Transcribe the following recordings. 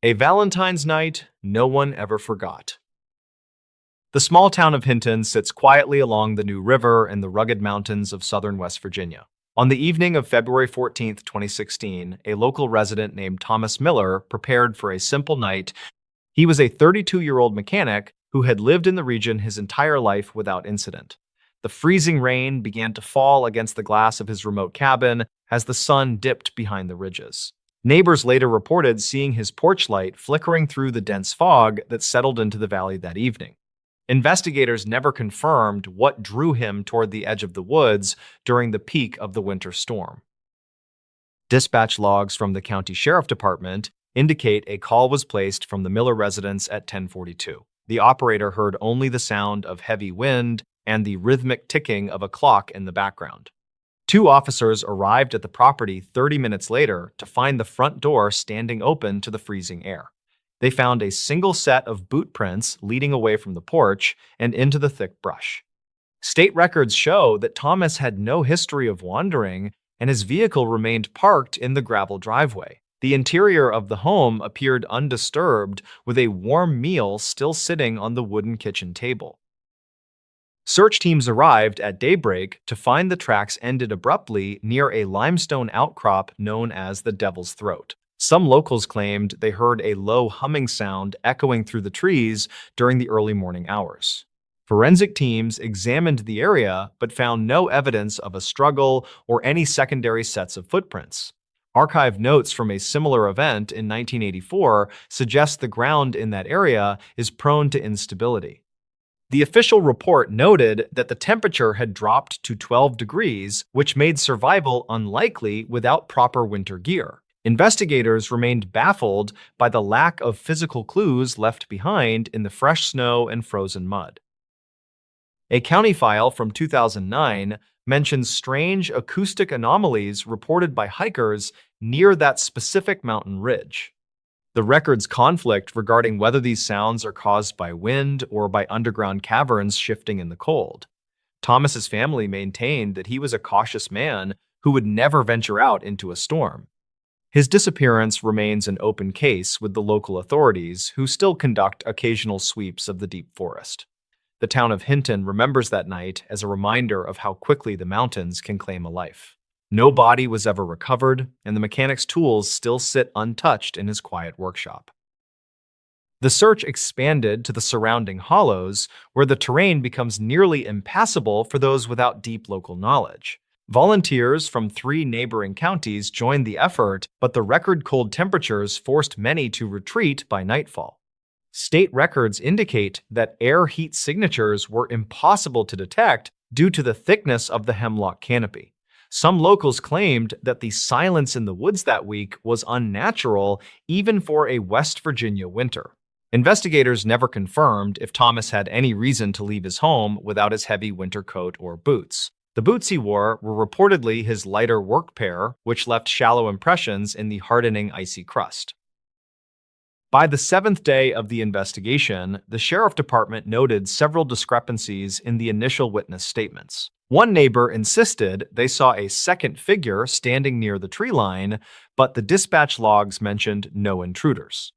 A Valentine's night no one ever forgot. The small town of Hinton sits quietly along the New River in the rugged mountains of southern West Virginia. On the evening of February 14th, 2016, a local resident named Thomas Miller prepared for a simple night. He was a 32-year-old mechanic who had lived in the region his entire life without incident. The freezing rain began to fall against the glass of his remote cabin as the sun dipped behind the ridges. Neighbors later reported seeing his porch light flickering through the dense fog that settled into the valley that evening. Investigators never confirmed what drew him toward the edge of the woods during the peak of the winter storm. Dispatch logs from the county sheriff department indicate a call was placed from the Miller residence at 10:42. The operator heard only the sound of heavy wind and the rhythmic ticking of a clock in the background. Two officers arrived at the property 30 minutes later to find the front door standing open to the freezing air. They found a single set of boot prints leading away from the porch and into the thick brush. State records show that Thomas had no history of wandering, and his vehicle remained parked in the gravel driveway. The interior of the home appeared undisturbed, with a warm meal still sitting on the wooden kitchen table. Search teams arrived at daybreak to find the tracks ended abruptly near a limestone outcrop known as the Devil's Throat. Some locals claimed they heard a low humming sound echoing through the trees during the early morning hours. Forensic teams examined the area but found no evidence of a struggle or any secondary sets of footprints. Archived notes from a similar event in 1984 suggest the ground in that area is prone to instability. The official report noted that the temperature had dropped to 12 degrees, which made survival unlikely without proper winter gear. Investigators remained baffled by the lack of physical clues left behind in the fresh snow and frozen mud. A county file from 2009 mentions strange acoustic anomalies reported by hikers near that specific mountain ridge. The records conflict regarding whether these sounds are caused by wind or by underground caverns shifting in the cold. Thomas's family maintained that he was a cautious man who would never venture out into a storm. His disappearance remains an open case with the local authorities, who still conduct occasional sweeps of the deep forest. The town of Hinton remembers that night as a reminder of how quickly the mountains can claim a life. No body was ever recovered, and the mechanic's tools still sit untouched in his quiet workshop. The search expanded to the surrounding hollows, where the terrain becomes nearly impassable for those without deep local knowledge. Volunteers from 3 neighboring counties joined the effort, but the record cold temperatures forced many to retreat by nightfall. State records indicate that air heat signatures were impossible to detect due to the thickness of the hemlock canopy. Some locals claimed that the silence in the woods that week was unnatural, even for a West Virginia winter. Investigators never confirmed if Thomas had any reason to leave his home without his heavy winter coat or boots. The boots he wore were reportedly his lighter work pair, which left shallow impressions in the hardening icy crust. By the 7th day of the investigation, the sheriff department noted several discrepancies in the initial witness statements. One neighbor insisted they saw a second figure standing near the tree line, but the dispatch logs mentioned no intruders.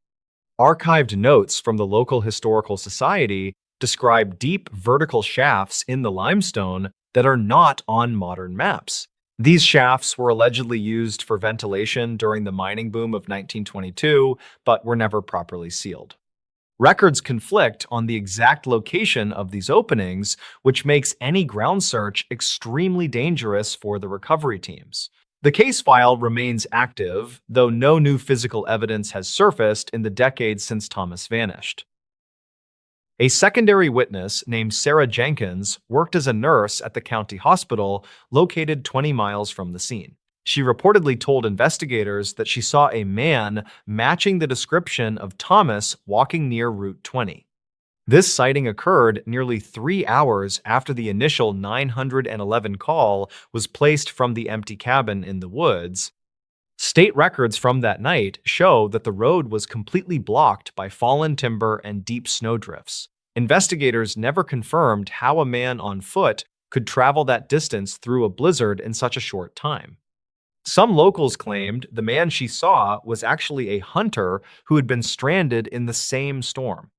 Archived notes from the local historical society describe deep vertical shafts in the limestone that are not on modern maps. These shafts were allegedly used for ventilation during the mining boom of 1922, but were never properly sealed. Records conflict on the exact location of these openings, which makes any ground search extremely dangerous for the recovery teams. The case file remains active, though no new physical evidence has surfaced in the decades since Thomas vanished. A secondary witness named Sarah Jenkins worked as a nurse at the county hospital located 20 miles from the scene. She reportedly told investigators that she saw a man matching the description of Thomas walking near Route 20. This sighting occurred nearly 3 hours after the initial 911 call was placed from the empty cabin in the woods. State records from that night show that the road was completely blocked by fallen timber and deep snowdrifts. Investigators never confirmed how a man on foot could travel that distance through a blizzard in such a short time. Some locals claimed the man she saw was actually a hunter who had been stranded in the same storm.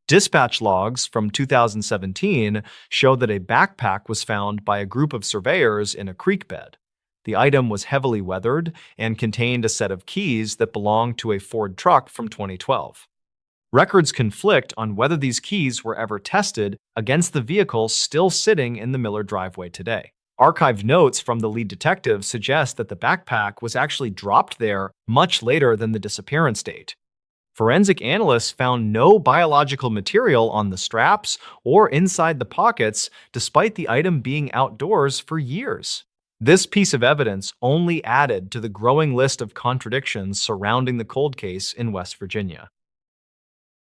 Dispatch logs from 2017 show that a backpack was found by a group of surveyors in a creek bed. The item was heavily weathered and contained a set of keys that belonged to a Ford truck from 2012. Records conflict on whether these keys were ever tested against the vehicle still sitting in the Miller driveway today. Archived notes from the lead detective suggest that the backpack was actually dropped there much later than the disappearance date. Forensic analysts found no biological material on the straps or inside the pockets, despite the item being outdoors for years. This piece of evidence only added to the growing list of contradictions surrounding the cold case in West Virginia.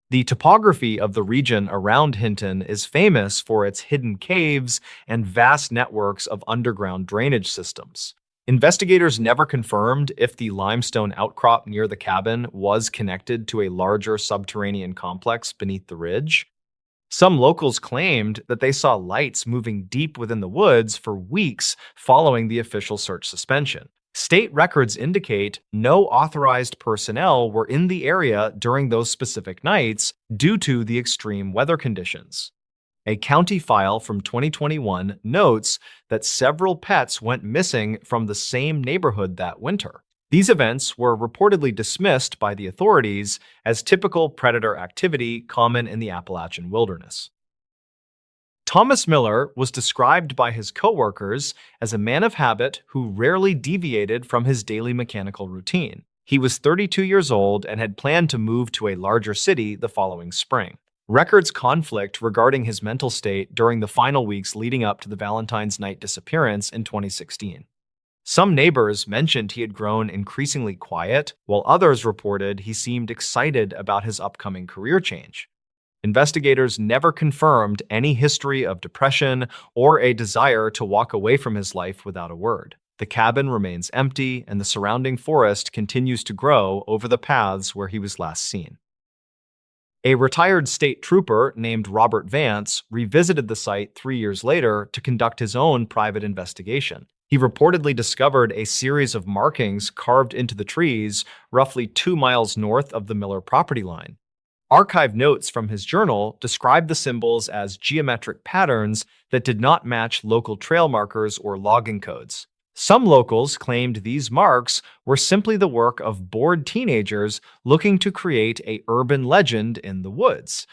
The topography of the region around Hinton is famous for its hidden caves and vast networks of underground drainage systems. Investigators never confirmed if the limestone outcrop near the cabin was connected to a larger subterranean complex beneath the ridge. Some locals claimed that they saw lights moving deep within the woods for weeks following the official search suspension. State records indicate no authorized personnel were in the area during those specific nights due to the extreme weather conditions. A county file from 2021 notes that several pets went missing from the same neighborhood that winter. These events were reportedly dismissed by the authorities as typical predator activity common in the Appalachian wilderness. Thomas Miller was described by his coworkers as a man of habit who rarely deviated from his daily mechanical routine. He was 32 years old and had planned to move to a larger city the following spring. Records conflict regarding his mental state during the final weeks leading up to the Valentine's night disappearance in 2016. Some neighbors mentioned he had grown increasingly quiet, while others reported he seemed excited about his upcoming career change. Investigators never confirmed any history of depression or a desire to walk away from his life without a word. The cabin remains empty, and the surrounding forest continues to grow over the paths where he was last seen. A retired state trooper named Robert Vance revisited the site 3 years later to conduct his own private investigation. He reportedly discovered a series of markings carved into the trees roughly 2 miles north of the Miller property line. Archived notes from his journal describe the symbols as geometric patterns that did not match local trail markers or logging codes. Some locals claimed these marks were simply the work of bored teenagers looking to create an urban legend in the woods.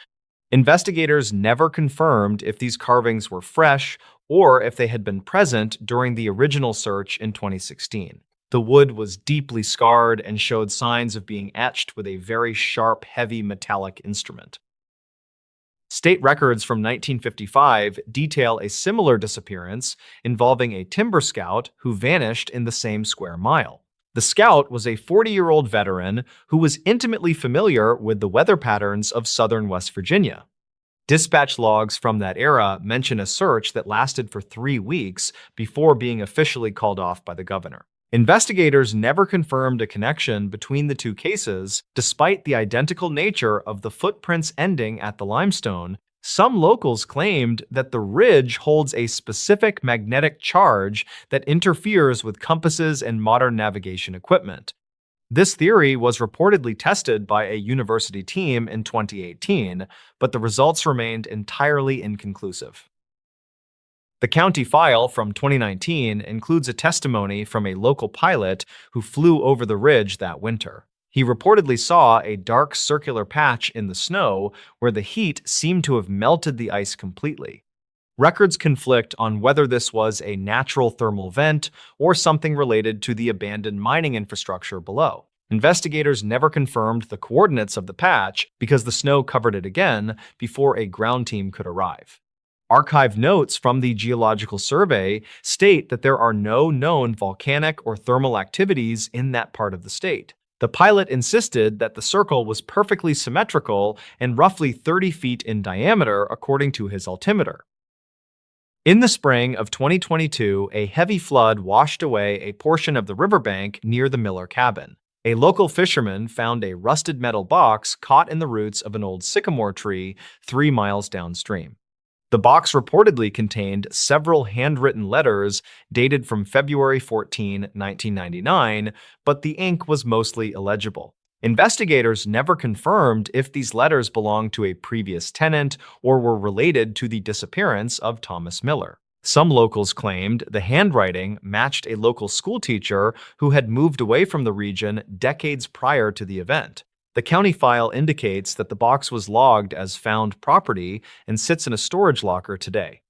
Investigators never confirmed if these carvings were fresh or if they had been present during the original search in 2016. The wood was deeply scarred and showed signs of being etched with a very sharp, heavy metallic instrument. State records from 1955 detail a similar disappearance involving a timber scout who vanished in the same square mile. The scout was a 40-year-old veteran who was intimately familiar with the weather patterns of southern West Virginia. Dispatch logs from that era mention a search that lasted for 3 weeks before being officially called off by the governor. Investigators never confirmed a connection between the two cases, despite the identical nature of the footprints ending at the limestone. Some locals claimed that the ridge holds a specific magnetic charge that interferes with compasses and modern navigation equipment. This theory was reportedly tested by a university team in 2018, but the results remained entirely inconclusive. The county file from 2019 includes a testimony from a local pilot who flew over the ridge that winter. He reportedly saw a dark circular patch in the snow where the heat seemed to have melted the ice completely. Records conflict on whether this was a natural thermal vent or something related to the abandoned mining infrastructure below. Investigators never confirmed the coordinates of the patch because the snow covered it again before a ground team could arrive. Archived notes from the Geological Survey state that there are no known volcanic or thermal activities in that part of the state. The pilot insisted that the circle was perfectly symmetrical and roughly 30 feet in diameter according to his altimeter. In the spring of 2022, a heavy flood washed away a portion of the riverbank near the Miller cabin. A local fisherman found a rusted metal box caught in the roots of an old sycamore tree 3 miles downstream. The The box reportedly contained several handwritten letters dated from February 14, 1999, but the ink was mostly illegible. Investigators never confirmed if these letters belonged to a previous tenant or were related to the disappearance of Thomas Miller. Some locals claimed the handwriting matched a local schoolteacher who had moved away from the region decades prior to the event. The county file indicates that the box was logged as found property and sits in a storage locker today.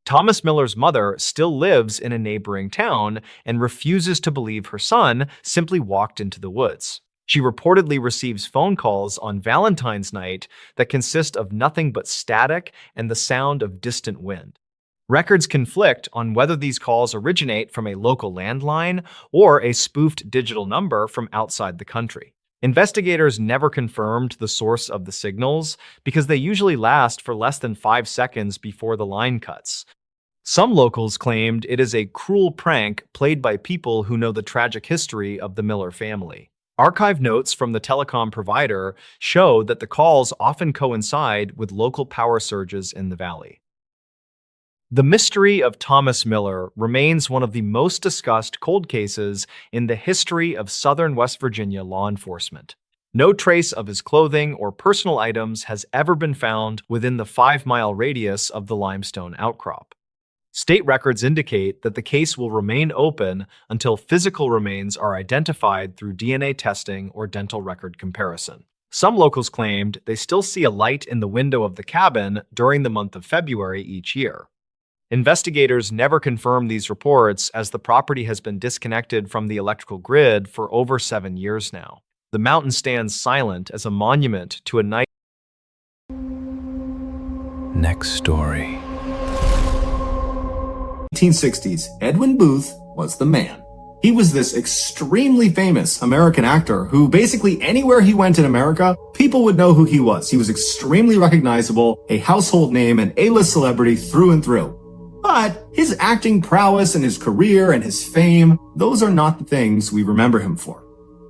Thomas Miller's mother still lives in a neighboring town and refuses to believe her son simply walked into the woods. She reportedly receives phone calls on Valentine's night that consist of nothing but static and the sound of distant wind. Records conflict on whether these calls originate from a local landline or a spoofed digital number from outside the country. Investigators never confirmed the source of the signals because they usually last for less than 5 seconds before the line cuts. Some locals claimed it is a cruel prank played by people who know the tragic history of the Miller family. Archive notes from the telecom provider show that the calls often coincide with local power surges in the valley. The mystery of Thomas Miller remains one of the most discussed cold cases in the history of southern West Virginia law enforcement. No trace of his clothing or personal items has ever been found within the 5-mile radius of the limestone outcrop. State records indicate that the case will remain open until physical remains are identified through DNA testing or dental record comparison. Some locals claimed they still see a light in the window of the cabin during the month of February each year. Investigators never confirmed these reports as the property has been disconnected from the electrical grid for over 7 years now. The mountain stands silent as a monument to a night. Next story. 1960s, Edwin Booth was the man. He was this extremely famous American actor who basically anywhere he went in America, people would know who he was. He was extremely recognizable, a household name, an A-list celebrity through and through. But his acting prowess and his career and his fame, those are not the things we remember him for.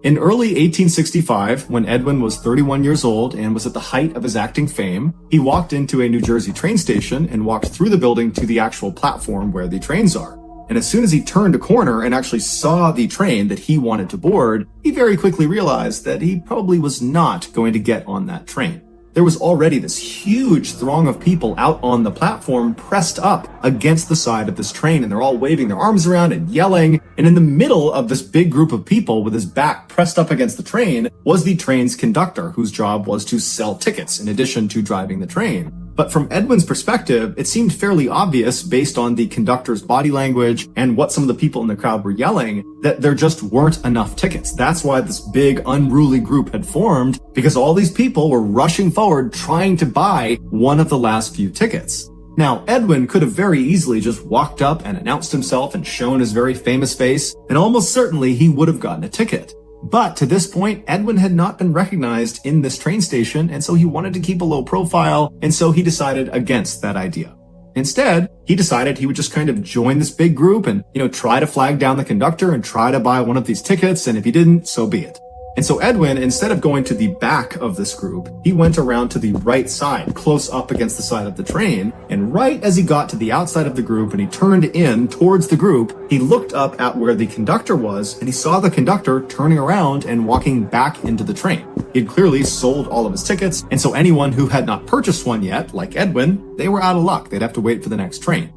In early 1865, when Edwin was 31 years old and was at the height of his acting fame, he walked into a New Jersey train station and walked through the building to the actual platform where the trains are. And as soon as he turned a corner and actually saw the train that he wanted to board, he very quickly realized that he probably was not going to get on that train. There was already this huge throng of people out on the platform pressed up against the side of this train, and they're all waving their arms around and yelling. And in the middle of this big group of people with his back pressed up against the train was the train's conductor, whose job was to sell tickets in addition to driving the train. But from Edwin's perspective, it seemed fairly obvious based on the conductor's body language and what some of the people in the crowd were yelling that there just weren't enough tickets. That's why this big unruly group had formed, because all these people were rushing forward trying to buy one of the last few tickets. Now, Edwin could have very easily just walked up and announced himself and shown his very famous face, and almost certainly he would have gotten a ticket. But to this point, Edwin had not been recognized in this train station, and so he wanted to keep a low profile, and so he decided against that idea. Instead, he decided he would just kind of join this big group and, try to flag down the conductor and try to buy one of these tickets, and if he didn't, so be it. And so Edwin, instead of going to the back of this group, he went around to the right side, close up against the side of the train, and right as he got to the outside of the group and he turned in towards the group, he looked up at where the conductor was, and he saw the conductor turning around and walking back into the train. He had clearly sold all of his tickets, and so anyone who had not purchased one yet, like Edwin, they were out of luck. They'd have to wait for the next train.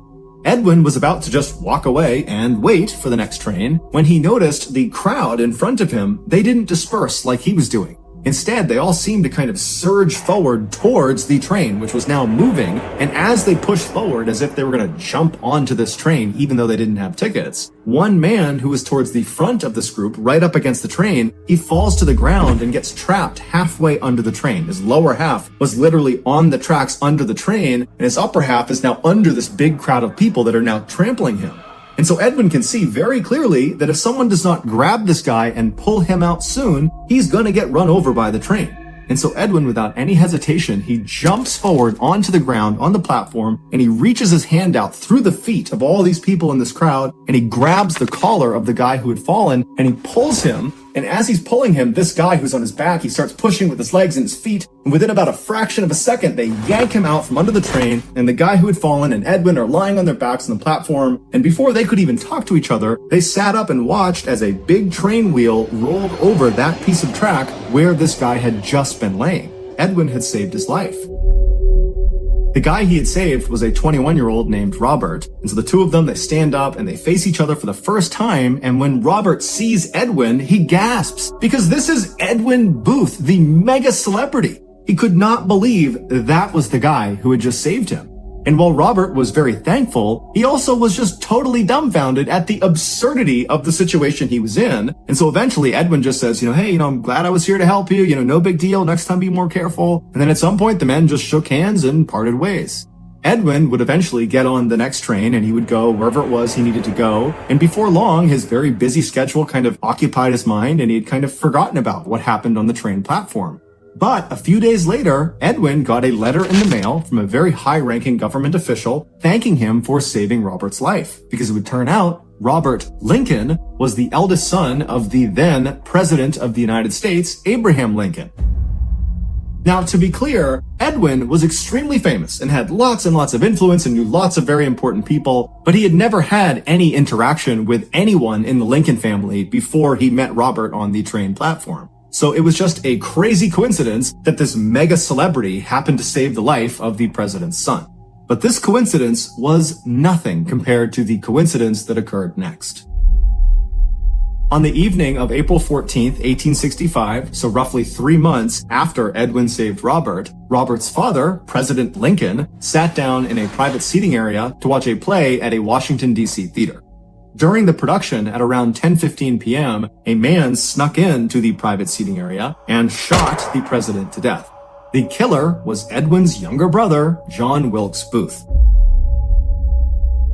Edwin was about to just walk away and wait for the next train when he noticed the crowd in front of him. They didn't disperse like he was doing. Instead, they all seemed to kind of surge forward towards the train, which was now moving. And as they pushed forward as if they were going to jump onto this train, even though they didn't have tickets, one man who was towards the front of this group, right up against the train, he falls to the ground and gets trapped halfway under the train. His lower half was literally on the tracks under the train, and his upper half is now under this big crowd of people that are now trampling him. And so Edwin can see very clearly that if someone does not grab this guy and pull him out soon, he's gonna get run over by the train. And so Edwin, without any hesitation, he jumps forward onto the ground on the platform, and he reaches his hand out through the feet of all these people in this crowd, and he grabs the collar of the guy who had fallen, and he pulls him, And as he's pulling him, this guy who's on his back, he starts pushing with his legs and his feet. And within about a fraction of a second, they yank him out from under the train. And the guy who had fallen and Edwin are lying on their backs on the platform. And before they could even talk to each other, they sat up and watched as a big train wheel rolled over that piece of track where this guy had just been laying. Edwin had saved his life. The guy he had saved was a 21-year-old named Robert. And so the two of them, they stand up and they face each other for the first time. And when Robert sees Edwin, he gasps because this is Edwin Booth, the mega celebrity. He could not believe that was the guy who had just saved him. And while Robert was very thankful, he also was just totally dumbfounded at the absurdity of the situation he was in. And so eventually Edwin just says, hey, I'm glad I was here to help you. No big deal. Next time be more careful. And then at some point the men just shook hands and parted ways. Edwin would eventually get on the next train and he would go wherever it was he needed to go. And before long, his very busy schedule kind of occupied his mind and he had kind of forgotten about what happened on the train platform. But a few days later, Edwin got a letter in the mail from a very high-ranking government official thanking him for saving Robert's life. Because it would turn out Robert Lincoln was the eldest son of the then President of the United States, Abraham Lincoln. Now, to be clear, Edwin was extremely famous and had lots and lots of influence and knew lots of very important people, but he had never had any interaction with anyone in the Lincoln family before he met Robert on the train platform. So it was just a crazy coincidence that this mega celebrity happened to save the life of the president's son. But this coincidence was nothing compared to the coincidence that occurred next. On the evening of April 14th, 1865, so roughly 3 months after Edwin saved Robert, Robert's father, President Lincoln, sat down in a private seating area to watch a play at a Washington, D.C. theater. During the production at around 10:15 p.m., a man snuck into the private seating area and shot the president to death. The killer was Edwin's younger brother, John Wilkes Booth.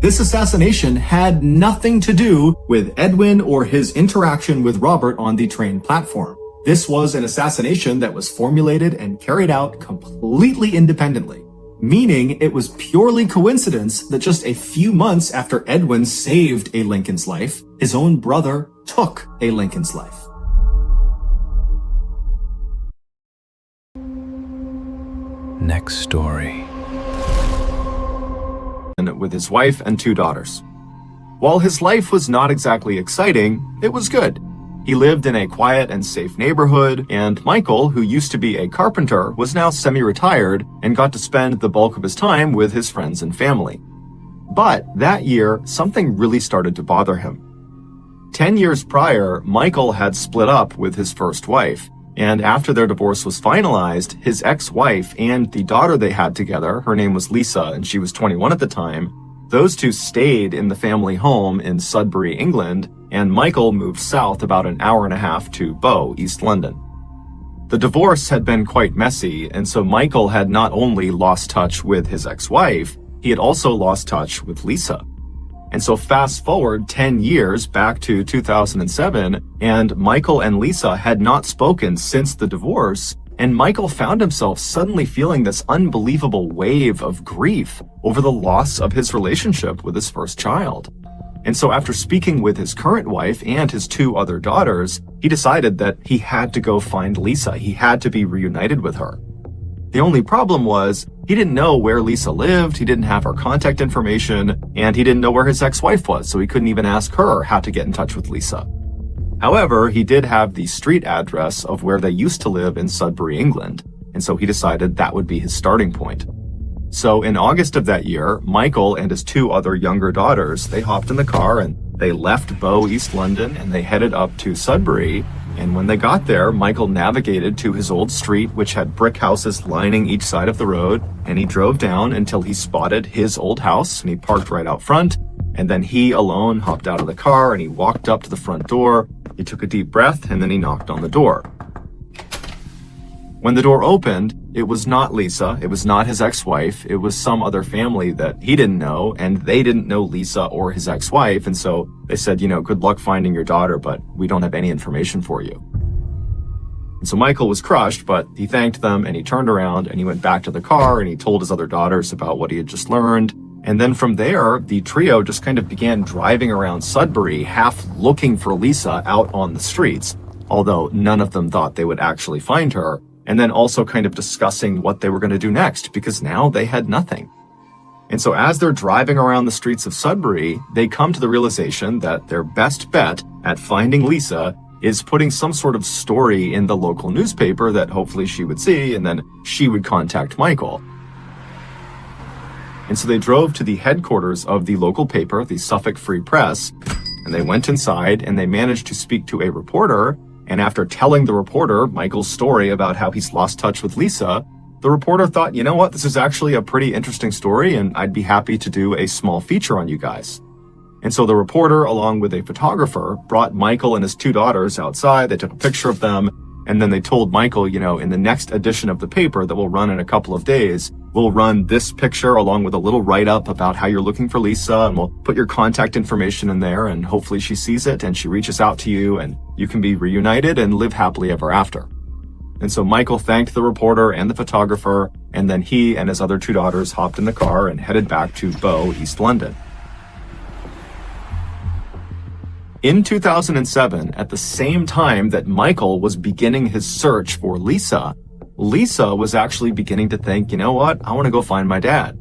This assassination had nothing to do with Edwin or his interaction with Robert on the train platform. This was an assassination that was formulated and carried out completely independently, meaning it was purely coincidence that just a few months after Edwin saved a Lincoln's life, his own brother took a Lincoln's life. Next story. With his wife and 2 daughters. While his life was not exactly exciting, it was good. He lived in a quiet and safe neighborhood, and Michael, who used to be a carpenter, was now semi-retired and got to spend the bulk of his time with his friends and family. But that year, something really started to bother him. 10 years prior, Michael had split up with his first wife, and after their divorce was finalized, his ex-wife and the daughter they had together, her name was Lisa and she was 21 at the time, those two stayed in the family home in Sudbury, England, and Michael moved south about an hour and a half to Bow, East London. The divorce had been quite messy, and so Michael had not only lost touch with his ex-wife, he had also lost touch with Lisa. And so fast forward 10 years back to 2007, and Michael and Lisa had not spoken since the divorce, and Michael found himself suddenly feeling this unbelievable wave of grief over the loss of his relationship with his first child. And so after speaking with his current wife and his 2 other daughters, he decided that he had to go find Lisa. He had to be reunited with her. The only problem was, he didn't know where Lisa lived, he didn't have her contact information, and he didn't know where his ex-wife was, so he couldn't even ask her how to get in touch with Lisa. However, he did have the street address of where they used to live in Sudbury, England, and so he decided that would be his starting point. So in August of that year, Michael and his 2 other younger daughters, they hopped in the car and they left Bow, East London, and they headed up to Sudbury. And when they got there, Michael navigated to his old street, which had brick houses lining each side of the road, and he drove down until he spotted his old house, and he parked right out front, and then he alone hopped out of the car, and he walked up to the front door, he took a deep breath, and then he knocked on the door. When the door opened, it was not Lisa, it was not his ex-wife, it was some other family that he didn't know, and they didn't know Lisa or his ex-wife, and so they said, good luck finding your daughter, but we don't have any information for you. And so Michael was crushed, but he thanked them, and he turned around, and he went back to the car, and he told his other daughters about what he had just learned, and then from there, the trio just kind of began driving around Sudbury, half looking for Lisa out on the streets. although none of them thought they would actually find her, and then also kind of discussing what they were going to do next, because now they had nothing. And so as they're driving around the streets of Sudbury, they come to the realization that their best bet at finding Lisa is putting some sort of story in the local newspaper that hopefully she would see, and then she would contact Michael. And so they drove to the headquarters of the local paper, the Suffolk Free Press, and they went inside and they managed to speak to a reporter. And after telling the reporter Michael's story about how he's lost touch with Lisa, the reporter thought, you know what, this is actually a pretty interesting story and I'd be happy to do a small feature on you guys. And so the reporter, along with a photographer, brought Michael and his two daughters outside. They took a picture of them, and then they told Michael, you know, in the next edition of the paper that will run in a couple of days, we'll run this picture along with a little write-up about how you're looking for Lisa, and we'll put your contact information in there, and hopefully she sees it and she reaches out to you and you can be reunited and live happily ever after. And so Michael thanked the reporter and the photographer, and then he and his other two daughters hopped in the car and headed back to Bow, East London. In 2007, at the same time that Michael was beginning his search for Lisa, Lisa was actually beginning to think, you know what, I want to go find my dad.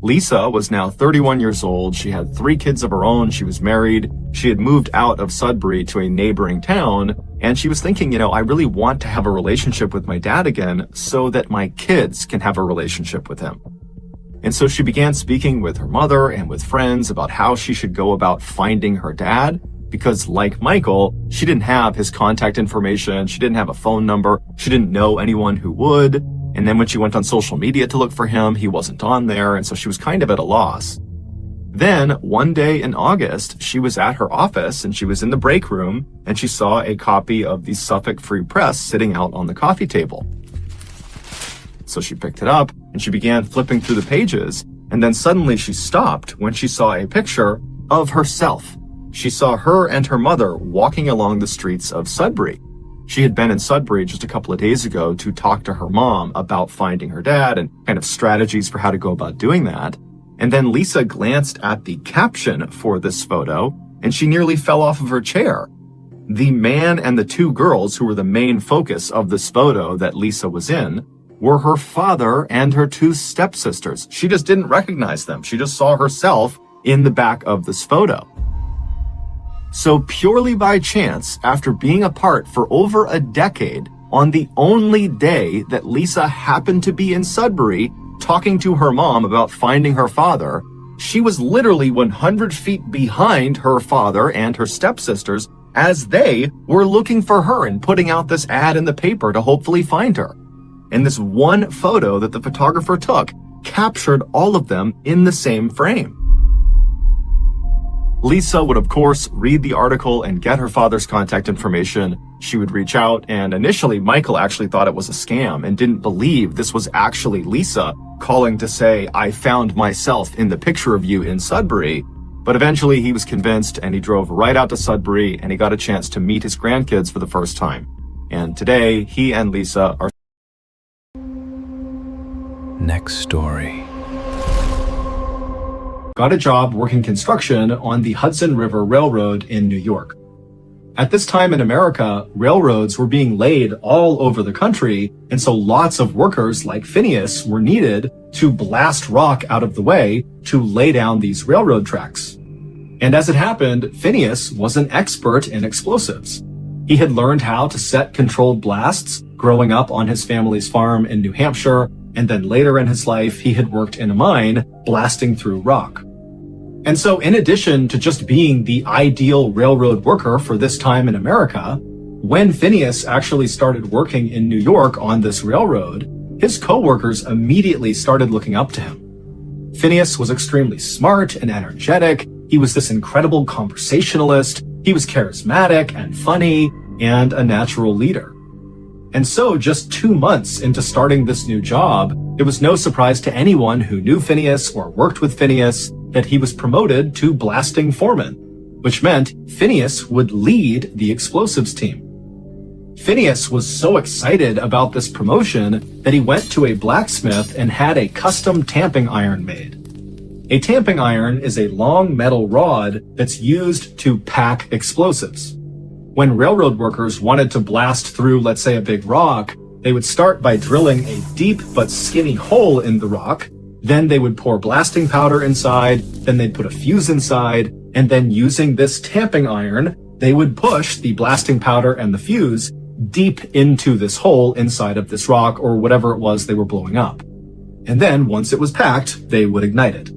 Lisa was now 31 years old. She had 3 kids of her own. She was married. She had moved out of Sudbury to a neighboring town. And she was thinking, you know, I really want to have a relationship with my dad again so that my kids can have a relationship with him. And so she began speaking with her mother and with friends about how she should go about finding her dad. Because like Michael, she didn't have his contact information. She didn't have a phone number. She didn't know anyone who would. And then when she went on social media to look for him, he wasn't on there. And so she was kind of at a loss. Then one day in August, she was at her office and she was in the break room and she saw a copy of the Suffolk Free Press sitting out on the coffee table. So she picked it up and she began flipping through the pages. And then suddenly she stopped when she saw a picture of herself. She saw her and her mother walking along the streets of Sudbury. She had been in Sudbury just a couple of days ago to talk to her mom about finding her dad and kind of strategies for how to go about doing that. And then Lisa glanced at the caption for this photo and she nearly fell off of her chair. The man and the 2 girls who were the main focus of this photo that Lisa was in were her father and her 2 stepsisters. She just didn't recognize them. She just saw herself in the back of this photo. So purely by chance, after being apart for over a decade, on the only day that Lisa happened to be in Sudbury talking to her mom about finding her father, she was literally 100 feet behind her father and her stepsisters as they were looking for her and putting out this ad in the paper to hopefully find her. And this one photo that the photographer took captured all of them in the same frame. Lisa would, of course, read the article and get her father's contact information. She would reach out, and initially Michael actually thought it was a scam and didn't believe this was actually Lisa calling to say, I found myself in the picture of you in Sudbury. But eventually he was convinced and he drove right out to Sudbury and he got a chance to meet his grandkids for the first time. And today, he and Lisa are... Next story. Got a job working construction on the Hudson River Railroad in New York. At this time in America, railroads were being laid all over the country, and so lots of workers like Phineas were needed to blast rock out of the way to lay down these railroad tracks. And as it happened, Phineas was an expert in explosives. He had learned how to set controlled blasts growing up on his family's farm in New Hampshire, and then later in his life, he had worked in a mine blasting through rock. And so in addition to just being the ideal railroad worker for this time in America, when Phineas actually started working in New York on this railroad, his coworkers immediately started looking up to him. Phineas was extremely smart and energetic. He was this incredible conversationalist. He was charismatic and funny and a natural leader. And so just 2 months into starting this new job, it was no surprise to anyone who knew Phineas or worked with Phineas that he was promoted to blasting foreman, which meant Phineas would lead the explosives team. Phineas was so excited about this promotion that he went to a blacksmith and had a custom tamping iron made. A tamping iron is a long metal rod that's used to pack explosives. When railroad workers wanted to blast through, let's say, a big rock, they would start by drilling a deep but skinny hole in the rock. Then they would pour blasting powder inside, then they'd put a fuse inside, and then using this tamping iron, they would push the blasting powder and the fuse deep into this hole inside of this rock or whatever it was they were blowing up. And then, once it was packed, they would ignite it.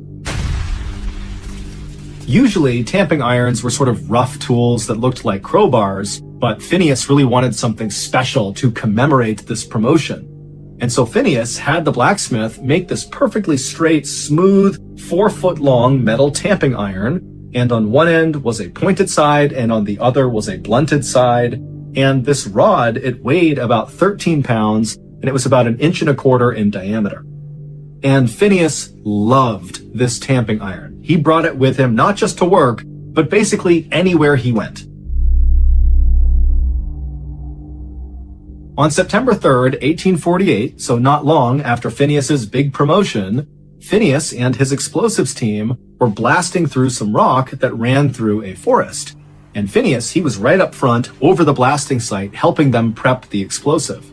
Usually, tamping irons were sort of rough tools that looked like crowbars, but Phineas really wanted something special to commemorate this promotion. And so Phineas had the blacksmith make this perfectly straight, smooth, 4-foot-long metal tamping iron, and on one end was a pointed side, and on the other was a blunted side. And this rod, it weighed about 13 pounds, and it was about 1.25 inches in diameter. And Phineas loved this tamping iron. He brought it with him not just to work, but basically anywhere he went. On September 3rd, 1848, so not long after Phineas's big promotion, Phineas and his explosives team were blasting through some rock that ran through a forest. And Phineas, he was right up front over the blasting site, helping them prep the explosive.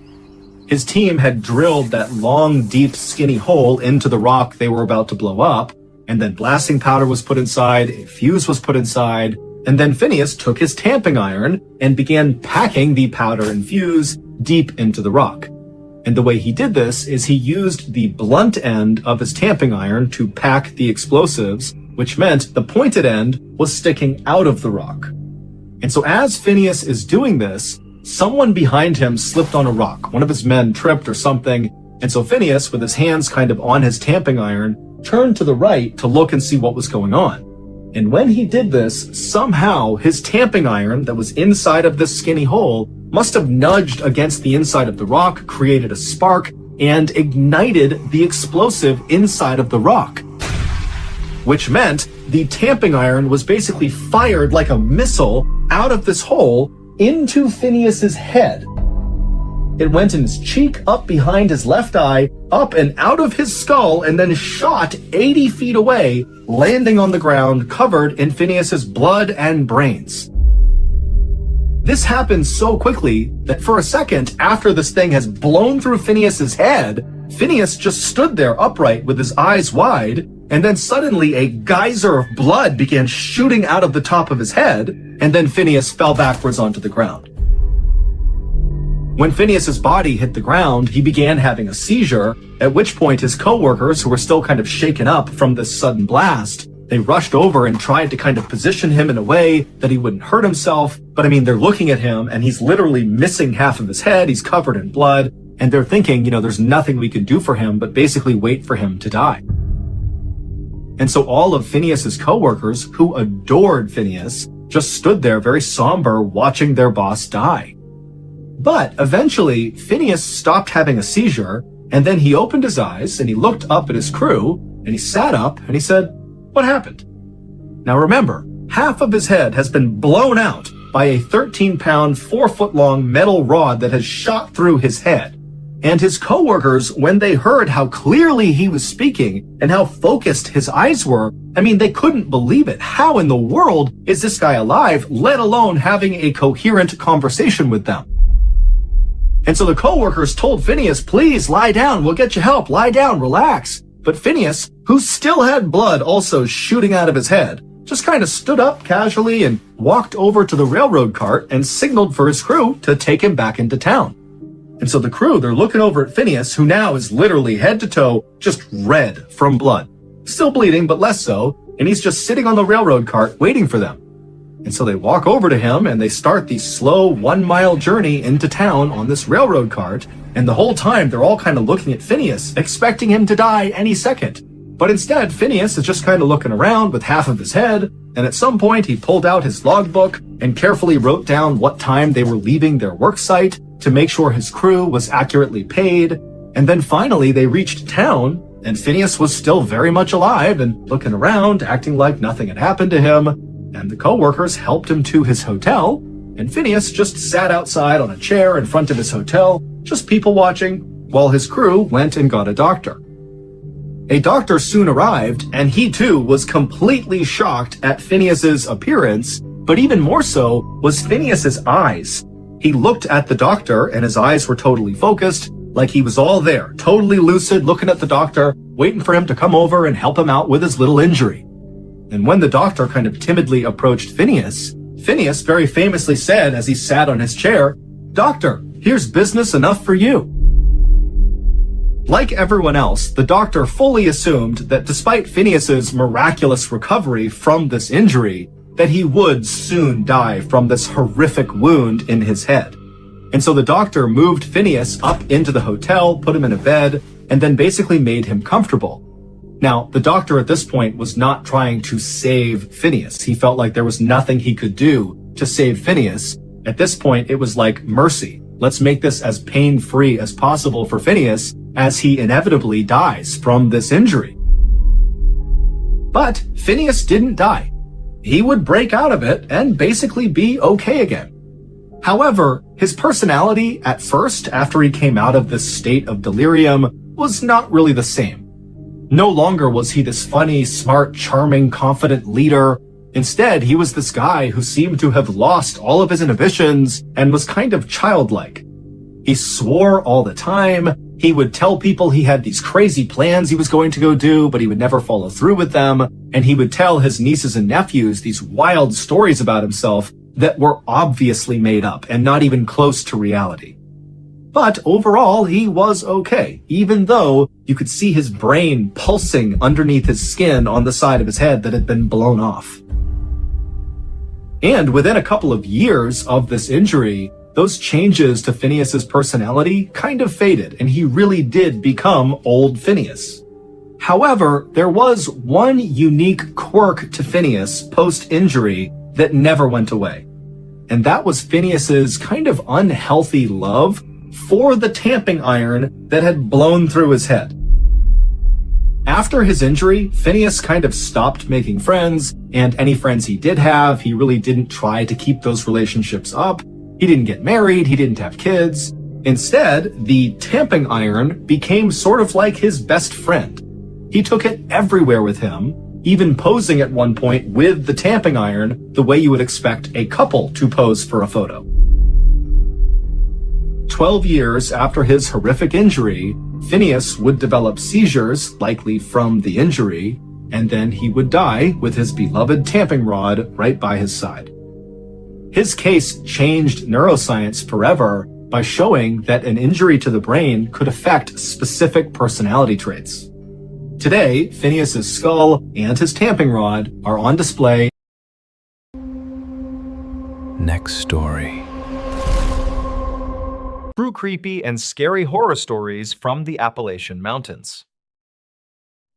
His team had drilled that long, deep, skinny hole into the rock they were about to blow up, and then blasting powder was put inside, a fuse was put inside, and then Phineas took his tamping iron and began packing the powder and fuse deep into the rock. And the way he did this is he used the blunt end of his tamping iron to pack the explosives, which meant the pointed end was sticking out of the rock. And so as Phineas is doing this, someone behind him slipped on a rock. One of his men tripped or something, and so Phineas, with his hands kind of on his tamping iron, turned to the right to look and see what was going on. And when he did this, somehow his tamping iron that was inside of this skinny hole must have nudged against the inside of the rock, created a spark, and ignited the explosive inside of the rock. Which meant the tamping iron was basically fired like a missile out of this hole into Phineas's head. It went in his cheek, up behind his left eye, up and out of his skull, and then shot 80 feet away, landing on the ground covered in Phineas's blood and brains. This happened so quickly that for a second after this thing has blown through Phineas's head, Phineas just stood there upright with his eyes wide, and then suddenly a geyser of blood began shooting out of the top of his head, and then Phineas fell backwards onto the ground. When Phineas's body hit the ground, he began having a seizure, at which point his coworkers, who were still kind of shaken up from this sudden blast, they rushed over and tried to kind of position him in a way that he wouldn't hurt himself. But I mean, they're looking at him and he's literally missing half of his head. He's covered in blood. And they're thinking, there's nothing we can do for him but basically wait for him to die. And so all of Phineas's coworkers, who adored Phineas, just stood there very somber watching their boss die. But eventually, Phineas stopped having a seizure, and then he opened his eyes and he looked up at his crew and he sat up and he said, "What happened?" Now remember, half of his head has been blown out by a 13-pound, 4-foot-long metal rod that has shot through his head. And his coworkers, when they heard how clearly he was speaking and how focused his eyes were, they couldn't believe it. How in the world is this guy alive, let alone having a coherent conversation with them? And so the coworkers told Phineas, "Please lie down, we'll get you help, lie down, relax." But Phineas, who still had blood also shooting out of his head, just kind of stood up casually and walked over to the railroad cart and signaled for his crew to take him back into town. And so the crew, they're looking over at Phineas, who now is literally head to toe just red from blood. Still bleeding, but less so, and he's just sitting on the railroad cart waiting for them. And so they walk over to him and they start the slow 1-mile journey into town on this railroad cart, and the whole time they're all kind of looking at Phineas, expecting him to die any second. But instead, Phineas is just kind of looking around with half of his head, and at some point he pulled out his logbook and carefully wrote down what time they were leaving their work site to make sure his crew was accurately paid. And then finally they reached town, and Phineas was still very much alive and looking around, acting like nothing had happened to him. And the coworkers helped him to his hotel, and Phineas just sat outside on a chair in front of his hotel, just people watching, while his crew went and got a doctor. A doctor soon arrived, and he too was completely shocked at Phineas's appearance, But even more so was Phineas's eyes. He looked at the doctor and his eyes were totally focused, like he was all there, totally lucid, looking at the doctor, waiting for him to come over and help him out with his little injury. And when the doctor kind of timidly approached Phineas, Phineas very famously said as he sat on his chair, "Doctor, here's business enough for you." Like everyone else, the doctor fully assumed that despite Phineas's miraculous recovery from this injury, that he would soon die from this horrific wound in his head. And so the doctor moved Phineas up into the hotel, put him in a bed, and then basically made him comfortable. Now, the doctor at this point was not trying to save Phineas. He felt like there was nothing he could do to save Phineas. At this point, it was like mercy. Let's make this as pain-free as possible for Phineas as he inevitably dies from this injury. But Phineas didn't die. He would break out of it and basically be okay again. However, his personality at first, after he came out of this state of delirium, was not really the same. No longer was he this funny, smart, charming, confident leader. Instead, he was this guy who seemed to have lost all of his inhibitions and was kind of childlike. He swore all the time. He would tell people he had these crazy plans he was going to go do, but he would never follow through with them. And he would tell his nieces and nephews these wild stories about himself that were obviously made up and not even close to reality. But overall, he was okay, even though you could see his brain pulsing underneath his skin on the side of his head that had been blown off. And within a couple of years of this injury, those changes to Phineas's personality kind of faded, and he really did become old Phineas. However, there was one unique quirk to Phineas post-injury that never went away. And that was Phineas's kind of unhealthy love for the tamping iron that had blown through his head. After his injury, Phineas kind of stopped making friends, and any friends he did have, he really didn't try to keep those relationships up. He didn't get married, he didn't have kids. Instead, the tamping iron became sort of like his best friend. He took it everywhere with him, even posing at one point with the tamping iron the way you would expect a couple to pose for a photo. 12 years after his horrific injury, Phineas would develop seizures, likely from the injury, and then he would die with his beloved tamping rod right by his side. His case changed neuroscience forever by showing that an injury to the brain could affect specific personality traits. Today, Phineas's skull and his tamping rod are on display. Next story. True creepy and scary horror stories from the Appalachian Mountains.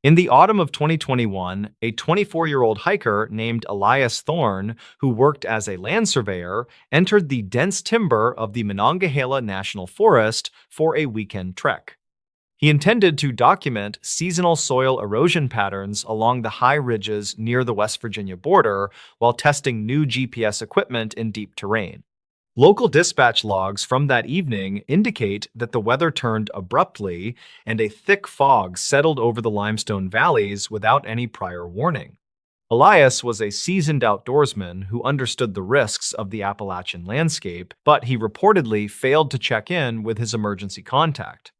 In the autumn of 2021, a 24-year-old hiker named Elias Thorne, who worked as a land surveyor, entered the dense timber of the Monongahela National Forest for a weekend trek. He intended to document seasonal soil erosion patterns along the high ridges near the West Virginia border while testing new GPS equipment in deep terrain. Local dispatch logs from that evening indicate that the weather turned abruptly and a thick fog settled over the limestone valleys without any prior warning. Elias was a seasoned outdoorsman who understood the risks of the Appalachian landscape, but he reportedly failed to check in with his emergency contact.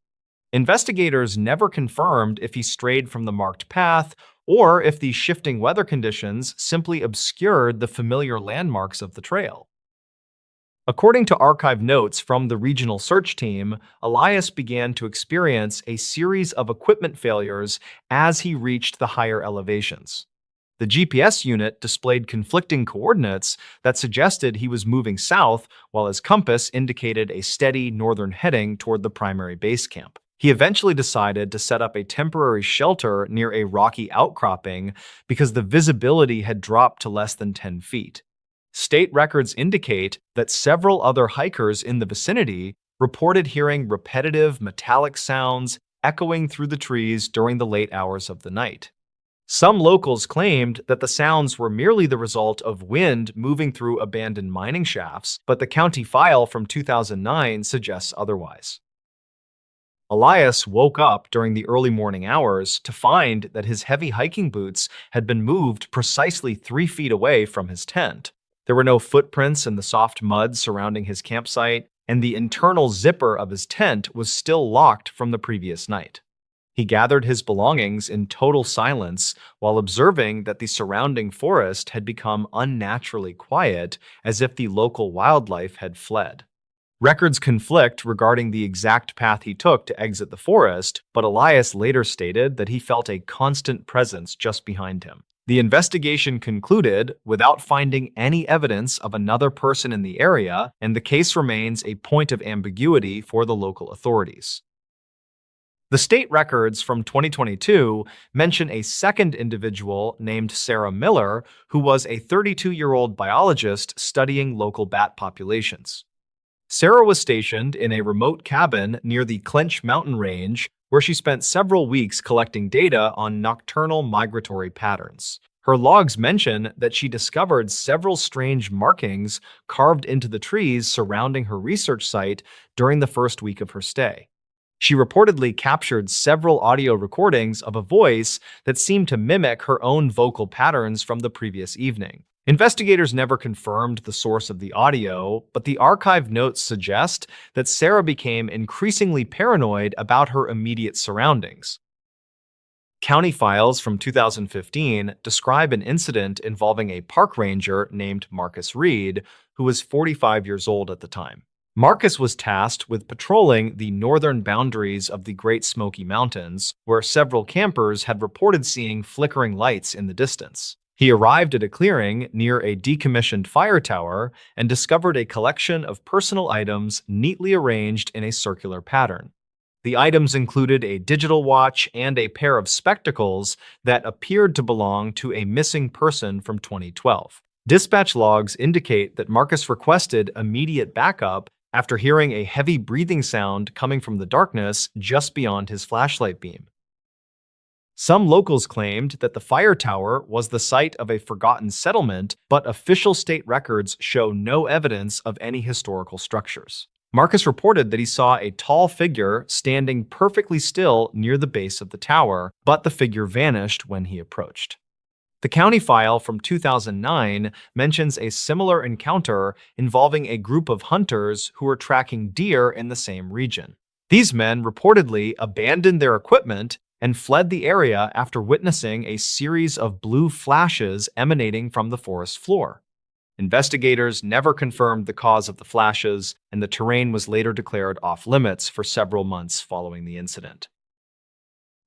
Investigators never confirmed if he strayed from the marked path or if the shifting weather conditions simply obscured the familiar landmarks of the trail. According to archive notes from the regional search team, Elias began to experience a series of equipment failures as he reached the higher elevations. The GPS unit displayed conflicting coordinates that suggested he was moving south, while his compass indicated a steady northern heading toward the primary base camp. He eventually decided to set up a temporary shelter near a rocky outcropping because the visibility had dropped to less than 10 feet. State records indicate that several other hikers in the vicinity reported hearing repetitive metallic sounds echoing through the trees during the late hours of the night. Some locals claimed that the sounds were merely the result of wind moving through abandoned mining shafts, but the county file from 2009 suggests otherwise. Elias woke up during the early morning hours to find that his heavy hiking boots had been moved precisely 3 feet away from his tent. There were no footprints in the soft mud surrounding his campsite, and the internal zipper of his tent was still locked from the previous night. He gathered his belongings in total silence while observing that the surrounding forest had become unnaturally quiet, as if the local wildlife had fled. Records conflict regarding the exact path he took to exit the forest, but Elias later stated that he felt a constant presence just behind him. The investigation concluded without finding any evidence of another person in the area, and the case remains a point of ambiguity for the local authorities. The state records from 2022 mention a second individual named Sarah Miller, who was a 32-year-old biologist studying local bat populations. Sarah was stationed in a remote cabin near the Clinch mountain range, where she spent several weeks collecting data on nocturnal migratory patterns. Her logs mention that she discovered several strange markings carved into the trees surrounding her research site during the first week of her stay. She reportedly captured several audio recordings of a voice that seemed to mimic her own vocal patterns from the previous evening. Investigators never confirmed the source of the audio, but the archive notes suggest that Sarah became increasingly paranoid about her immediate surroundings. County files from 2015 describe an incident involving a park ranger named Marcus Reed, who was 45 years old at the time. Marcus was tasked with patrolling the northern boundaries of the Great Smoky Mountains, where several campers had reported seeing flickering lights in the distance. He arrived at a clearing near a decommissioned fire tower and discovered a collection of personal items neatly arranged in a circular pattern. The items included a digital watch and a pair of spectacles that appeared to belong to a missing person from 2012. Dispatch logs indicate that Marcus requested immediate backup after hearing a heavy breathing sound coming from the darkness just beyond his flashlight beam. Some locals claimed that the fire tower was the site of a forgotten settlement, but official state records show no evidence of any historical structures. Marcus reported that he saw a tall figure standing perfectly still near the base of the tower, but the figure vanished when he approached. The county file from 2009 mentions a similar encounter involving a group of hunters who were tracking deer in the same region. These men reportedly abandoned their equipment and fled the area after witnessing a series of blue flashes emanating from the forest floor. Investigators never confirmed the cause of the flashes, and the terrain was later declared off-limits for several months following the incident.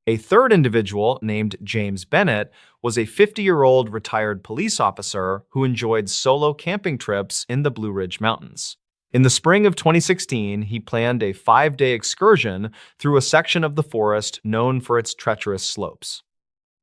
A third individual, named James Bennett, was a 50-year-old retired police officer who enjoyed solo camping trips in the Blue Ridge Mountains. In the spring of 2016, he planned a 5-day excursion through a section of the forest known for its treacherous slopes.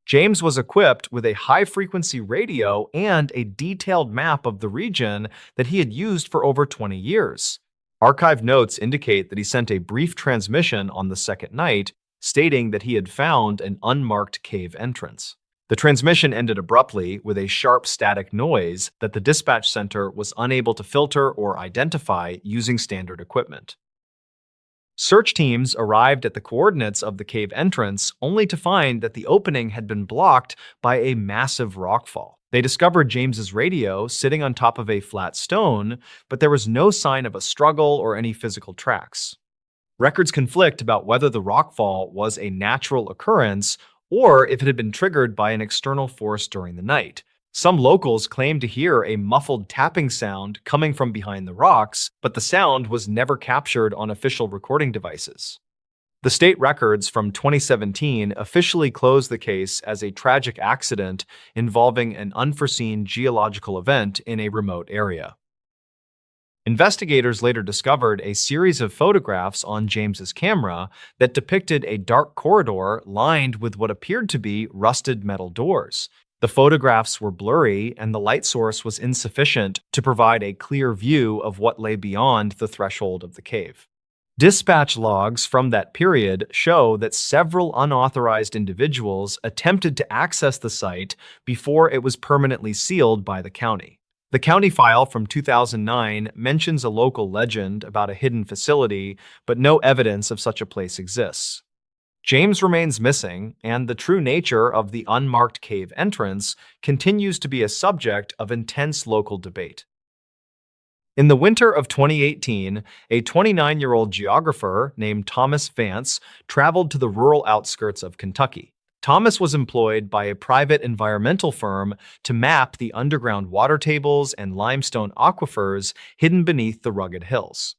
James was equipped with a high-frequency radio and a detailed map of the region that he had used for over 20 years. Archive notes indicate that he sent a brief transmission on the second night, stating that he had found an unmarked cave entrance. The transmission ended abruptly with a sharp static noise that the dispatch center was unable to filter or identify using standard equipment. Search teams arrived at the coordinates of the cave entrance only to find that the opening had been blocked by a massive rockfall. They discovered James's radio sitting on top of a flat stone, but there was no sign of a struggle or any physical tracks. Records conflict about whether the rockfall was a natural occurrence or if it had been triggered by an external force during the night. Some locals claimed to hear a muffled tapping sound coming from behind the rocks, but the sound was never captured on official recording devices. The state records from 2017 officially closed the case as a tragic accident involving an unforeseen geological event in a remote area. Investigators later discovered a series of photographs on James's camera that depicted a dark corridor lined with what appeared to be rusted metal doors. The photographs were blurry, and the light source was insufficient to provide a clear view of what lay beyond the threshold of the cave. Dispatch logs from that period show that several unauthorized individuals attempted to access the site before it was permanently sealed by the county. The county file from 2009 mentions a local legend about a hidden facility, but no evidence of such a place exists. James remains missing, and the true nature of the unmarked cave entrance continues to be a subject of intense local debate. In the winter of 2018, a 29-year-old geographer named Thomas Vance traveled to the rural outskirts of Kentucky. Thomas was employed by a private environmental firm to map the underground water tables and limestone aquifers hidden beneath the rugged hills.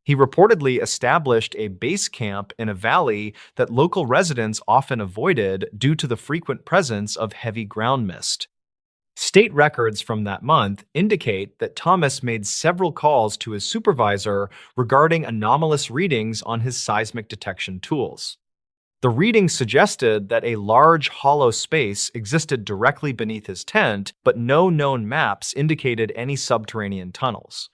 He reportedly established a base camp in a valley that local residents often avoided due to the frequent presence of heavy ground mist. State records from that month indicate that Thomas made several calls to his supervisor regarding anomalous readings on his seismic detection tools. The readings suggested that a large hollow space existed directly beneath his tent, but no known maps indicated any subterranean tunnels.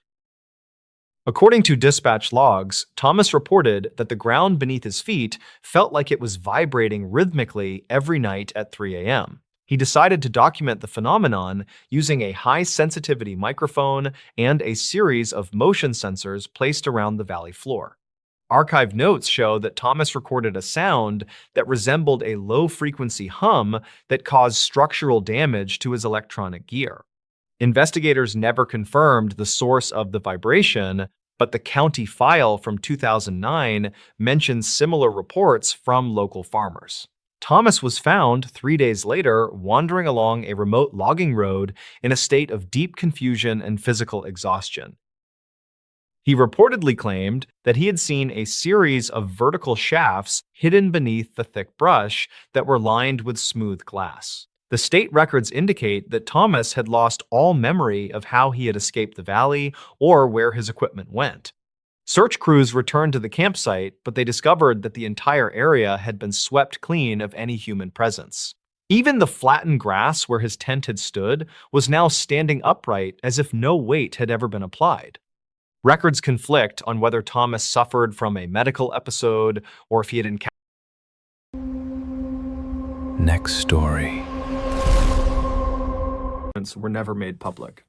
According to dispatch logs, Thomas reported that the ground beneath his feet felt like it was vibrating rhythmically every night at 3 a.m. He decided to document the phenomenon using a high-sensitivity microphone and a series of motion sensors placed around the valley floor. Archived notes show that Thomas recorded a sound that resembled a low-frequency hum that caused structural damage to his electronic gear. Investigators never confirmed the source of the vibration, but the county file from 2009 mentions similar reports from local farmers. Thomas was found 3 days later wandering along a remote logging road in a state of deep confusion and physical exhaustion. He reportedly claimed that he had seen a series of vertical shafts hidden beneath the thick brush that were lined with smooth glass. The state records indicate that Thomas had lost all memory of how he had escaped the valley or where his equipment went. Search crews returned to the campsite, but they discovered that the entire area had been swept clean of any human presence. Even the flattened grass where his tent had stood was now standing upright as if no weight had ever been applied. Records conflict on whether Thomas suffered from a medical episode or if he had encountered. Next story. Were never made public.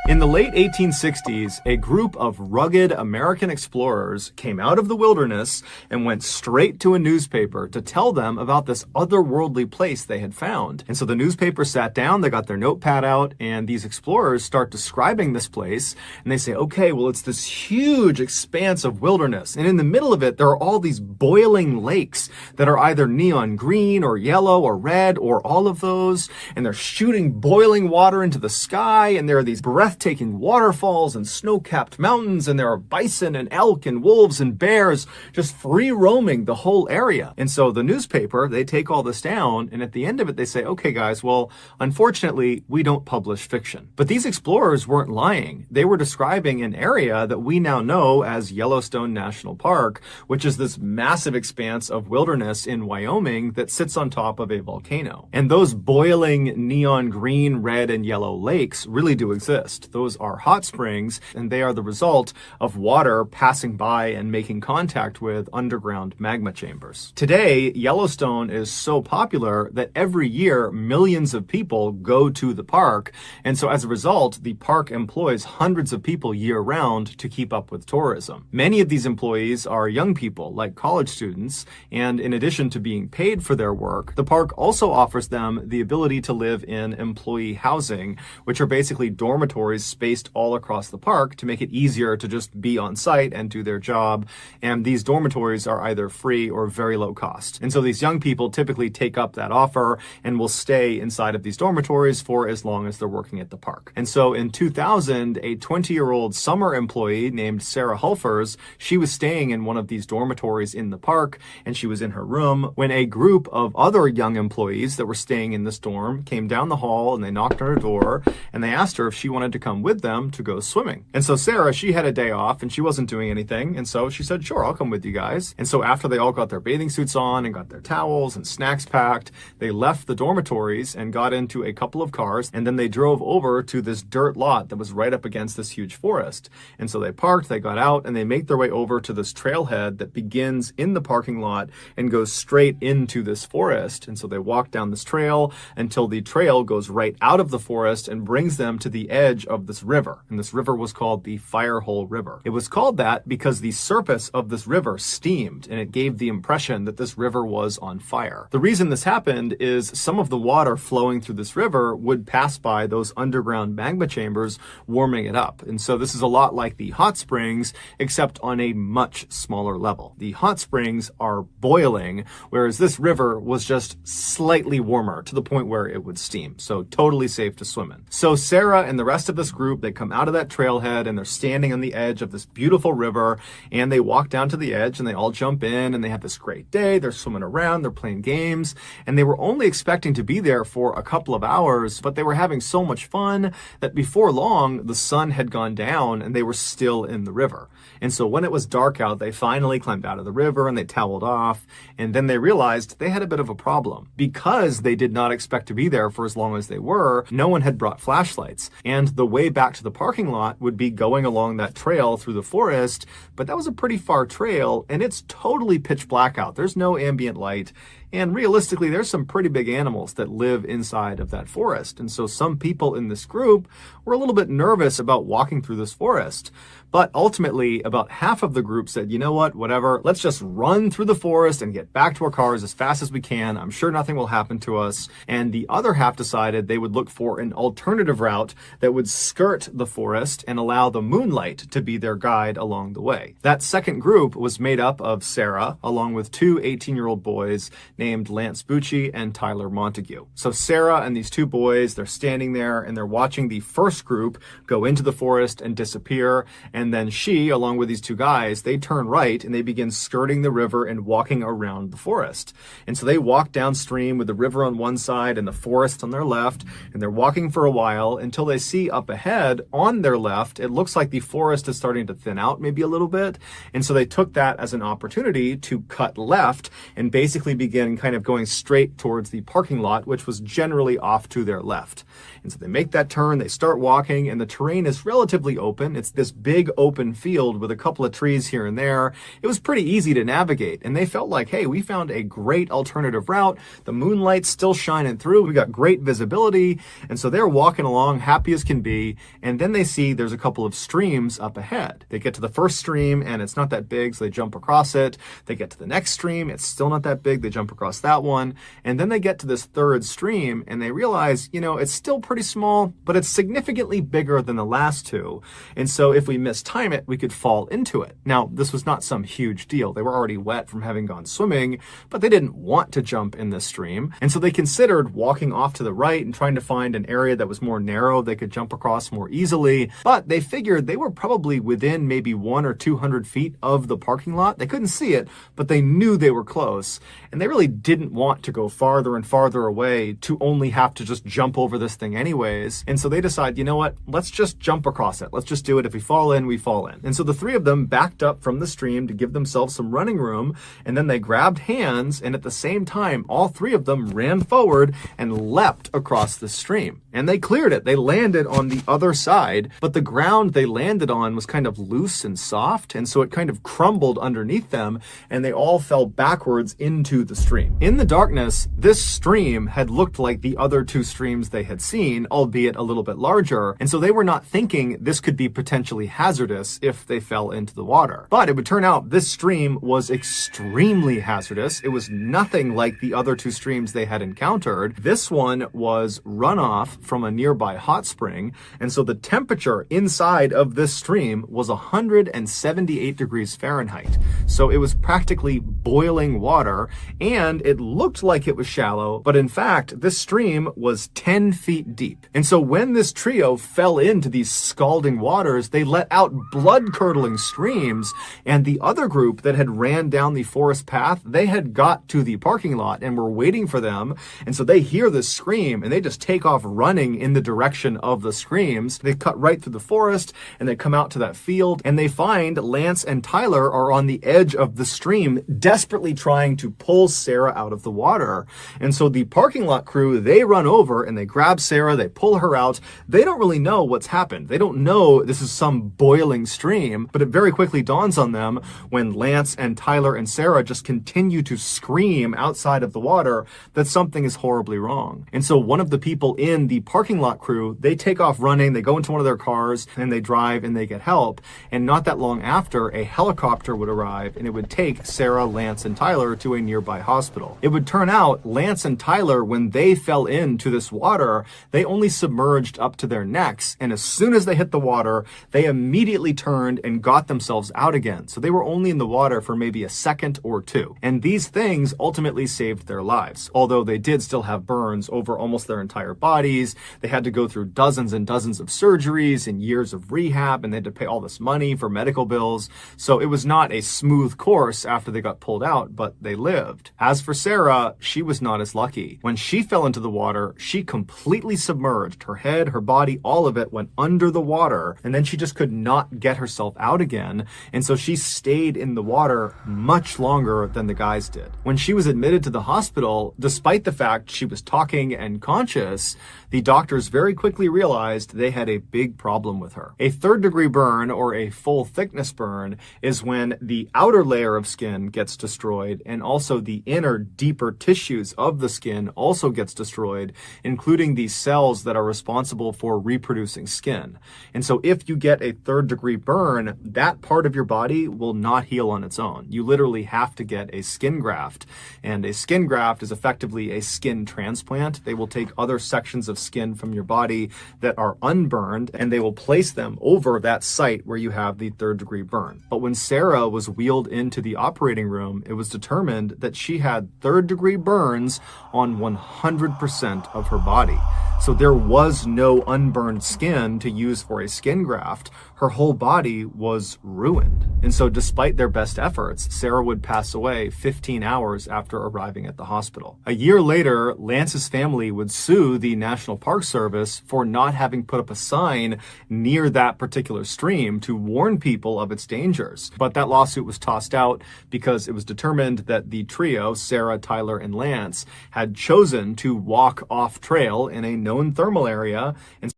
In the late 1860s, a group of rugged American explorers came out of the wilderness and went straight to a newspaper to tell them about this otherworldly place they had found. And so the newspaper sat down, they got their notepad out, and these explorers start describing this place. And they say, okay, well, it's this huge expanse of wilderness. And in the middle of it, there are all these boiling lakes that are either neon green or yellow or red or all of those. And they're shooting boiling water into the sky. And there are these breathtaking waterfalls and snow-capped mountains, and there are bison and elk and wolves and bears just free roaming the whole area. And so the newspaper, they take all this down, and at the end of it, they say, okay, guys, well, unfortunately, we don't publish fiction. But these explorers weren't lying. They were describing an area that we now know as Yellowstone National Park, which is this massive expanse of wilderness in Wyoming that sits on top of a volcano. And those boiling neon green, red, and yellow lakes really do exist. Those are hot springs, and they are the result of water passing by and making contact with underground magma chambers. Today, Yellowstone is so popular that every year millions of people go to the park, and so as a result, the park employs hundreds of people year-round to keep up with tourism. Many of these employees are young people, like college students, and in addition to being paid for their work, the park also offers them the ability to live in employee housing, which are basically dormitories spaced all across the park to make it easier to just be on site and do their job. And these dormitories are either free or very low cost. And so these young people typically take up that offer and will stay inside of these dormitories for as long as they're working at the park. And so in 2000, a 20-year-old summer employee named Sarah Hulfers, she was staying in one of these dormitories in the park, and she was in her room when a group of other young employees that were staying in this dorm came down the hall, and they knocked on her door, and they asked her if she wanted to come with them to go swimming. And so Sarah, she had a day off and she wasn't doing anything. And so she said, sure, I'll come with you guys. And so after they all got their bathing suits on and got their towels and snacks packed, they left the dormitories and got into a couple of cars. And then they drove over to this dirt lot that was right up against this huge forest. And so they parked, they got out, and they make their way over to this trailhead that begins in the parking lot and goes straight into this forest. And so they walk down this trail until the trail goes right out of the forest and brings them to the edge of this river, and this river was called the Firehole River. It was called that because the surface of this river steamed, and it gave the impression that this river was on fire. The reason this happened is some of the water flowing through this river would pass by those underground magma chambers, warming it up. And so this is a lot like the hot springs, except on a much smaller level. The hot springs are boiling, whereas this river was just slightly warmer to the point where it would steam. So totally safe to swim in. So Sarah and the rest of this group, they come out of that trailhead and they're standing on the edge of this beautiful river, and they walk down to the edge and they all jump in and they have this great day. They're swimming around, they're playing games, and they were only expecting to be there for a couple of hours, but they were having so much fun that before long, the sun had gone down and they were still in the river. And so when it was dark out, they finally climbed out of the river and they toweled off, and then they realized they had a bit of a problem. Because they did not expect to be there for as long as they were, no one had brought flashlights, and the way back to the parking lot would be going along that trail through the forest, but that was a pretty far trail, and it's totally pitch black out. There's no ambient light. And realistically, there's some pretty big animals that live inside of that forest. And so some people in this group were a little bit nervous about walking through this forest. But ultimately, about half of the group said, you know what, whatever, let's just run through the forest and get back to our cars as fast as we can. I'm sure nothing will happen to us. And the other half decided they would look for an alternative route that would skirt the forest and allow the moonlight to be their guide along the way. That second group was made up of Sarah, along with two 18-year-old boys named Lance Bucci and Tyler Montague. So Sarah and these two boys, they're standing there and they're watching the first group go into the forest and disappear. And then she, along with these two guys, they turn right and they begin skirting the river and walking around the forest. And so they walk downstream with the river on one side and the forest on their left, and they're walking for a while until they see up ahead on their left, it looks like the forest is starting to thin out maybe a little bit. And so they took that as an opportunity to cut left and basically begin kind of going straight towards the parking lot, which was generally off to their left. And so they make that turn, they start walking, and the terrain is relatively open. It's this big open field with a couple of trees here and there. It was pretty easy to navigate, and they felt like, hey, we found a great alternative route. The moonlight's still shining through. We got great visibility. And so they're walking along happy as can be. And then they see there's a couple of streams up ahead. They get to the first stream and it's not that big, so they jump across it. They get to the next stream. It's still not that big. They jump across that one. And then they get to this third stream and they realize, you know, it's still pretty small, but it's significantly bigger than the last two. And so if we mistime it, we could fall into it. Now, this was not some huge deal. They were already wet from having gone swimming, but they didn't want to jump in this stream. And so they considered walking off to the right and trying to find an area that was more narrow they could jump across more easily. But they figured they were probably within maybe 100 or 200 feet of the parking lot. They couldn't see it, but they knew they were close. And they really didn't want to go farther and farther away to only have to just jump over this thing anyways. And so they decide, you know what, let's just jump across it. Let's just do it. If we fall in, we fall in. And so the three of them backed up from the stream to give themselves some running room. And then they grabbed hands. And at the same time, all three of them ran forward and leapt across the stream. And they cleared it. They landed on the other side, but the ground they landed on was kind of loose and soft. And so it kind of crumbled underneath them and they all fell backwards into the stream. In the darkness, this stream had looked like the other two streams they had seen, albeit a little bit larger. And so they were not thinking this could be potentially hazardous if they fell into the water. But it would turn out this stream was extremely hazardous. It was nothing like the other two streams they had encountered. This one was runoff from a nearby hot spring. And so the temperature inside of this stream was 178 degrees Fahrenheit. So it was practically boiling water, and it looked like it was shallow, but in fact, this stream was 10 feet deep. And so when this trio fell into these scalding waters, they let out blood-curdling screams, and the other group that had ran down the forest path, they had got to the parking lot and were waiting for them. And so they hear this scream and they just take off running in the direction of the screams. They cut right through the forest and they come out to that field and they find Lance and Tyler are on the edge of the stream, desperately trying to pull Sarah out of the water. And so the parking lot crew, they run over and they grab Sarah, they pull her out. They don't really know what's happened. They don't know this is some boiling boiling stream, but it very quickly dawns on them when Lance and Tyler and Sarah just continue to scream outside of the water that something is horribly wrong. And so one of the people in the parking lot crew, they take off running, they go into one of their cars, and they drive and they get help. And not that long after, a helicopter would arrive and it would take Sarah, Lance, and Tyler to a nearby hospital. It would turn out Lance and Tyler, when they fell into this water, they only submerged up to their necks. And as soon as they hit the water, they immediately turned and got themselves out again. So they were only in the water for maybe a second or two. And these things ultimately saved their lives. Although they did still have burns over almost their entire bodies. They had to go through dozens and dozens of surgeries and years of rehab, and they had to pay all this money for medical bills. So it was not a smooth course after they got pulled out, but they lived. As for Sarah, she was not as lucky. When she fell into the water, she completely submerged. Her head, her body, all of it went under the water, and then she just could not get herself out again. And so she stayed in the water much longer than the guys did. When she was admitted to the hospital, despite the fact she was talking and conscious, the doctors very quickly realized they had a big problem with her. A third-degree burn, or a full thickness burn, is when the outer layer of skin gets destroyed and also the inner, deeper tissues of the skin also gets destroyed, including the cells that are responsible for reproducing skin. And so if you get a third-degree burn, that part of your body will not heal on its own. You literally have to get a skin graft. And a skin graft is effectively a skin transplant. They will take other sections of skin from your body that are unburned, and they will place them over that site where you have the third-degree burn. But when Sarah was wheeled into the operating room, it was determined that she had third-degree burns on 100% of her body. So there was no unburned skin to use for a skin graft. Her whole body was ruined. And so despite their best efforts, Sarah would pass away 15 hours after arriving at the hospital. A year later, Lance's family would sue the National Park Service for not having put up a sign near that particular stream to warn people of its dangers. But that lawsuit was tossed out because it was determined that the trio, Sarah, Tyler, and Lance, had chosen to walk off trail in a known thermal area. And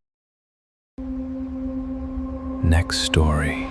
Next story.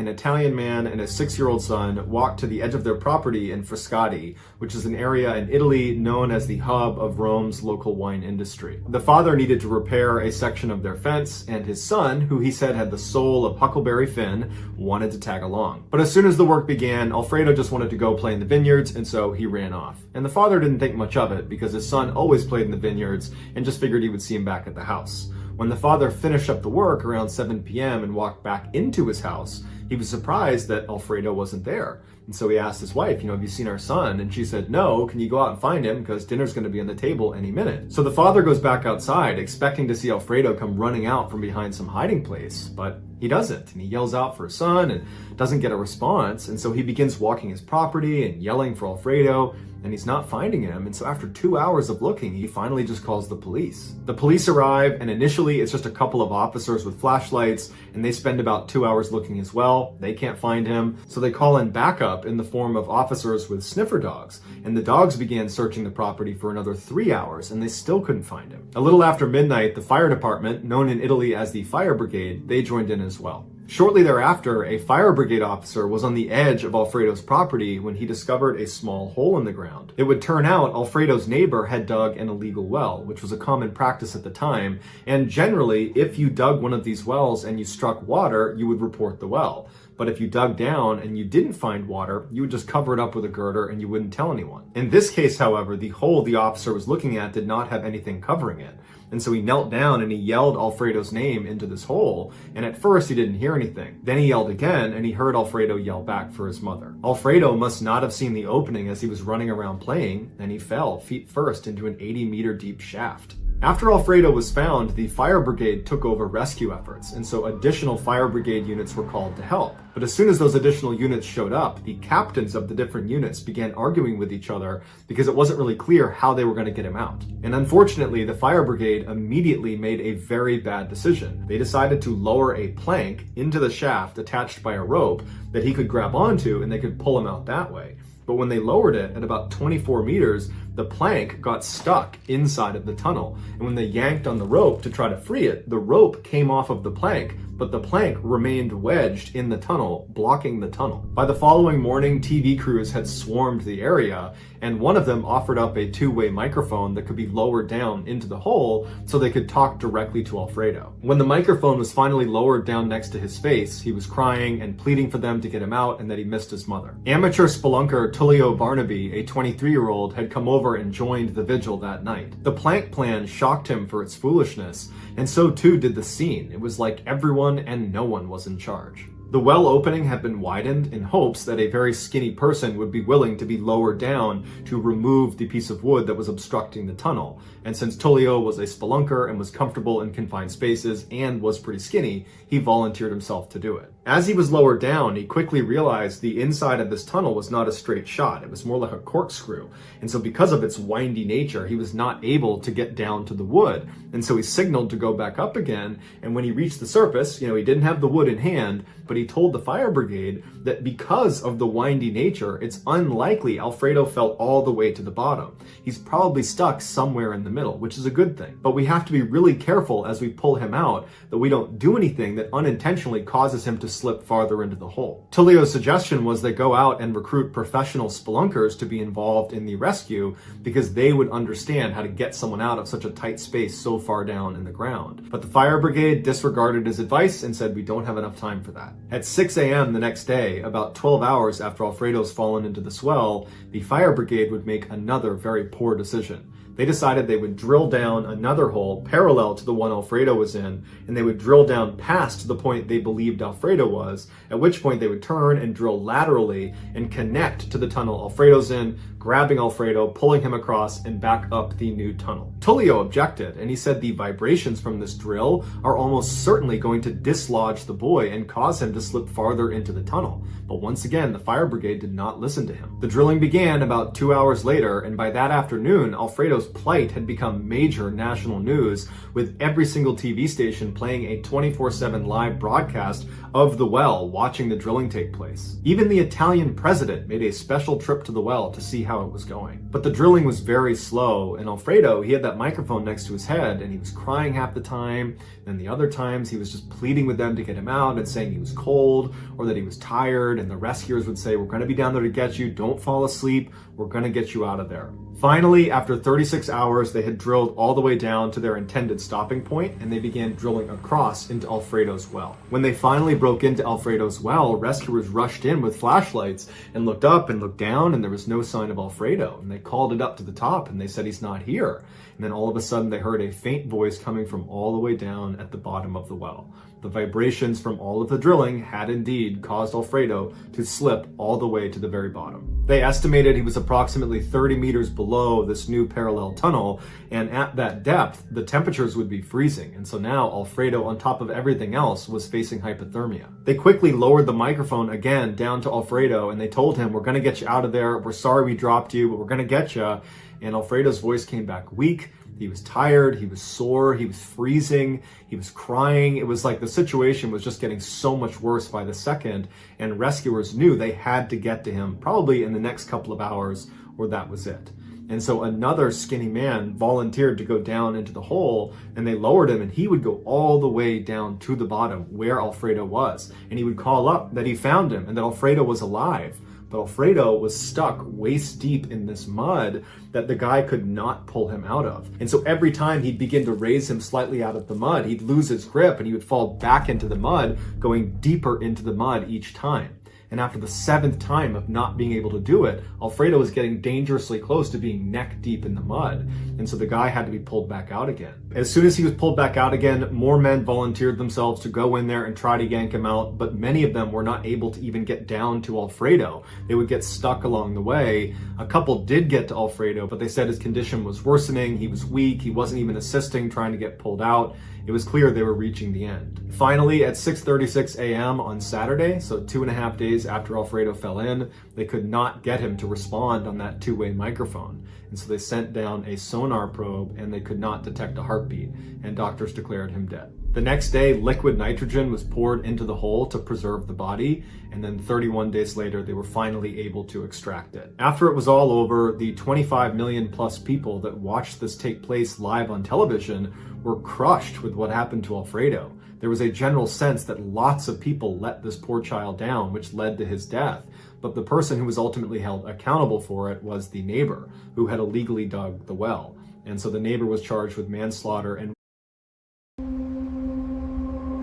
an Italian man and his 6-year-old son walked to the edge of their property in Frascati, which is an area in Italy known as the hub of Rome's local wine industry. The father needed to repair a section of their fence, and his son, who he said had the soul of Huckleberry Finn, wanted to tag along. But as soon as the work began, Alfredo just wanted to go play in the vineyards, and so he ran off. And the father didn't think much of it because his son always played in the vineyards and just figured he would see him back at the house. When the father finished up the work around 7 p.m. and walked back into his house, he was surprised that Alfredo wasn't there. And so he asked his wife, have you seen our son? And she said, no, can you go out and find him? Because dinner's going to be on the table any minute. So the father goes back outside, expecting to see Alfredo come running out from behind some hiding place, but he doesn't. And he yells out for his son and doesn't get a response. And so he begins walking his property and yelling for Alfredo, and he's not finding him. And so after 2 hours of looking, he finally just calls the police. The police arrive, and initially it's just a couple of officers with flashlights, and they spend about 2 hours looking as well. They can't find him, so they call in backup in the form of officers with sniffer dogs, and the dogs began searching the property for another 3 hours, and they still couldn't find him. A little after midnight, the fire department, known in Italy as the fire brigade, they joined in as well. Shortly thereafter, a fire brigade officer was on the edge of Alfredo's property when he discovered a small hole in the ground. It would turn out Alfredo's neighbor had dug an illegal well, which was a common practice at the time, and generally, if you dug one of these wells and you struck water, you would report the well. But if you dug down and you didn't find water, you would just cover it up with a girder and you wouldn't tell anyone. In this case, however, the hole the officer was looking at did not have anything covering it. And so he knelt down and he yelled Alfredo's name into this hole. And at first he didn't hear anything. Then he yelled again and he heard Alfredo yell back for his mother. Alfredo must not have seen the opening as he was running around playing, and he fell feet first into an 80-meter deep shaft. After Alfredo was found, the fire brigade took over rescue efforts, and so additional fire brigade units were called to help. But as soon as those additional units showed up, the captains of the different units began arguing with each other because it wasn't really clear how they were going to get him out. And unfortunately, the fire brigade immediately made a very bad decision. They decided to lower a plank into the shaft attached by a rope that he could grab onto, and they could pull him out that way. But when they lowered it at about 24 meters, the plank got stuck inside of the tunnel. And when they yanked on the rope to try to free it, the rope came off of the plank, but the plank remained wedged in the tunnel, blocking the tunnel. By the following morning, TV crews had swarmed the area, and one of them offered up a two-way microphone that could be lowered down into the hole so they could talk directly to Alfredo. When the microphone was finally lowered down next to his face, he was crying and pleading for them to get him out and that he missed his mother. Amateur spelunker Tullio Barnaby, a 23-year-old, had come over and joined the vigil that night. The plank plan shocked him for its foolishness, and so too did the scene. It was like everyone and no one was in charge. The well opening had been widened in hopes that a very skinny person would be willing to be lowered down to remove the piece of wood that was obstructing the tunnel. And since Tullio was a spelunker and was comfortable in confined spaces and was pretty skinny, he volunteered himself to do it. As he was lowered down, he quickly realized the inside of this tunnel was not a straight shot. It was more like a corkscrew. And so because of its windy nature, he was not able to get down to the wood. And so he signaled to go back up again. And when he reached the surface, he didn't have the wood in hand, but he told the fire brigade that because of the windy nature, it's unlikely Alfredo fell all the way to the bottom. He's probably stuck somewhere in the middle, which is a good thing. But we have to be really careful as we pull him out that we don't do anything that unintentionally causes him to slip farther into the hole. Tullio's suggestion was they go out and recruit professional spelunkers to be involved in the rescue because they would understand how to get someone out of such a tight space so far down in the ground. But the fire brigade disregarded his advice and said, we don't have enough time for that. At 6 a.m. the next day, about 12 hours after Alfredo's fallen into the swell, the fire brigade would make another very poor decision. They decided they would drill down another hole parallel to the one Alfredo was in, and they would drill down past the point they believed Alfredo was, at which point they would turn and drill laterally and connect to the tunnel Alfredo's in, grabbing Alfredo, pulling him across, and back up the new tunnel. Tullio objected, and he said the vibrations from this drill are almost certainly going to dislodge the boy and cause him to slip farther into the tunnel. But once again, the fire brigade did not listen to him. The drilling began about 2 hours later, and by that afternoon, Alfredo's plight had become major national news, with every single TV station playing a 24/7 live broadcast of the well, watching the drilling take place. Even the Italian president made a special trip to the well to see how it was going. But the drilling was very slow, and Alfredo, he had that microphone next to his head, and he was crying half the time, and the other times he was just pleading with them to get him out and saying he was cold or that he was tired, and the rescuers would say, we're going to be down there to get you, don't fall asleep, we're going to get you out of there. Finally, after 36 hours, they had drilled all the way down to their intended stopping point, and they began drilling across into Alfredo's well. When they finally broke into Alfredo's well, rescuers rushed in with flashlights and looked up and looked down, and there was no sign of Alfredo. And they called it up to the top, and they said, he's not here. And then all of a sudden, they heard a faint voice coming from all the way down at the bottom of the well. The vibrations from all of the drilling had indeed caused Alfredo to slip all the way to the very bottom. They estimated he was approximately 30 meters below this new parallel tunnel, and at that depth, the temperatures would be freezing. And so now Alfredo, on top of everything else, was facing hypothermia. They quickly lowered the microphone again down to Alfredo, and they told him, we're going to get you out of there. We're sorry we dropped you, but we're going to get you. And Alfredo's voice came back weak. He was tired, he was sore, he was freezing, he was crying. It was like the situation was just getting so much worse by the second, and rescuers knew they had to get to him probably in the next couple of hours, or that was it. And so another skinny man volunteered to go down into the hole, and they lowered him, and he would go all the way down to the bottom where Alfredo was. And he would call up that he found him and that Alfredo was alive. But Alfredo was stuck waist deep in this mud that the guy could not pull him out of. And so every time he'd begin to raise him slightly out of the mud, he'd lose his grip and he would fall back into the mud, going deeper into the mud each time. And after the 7th time of not being able to do it, Alfredo was getting dangerously close to being neck deep in the mud. And so the guy had to be pulled back out again. As soon as he was pulled back out again, more men volunteered themselves to go in there and try to yank him out, but many of them were not able to even get down to Alfredo. They would get stuck along the way. A couple did get to Alfredo, but they said his condition was worsening, he was weak, he wasn't even assisting trying to get pulled out. It was clear they were reaching the end. Finally, at 6:36 a.m. on Saturday, so 2.5 days after Alfredo fell in, they could not get him to respond on that two-way microphone. And so they sent down a sonar probe, and they could not detect a heartbeat, and doctors declared him dead. The next day, liquid nitrogen was poured into the hole to preserve the body, and then 31 days later, they were finally able to extract it. After it was all over, the 25 million plus people that watched this take place live on television were crushed with what happened to Alfredo. There was a general sense that lots of people let this poor child down, which led to his death. But the person who was ultimately held accountable for it was the neighbor who had illegally dug the well. And so the neighbor was charged with manslaughter and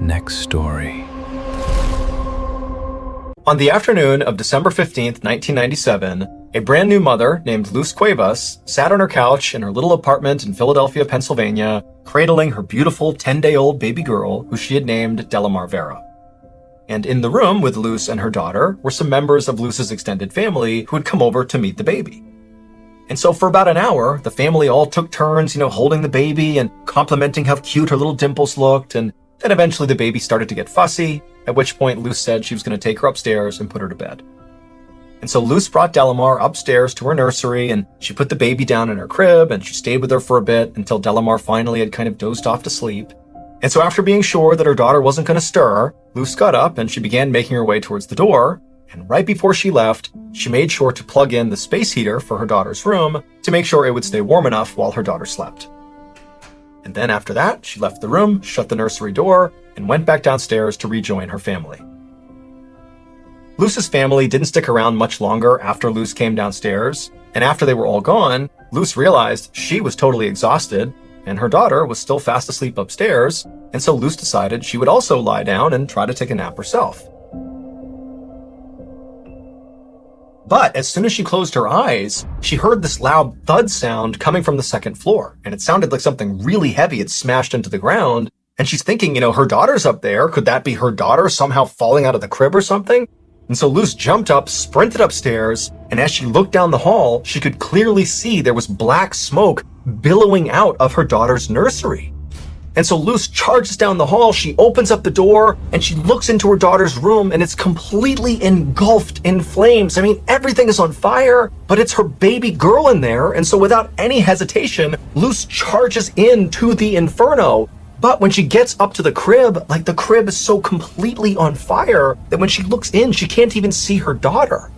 Next story. On the afternoon of December 15th, 1997, a brand new mother named Luz Cuevas sat on her couch in her little apartment in Philadelphia, Pennsylvania, cradling her beautiful 10-day-old baby girl who she had named Delamar Vera. And in the room with Luz and her daughter were some members of Luz's extended family who had come over to meet the baby. And so for about an hour, the family all took turns, holding the baby and complimenting how cute her little dimples looked. And then eventually the baby started to get fussy, at which point Luz said she was going to take her upstairs and put her to bed. And so Luz brought Delamar upstairs to her nursery, and she put the baby down in her crib, and she stayed with her for a bit until Delamar finally had kind of dozed off to sleep. And so after being sure that her daughter wasn't going to stir, Luz got up and she began making her way towards the door. And right before she left, she made sure to plug in the space heater for her daughter's room to make sure it would stay warm enough while her daughter slept. And then after that, she left the room, shut the nursery door, and went back downstairs to rejoin her family. Luz's family didn't stick around much longer after Luz came downstairs, and after they were all gone, Luz realized she was totally exhausted, and her daughter was still fast asleep upstairs, and so Luz decided she would also lie down and try to take a nap herself. But as soon as she closed her eyes, she heard this loud thud sound coming from the second floor, and it sounded like something really heavy had smashed into the ground, and she's thinking, her daughter's up there. Could that be her daughter somehow falling out of the crib or something? And so Luz jumped up, sprinted upstairs, and as she looked down the hall, she could clearly see there was black smoke billowing out of her daughter's nursery. And so Luz charges down the hall, she opens up the door, and she looks into her daughter's room, and it's completely engulfed in flames. I mean, everything is on fire, but it's her baby girl in there, and so without any hesitation, Luz charges into the inferno. But when she gets up to the crib, the crib is so completely on fire that when she looks in, she can't even see her daughter.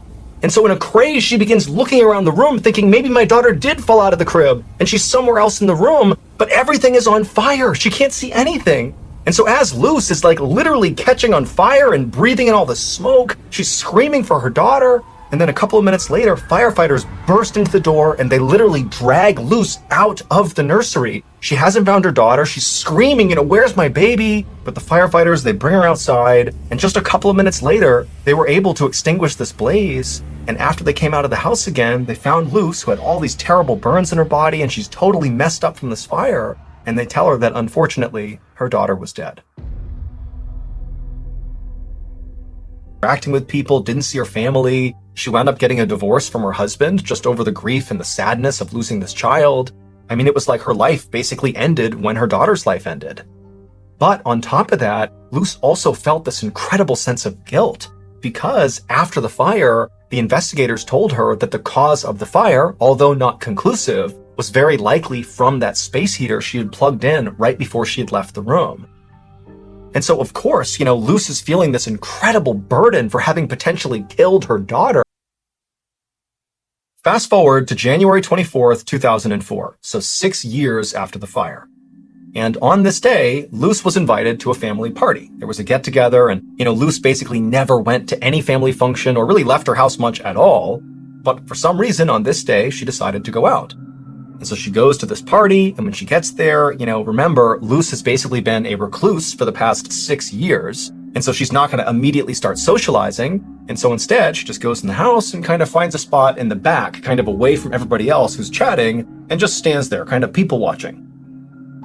And so in a craze, she begins looking around the room thinking maybe my daughter did fall out of the crib and she's somewhere else in the room, but everything is on fire. She can't see anything. And so as Luz is literally catching on fire and breathing in all the smoke, she's screaming for her daughter. And then a couple of minutes later, firefighters burst into the door and they literally drag Luz out of the nursery. She hasn't found her daughter. She's screaming, where's my baby? But the firefighters, they bring her outside. And just a couple of minutes later, they were able to extinguish this blaze. And after they came out of the house again, they found Luz, who had all these terrible burns in her body, and she's totally messed up from this fire. And they tell her that, unfortunately, her daughter was dead. Interacting with people, didn't see her family. She wound up getting a divorce from her husband just over the grief and the sadness of losing this child. I mean, it was like her life basically ended when her daughter's life ended. But on top of that, Luz also felt this incredible sense of guilt because after the fire, the investigators told her that the cause of the fire, although not conclusive, was very likely from that space heater she had plugged in right before she had left the room. And so, of course, Luz is feeling this incredible burden for having potentially killed her daughter. Fast forward to January 24th, 2004, so 6 years after the fire. And on this day, Luz was invited to a family party. There was a get-together, and, Luz basically never went to any family function or really left her house much at all. But for some reason, on this day, she decided to go out. And so she goes to this party, and when she gets there, remember, Luz has basically been a recluse for the past 6 years, and so she's not going to immediately start socializing, and so instead, she just goes in the house and kind of finds a spot in the back, kind of away from everybody else who's chatting, and just stands there, kind of people watching.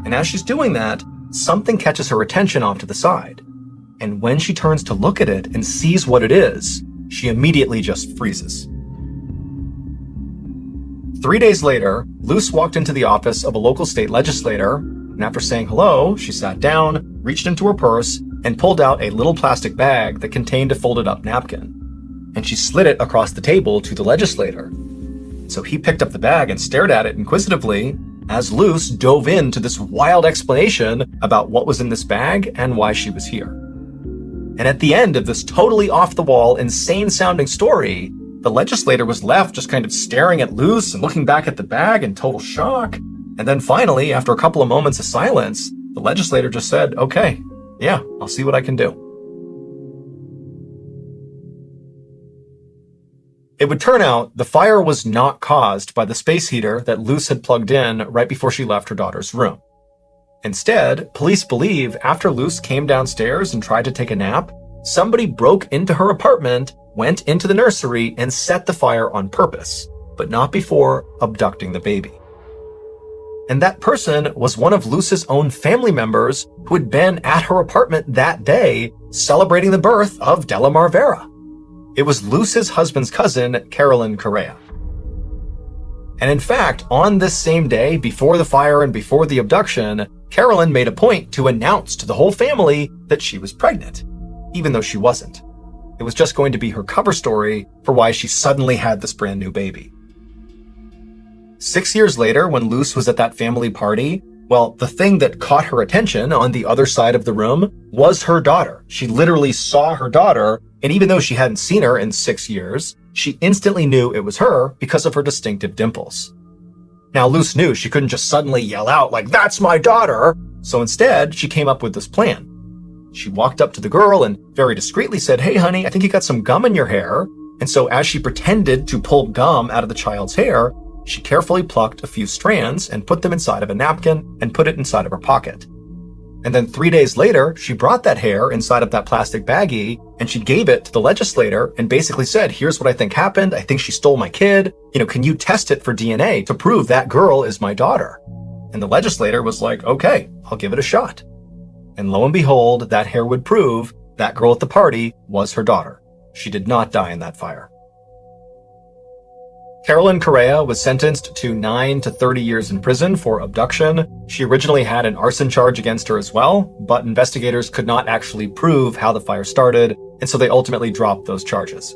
And as she's doing that, something catches her attention off to the side. And when she turns to look at it and sees what it is, she immediately just freezes. 3 days later, Luz walked into the office of a local state legislator, and after saying hello, she sat down, reached into her purse, and pulled out a little plastic bag that contained a folded-up napkin. And she slid it across the table to the legislator. So he picked up the bag and stared at it inquisitively, as Luce dove into this wild explanation about what was in this bag and why she was here. And at the end of this totally off-the-wall, insane-sounding story, the legislator was left just kind of staring at Luce and looking back at the bag in total shock. And then finally, after a couple of moments of silence, the legislator just said, "Okay, yeah, I'll see what I can do." It would turn out the fire was not caused by the space heater that Luce had plugged in right before she left her daughter's room. Instead, police believe after Luce came downstairs and tried to take a nap, somebody broke into her apartment, went into the nursery, and set the fire on purpose, but not before abducting the baby. And that person was one of Luce's own family members who had been at her apartment that day celebrating the birth of Delamar Vera. It was Luce's husband's cousin, Carolyn Correa. And in fact, on this same day, before the fire and before the abduction, Carolyn made a point to announce to the whole family that she was pregnant, even though she wasn't. It was just going to be her cover story for why she suddenly had this brand new baby. 6 years later, when Luce was at that family party, well, the thing that caught her attention on the other side of the room was her daughter. She literally saw her daughter, and even though she hadn't seen her in 6 years, she instantly knew it was her because of her distinctive dimples. Now, Luce knew she couldn't just suddenly yell out like, "That's my daughter!" So instead, she came up with this plan. She walked up to the girl and very discreetly said, "Hey, honey, I think you got some gum in your hair." And so as she pretended to pull gum out of the child's hair, she carefully plucked a few strands and put them inside of a napkin and put it inside of her pocket. And then 3 days later, she brought that hair inside of that plastic baggie and she gave it to the legislator and basically said, "Here's what I think happened. I think she stole my kid. Can you test it for DNA to prove that girl is my daughter?" And the legislator was like, "Okay, I'll give it a shot." And lo and behold, that hair would prove that girl at the party was her daughter. She did not die in that fire. Carolyn Correa was sentenced to 9 to 30 years in prison for abduction. She originally had an arson charge against her as well, but investigators could not actually prove how the fire started, and so they ultimately dropped those charges.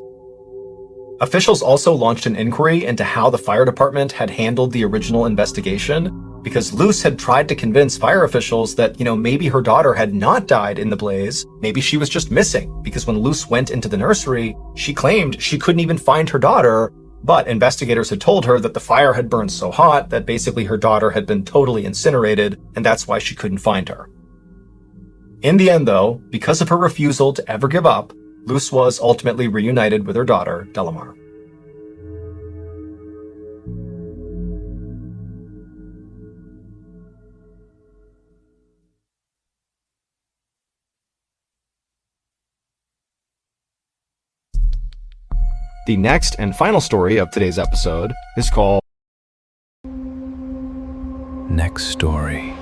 Officials also launched an inquiry into how the fire department had handled the original investigation, because Luce had tried to convince fire officials that, maybe her daughter had not died in the blaze, maybe she was just missing, because when Luce went into the nursery, she claimed she couldn't even find her daughter. But investigators had told her that the fire had burned so hot that basically her daughter had been totally incinerated, and that's why she couldn't find her. In the end, though, because of her refusal to ever give up, Luce was ultimately reunited with her daughter, Delamar. The next and final story of today's episode is called Next Story.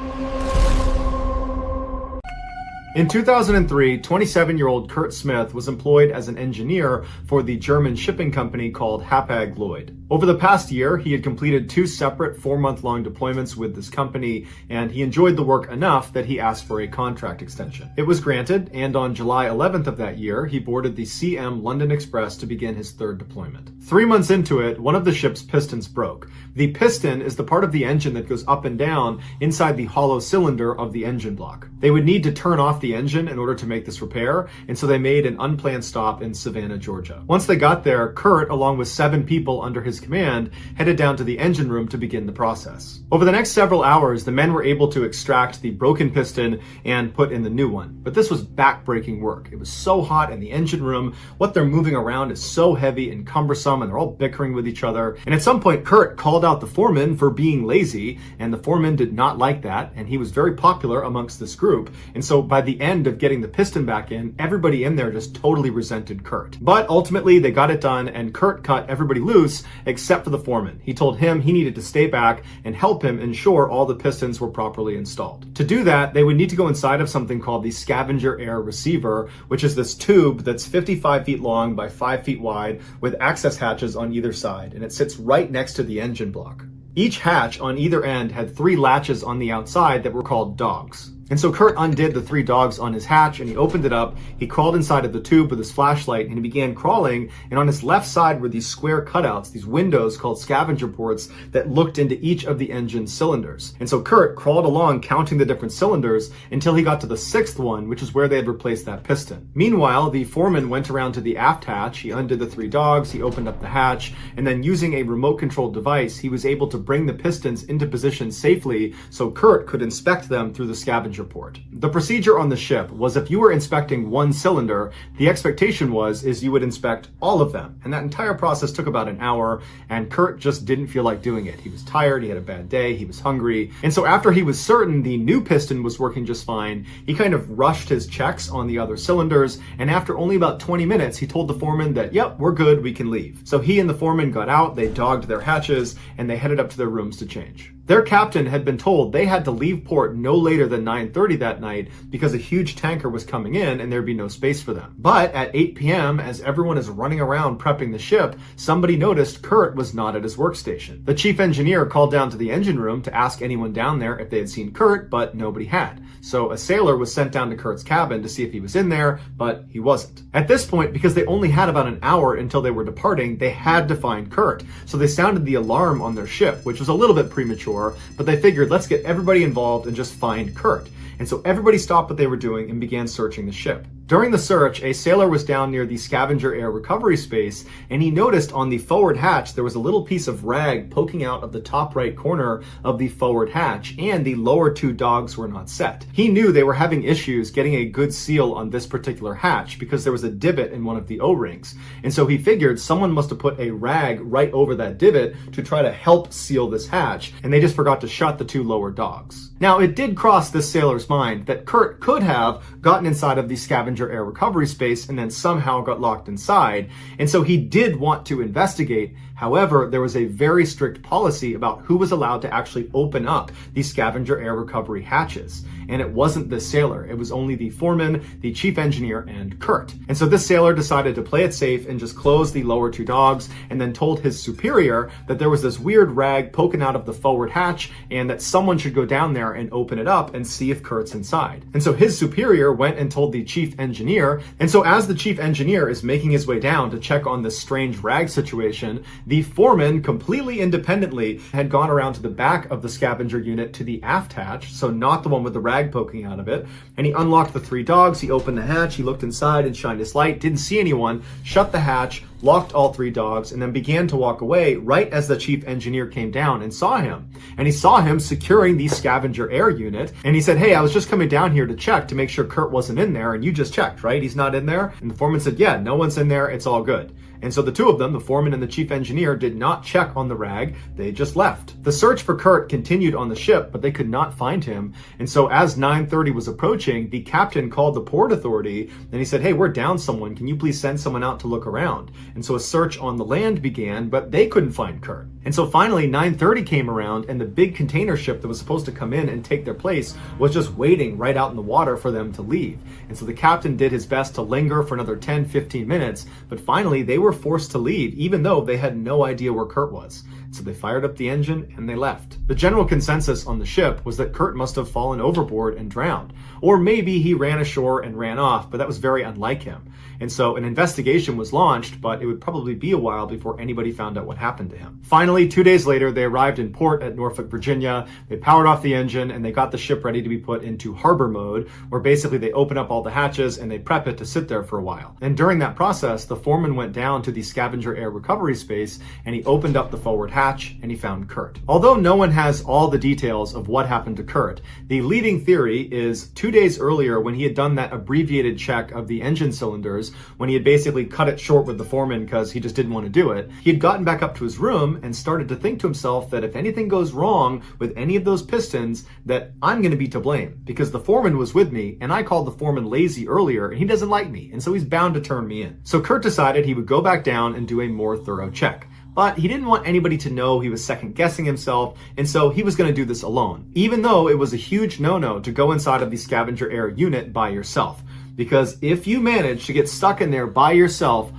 In 2003, 27-year-old Kurt Smith was employed as an engineer for the German shipping company called Hapag-Lloyd. Over the past year, he had completed 2 separate 4-month-long deployments with this company, and he enjoyed the work enough that he asked for a contract extension. It was granted, and on July 11th of that year, he boarded the CM London Express to begin his 3rd deployment. 3 months into it, one of the ship's pistons broke. The piston is the part of the engine that goes up and down inside the hollow cylinder of the engine block. They would need to turn off the engine in order to make this repair, and so they made an unplanned stop in Savannah, Georgia. Once they got there, Kurt, along with 7 people under his command, headed down to the engine room to begin the process. Over the next several hours, the men were able to extract the broken piston and put in the new one. But this was back-breaking work. It was so hot in the engine room. What they're moving around is so heavy and cumbersome, and they're all bickering with each other. And at some point, Kurt called out the foreman for being lazy, and the foreman did not like that, and he was very popular amongst this group. And so by the end of getting the piston back in, everybody in there just totally resented Kurt. But ultimately, they got it done, and Kurt cut everybody loose except for the foreman. He told him he needed to stay back and help him ensure all the pistons were properly installed. To do that, they would need to go inside of something called the scavenger air receiver, which is this tube that's 55 feet long by 5 feet wide with access hatches on either side, and it sits right next to the engine block. Each hatch on either end had 3 latches on the outside that were called dogs. And so Kurt undid the 3 dogs on his hatch and he opened it up. He crawled inside of the tube with his flashlight and he began crawling. And on his left side were these square cutouts, these windows called scavenger ports that looked into each of the engine cylinders. And so Kurt crawled along counting the different cylinders until he got to the 6th one, which is where they had replaced that piston. Meanwhile, the foreman went around to the aft hatch. He undid the 3 dogs, he opened up the hatch, and then using a remote controlled device, he was able to bring the pistons into position safely so Kurt could inspect them through the scavenger port. The procedure on the ship was if you were inspecting one cylinder, the expectation is you would inspect all of them. And that entire process took about an hour, and Kurt just didn't feel like doing it. He was tired, he had a bad day, he was hungry. And so after he was certain the new piston was working just fine, he kind of rushed his checks on the other cylinders, and after only about 20 minutes, he told the foreman that, yep, we're good, we can leave. So he and the foreman got out, they dogged their hatches, and they headed up to their rooms to change. Their captain had been told they had to leave port no later than 9:30 that night because a huge tanker was coming in and there'd be no space for them. But at 8 p.m., as everyone is running around prepping the ship, somebody noticed Kurt was not at his workstation. The chief engineer called down to the engine room to ask anyone down there if they had seen Kurt, but nobody had. So a sailor was sent down to Kurt's cabin to see if he was in there, but he wasn't. At this point, because they only had about an hour until they were departing, they had to find Kurt. So they sounded the alarm on their ship, which was a little bit premature, but they figured, let's get everybody involved and just find Kurt. And so everybody stopped what they were doing and began searching the ship. During the search, a sailor was down near the scavenger air recovery space, and he noticed on the forward hatch there was a little piece of rag poking out of the top right corner of the forward hatch, and the lower 2 dogs were not set. He knew they were having issues getting a good seal on this particular hatch because there was a divot in one of the O-rings. And so he figured someone must have put a rag right over that divot to try to help seal this hatch, and they just forgot to shut the 2 lower dogs. Now, it did cross this sailor's mind that Kurt could have gotten inside of the scavenger air recovery space and then somehow got locked inside, and so he did want to investigate. However, there was a very strict policy about who was allowed to actually open up the scavenger air recovery hatches. And it wasn't the sailor. It was only the foreman, the chief engineer, and Kurt. And so this sailor decided to play it safe and just close the lower 2 dogs, and then told his superior that there was this weird rag poking out of the forward hatch and that someone should go down there and open it up and see if Kurt's inside. And so his superior went and told the chief engineer. And so as the chief engineer is making his way down to check on this strange rag situation, the foreman, completely independently, had gone around to the back of the scavenger unit to the aft hatch, so not the one with the rag poking out of it, and he unlocked the 3 dogs, he opened the hatch, he looked inside and shined his light, didn't see anyone, shut the hatch, locked all 3 dogs, and then began to walk away right as the chief engineer came down and saw him. And he saw him securing the scavenger air unit, and he said, hey, I was just coming down here to check to make sure Kurt wasn't in there, and you just checked, right? He's not in there? And the foreman said, yeah, no one's in there, it's all good. And so the 2 of them, the foreman and the chief engineer, did not check on the rag, they just left. The search for Kurt continued on the ship, but they could not find him. And so as 9:30 was approaching, the captain called the port authority, and he said, hey, we're down someone, can you please send someone out to look around? And so a search on the land began, but they couldn't find Kurt. And so finally 9:30 came around, and the big container ship that was supposed to come in and take their place was just waiting right out in the water for them to leave. And so the captain did his best to linger for another 10-15 minutes, but finally they were forced to leave, even though they had no idea where Kurt was. So they fired up the engine and they left. The general consensus on the ship was that Kurt must have fallen overboard and drowned. Or maybe he ran ashore and ran off, but that was very unlike him. And so an investigation was launched, but it would probably be a while before anybody found out what happened to him. Finally, 2 days later, they arrived in port at Norfolk, Virginia. They powered off the engine and they got the ship ready to be put into harbor mode, where basically they open up all the hatches and they prep it to sit there for a while. And during that process, the foreman went down to the scavenger air recovery space and he opened up the forward hatch and he found Kurt. Although no one has all the details of what happened to Kurt, the leading theory is 2 days earlier, when he had done that abbreviated check of the engine cylinders, when he had basically cut it short with the foreman because he just didn't want to do it, he had gotten back up to his room and started to think to himself that if anything goes wrong with any of those pistons, that I'm going to be to blame because the foreman was with me and I called the foreman lazy earlier and he doesn't like me, and so he's bound to turn me in. So Kurt decided he would go back down and do a more thorough check. But he didn't want anybody to know he was second guessing himself, and so he was going to do this alone, even though it was a huge no-no to go inside of the scavenger air unit by yourself. Because if you manage to get stuck in there by yourself,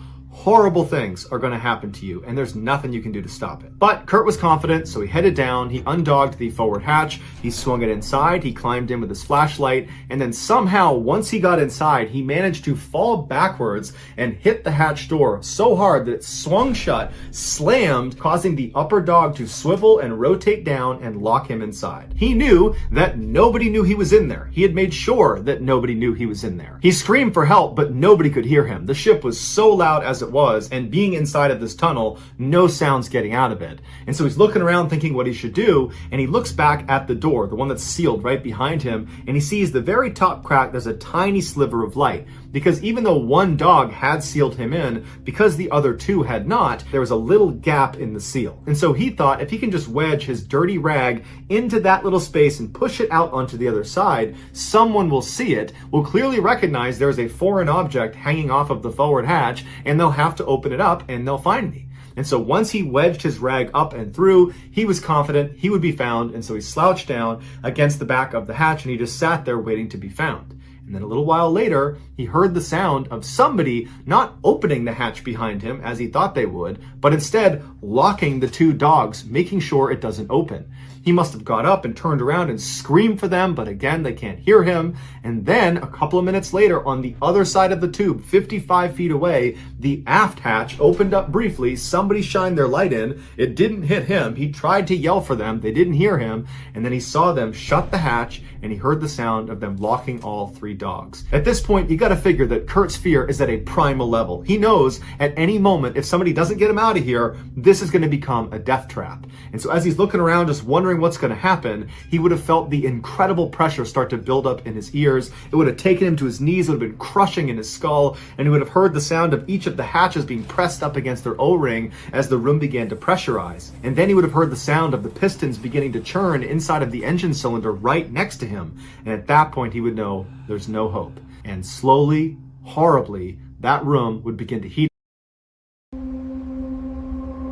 horrible things are going to happen to you, and there's nothing you can do to stop it. But Kurt was confident, so he headed down, he undogged the forward hatch, he swung it inside, he climbed in with his flashlight, and then somehow, once he got inside, he managed to fall backwards and hit the hatch door so hard that it swung shut, slammed, causing the upper dog to swivel and rotate down and lock him inside. He knew that nobody knew he was in there. He had made sure that nobody knew he was in there. He screamed for help, but nobody could hear him. The ship was so loud as it was, and being inside of this tunnel, no sounds getting out of it. And so he's looking around thinking what he should do, and he looks back at the door, the one that's sealed right behind him, and he sees the very top crack, there's a tiny sliver of light. Because even though one dog had sealed him in, because the other two had not, there was a little gap in the seal. And so he thought if he can just wedge his dirty rag into that little space and push it out onto the other side, someone will see it, will clearly recognize there's a foreign object hanging off of the forward hatch, and they'll have to open it up and they'll find me. And so once he wedged his rag up and through, he was confident he would be found, and so he slouched down against the back of the hatch and he just sat there waiting to be found. And then a little while later, he heard the sound of somebody not opening the hatch behind him as he thought they would, but instead locking the two dogs, making sure it doesn't open. He must have got up and turned around and screamed for them, but again, they can't hear him. And then a couple of minutes later, on the other side of the tube, 55 feet away, the aft hatch opened up briefly. Somebody shined their light in. It didn't hit him. He tried to yell for them. They didn't hear him. And then he saw them shut the hatch, and he heard the sound of them locking all three dogs. At this point, you got to figure that Kurt's fear is at a primal level. He knows at any moment, if somebody doesn't get him out of here, this is going to become a death trap. And so as he's looking around, just wondering what's going to happen, he would have felt the incredible pressure start to build up in his ears. It would have taken him to his knees, it would have been crushing in his skull, and he would have heard the sound of each of the hatches being pressed up against their O-ring as the room began to pressurize. And then he would have heard the sound of the pistons beginning to churn inside of the engine cylinder right next to him. And at that point, he would know there's no hope. And slowly, horribly, that room would begin to heat.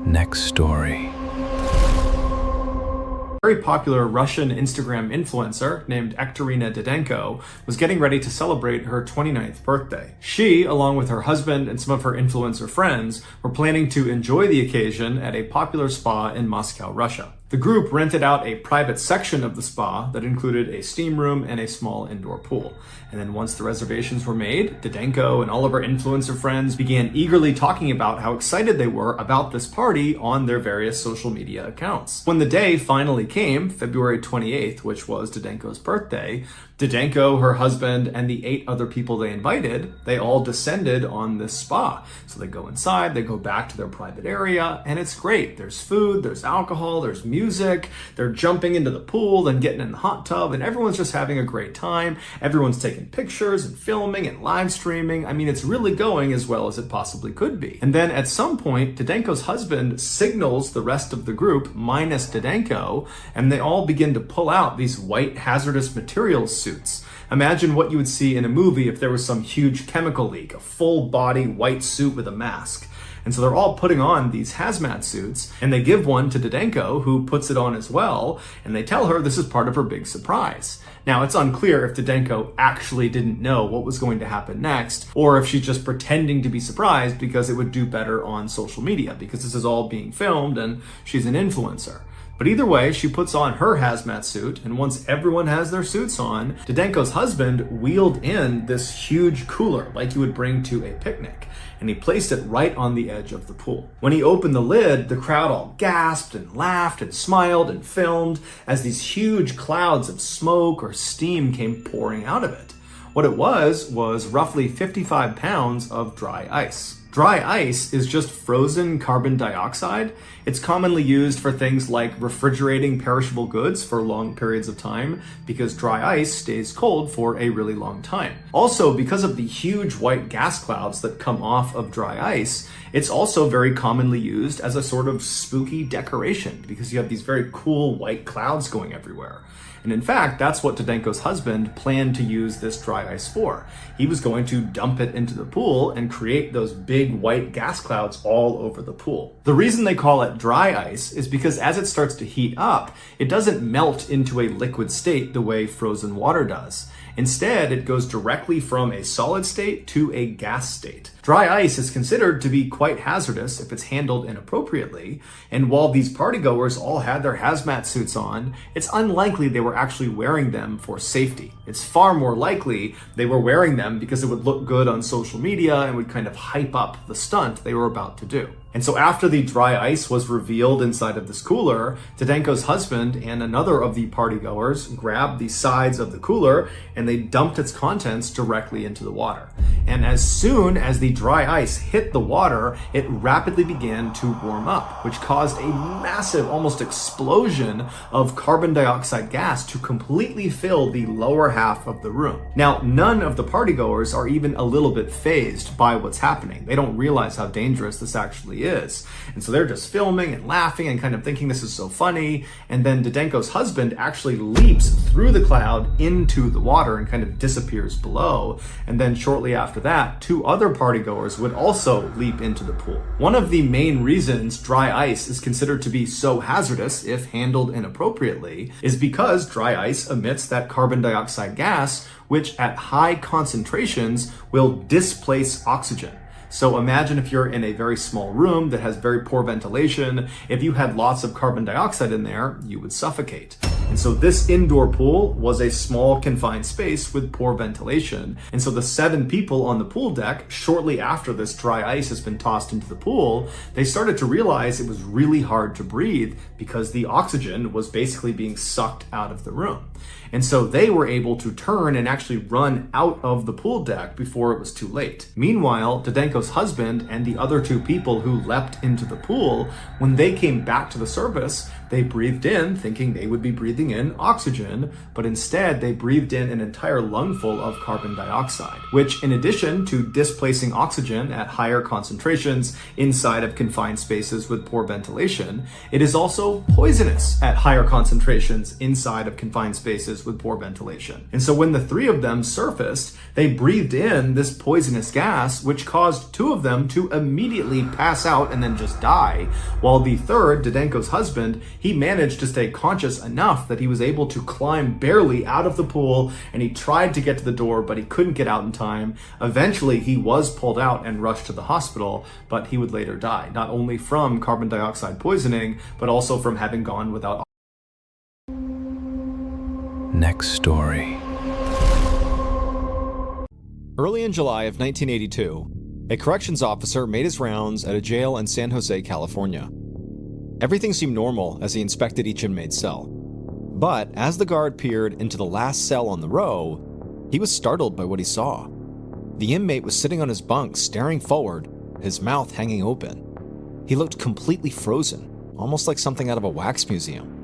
Next story. Very popular Russian Instagram influencer named Ekterina Didenko was getting ready to celebrate her 29th birthday. She, along with her husband and some of her influencer friends, were planning to enjoy the occasion at a popular spa in Moscow, Russia. The group rented out a private section of the spa that included a steam room and a small indoor pool. And then once the reservations were made, Didenko and all of her influencer friends began eagerly talking about how excited they were about this party on their various social media accounts. When the day finally came, February 28th, which was Didenko's birthday, Didenko, her husband, and the 8 other people they invited, they all descended on this spa. So they go inside, they go back to their private area, and it's great. There's food, there's alcohol, there's music, they're jumping into the pool, then getting in the hot tub, and everyone's just having a great time. Everyone's taking pictures and filming and live streaming. I mean, it's really going as well as it possibly could be. And then at some point, Didenko's husband signals the rest of the group, minus Didenko, and they all begin to pull out these white hazardous materials suits. Imagine what you would see in a movie if there was some huge chemical leak, a full body white suit with a mask. And so they're all putting on these hazmat suits, and they give one to Didenko, who puts it on as well, and they tell her this is part of her big surprise. Now, it's unclear if Didenko actually didn't know what was going to happen next, or if she's just pretending to be surprised because it would do better on social media, because this is all being filmed and she's an influencer. But either way, she puts on her hazmat suit, and once everyone has their suits on, Didenko's husband wheeled in this huge cooler like you would bring to a picnic, and he placed it right on the edge of the pool. When he opened the lid, the crowd all gasped and laughed and smiled and filmed as these huge clouds of smoke or steam came pouring out of it. What it was roughly 55 pounds of dry ice. Dry ice is just frozen carbon dioxide. It's commonly used for things like refrigerating perishable goods for long periods of time because dry ice stays cold for a really long time. Also, because of the huge white gas clouds that come off of dry ice, it's also very commonly used as a sort of spooky decoration because you have these very cool white clouds going everywhere. And in fact, that's what Didenko's husband planned to use this dry ice for. He was going to dump it into the pool and create those big white gas clouds all over the pool. The reason they call it dry ice is because as it starts to heat up, it doesn't melt into a liquid state the way frozen water does. Instead, it goes directly from a solid state to a gas state. Dry ice is considered to be quite hazardous if it's handled inappropriately, and while these partygoers all had their hazmat suits on, it's unlikely they were actually wearing them for safety. It's far more likely they were wearing them because it would look good on social media and would kind of hype up the stunt they were about to do. And so after the dry ice was revealed inside of this cooler, Didenko's husband and another of the partygoers grabbed the sides of the cooler and they dumped its contents directly into the water. And as soon as the dry ice hit the water, it rapidly began to warm up, which caused a massive, almost explosion of carbon dioxide gas to completely fill the lower half of the room. Now, none of the partygoers are even a little bit fazed by what's happening. They don't realize how dangerous this actually is. And so they're just filming and laughing and kind of thinking this is so funny. And then Didenko's husband actually leaps through the cloud into the water and kind of disappears below. And then shortly after that, two other partygoers would also leap into the pool. One of the main reasons dry ice is considered to be so hazardous if handled inappropriately is because dry ice emits that carbon dioxide gas, which at high concentrations will displace oxygen. So imagine if you're in a very small room that has very poor ventilation. If you had lots of carbon dioxide in there, you would suffocate. And so this indoor pool was a small confined space with poor ventilation. And so the 7 people on the pool deck, shortly after this dry ice has been tossed into the pool, they started to realize it was really hard to breathe because the oxygen was basically being sucked out of the room. And so they were able to turn and actually run out of the pool deck before it was too late. Meanwhile, Didenko's husband and the other 2 people who leapt into the pool, when they came back to the surface, they breathed in thinking they would be breathing in oxygen, but instead they breathed in an entire lungful of carbon dioxide, which in addition to displacing oxygen at higher concentrations inside of confined spaces with poor ventilation, it is also poisonous at higher concentrations inside of confined spaces with poor ventilation. And so when the 3 of them surfaced, they breathed in this poisonous gas, which caused 2 of them to immediately pass out and then just die, while the third, Didenko's husband, he managed to stay conscious enough that he was able to climb barely out of the pool, and he tried to get to the door, but he couldn't get out in time. Eventually, he was pulled out and rushed to the hospital, but he would later die, not only from carbon dioxide poisoning, but also from having gone without. Next story. Early in July of 1982, a corrections officer made his rounds at a jail in San Jose, California. Everything seemed normal as he inspected each inmate's cell. But as the guard peered into the last cell on the row, he was startled by what he saw. The inmate was sitting on his bunk, staring forward, his mouth hanging open. He looked completely frozen, almost like something out of a wax museum.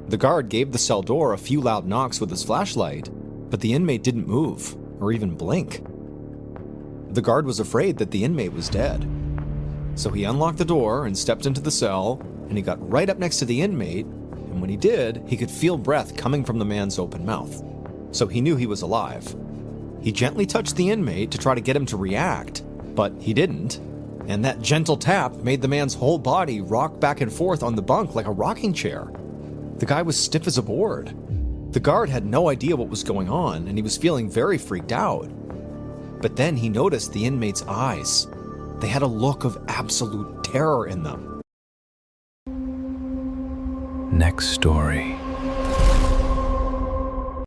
The guard gave the cell door a few loud knocks with his flashlight, but the inmate didn't move or even blink. The guard was afraid that the inmate was dead. So he unlocked the door and stepped into the cell, and he got right up next to the inmate, and when he did, he could feel breath coming from the man's open mouth. So he knew he was alive. He gently touched the inmate to try to get him to react, but he didn't, and that gentle tap made the man's whole body rock back and forth on the bunk like a rocking chair. The guy was stiff as a board. The guard had no idea what was going on, and he was feeling very freaked out. But then he noticed the inmate's eyes. They had a look of absolute terror in them. Next story.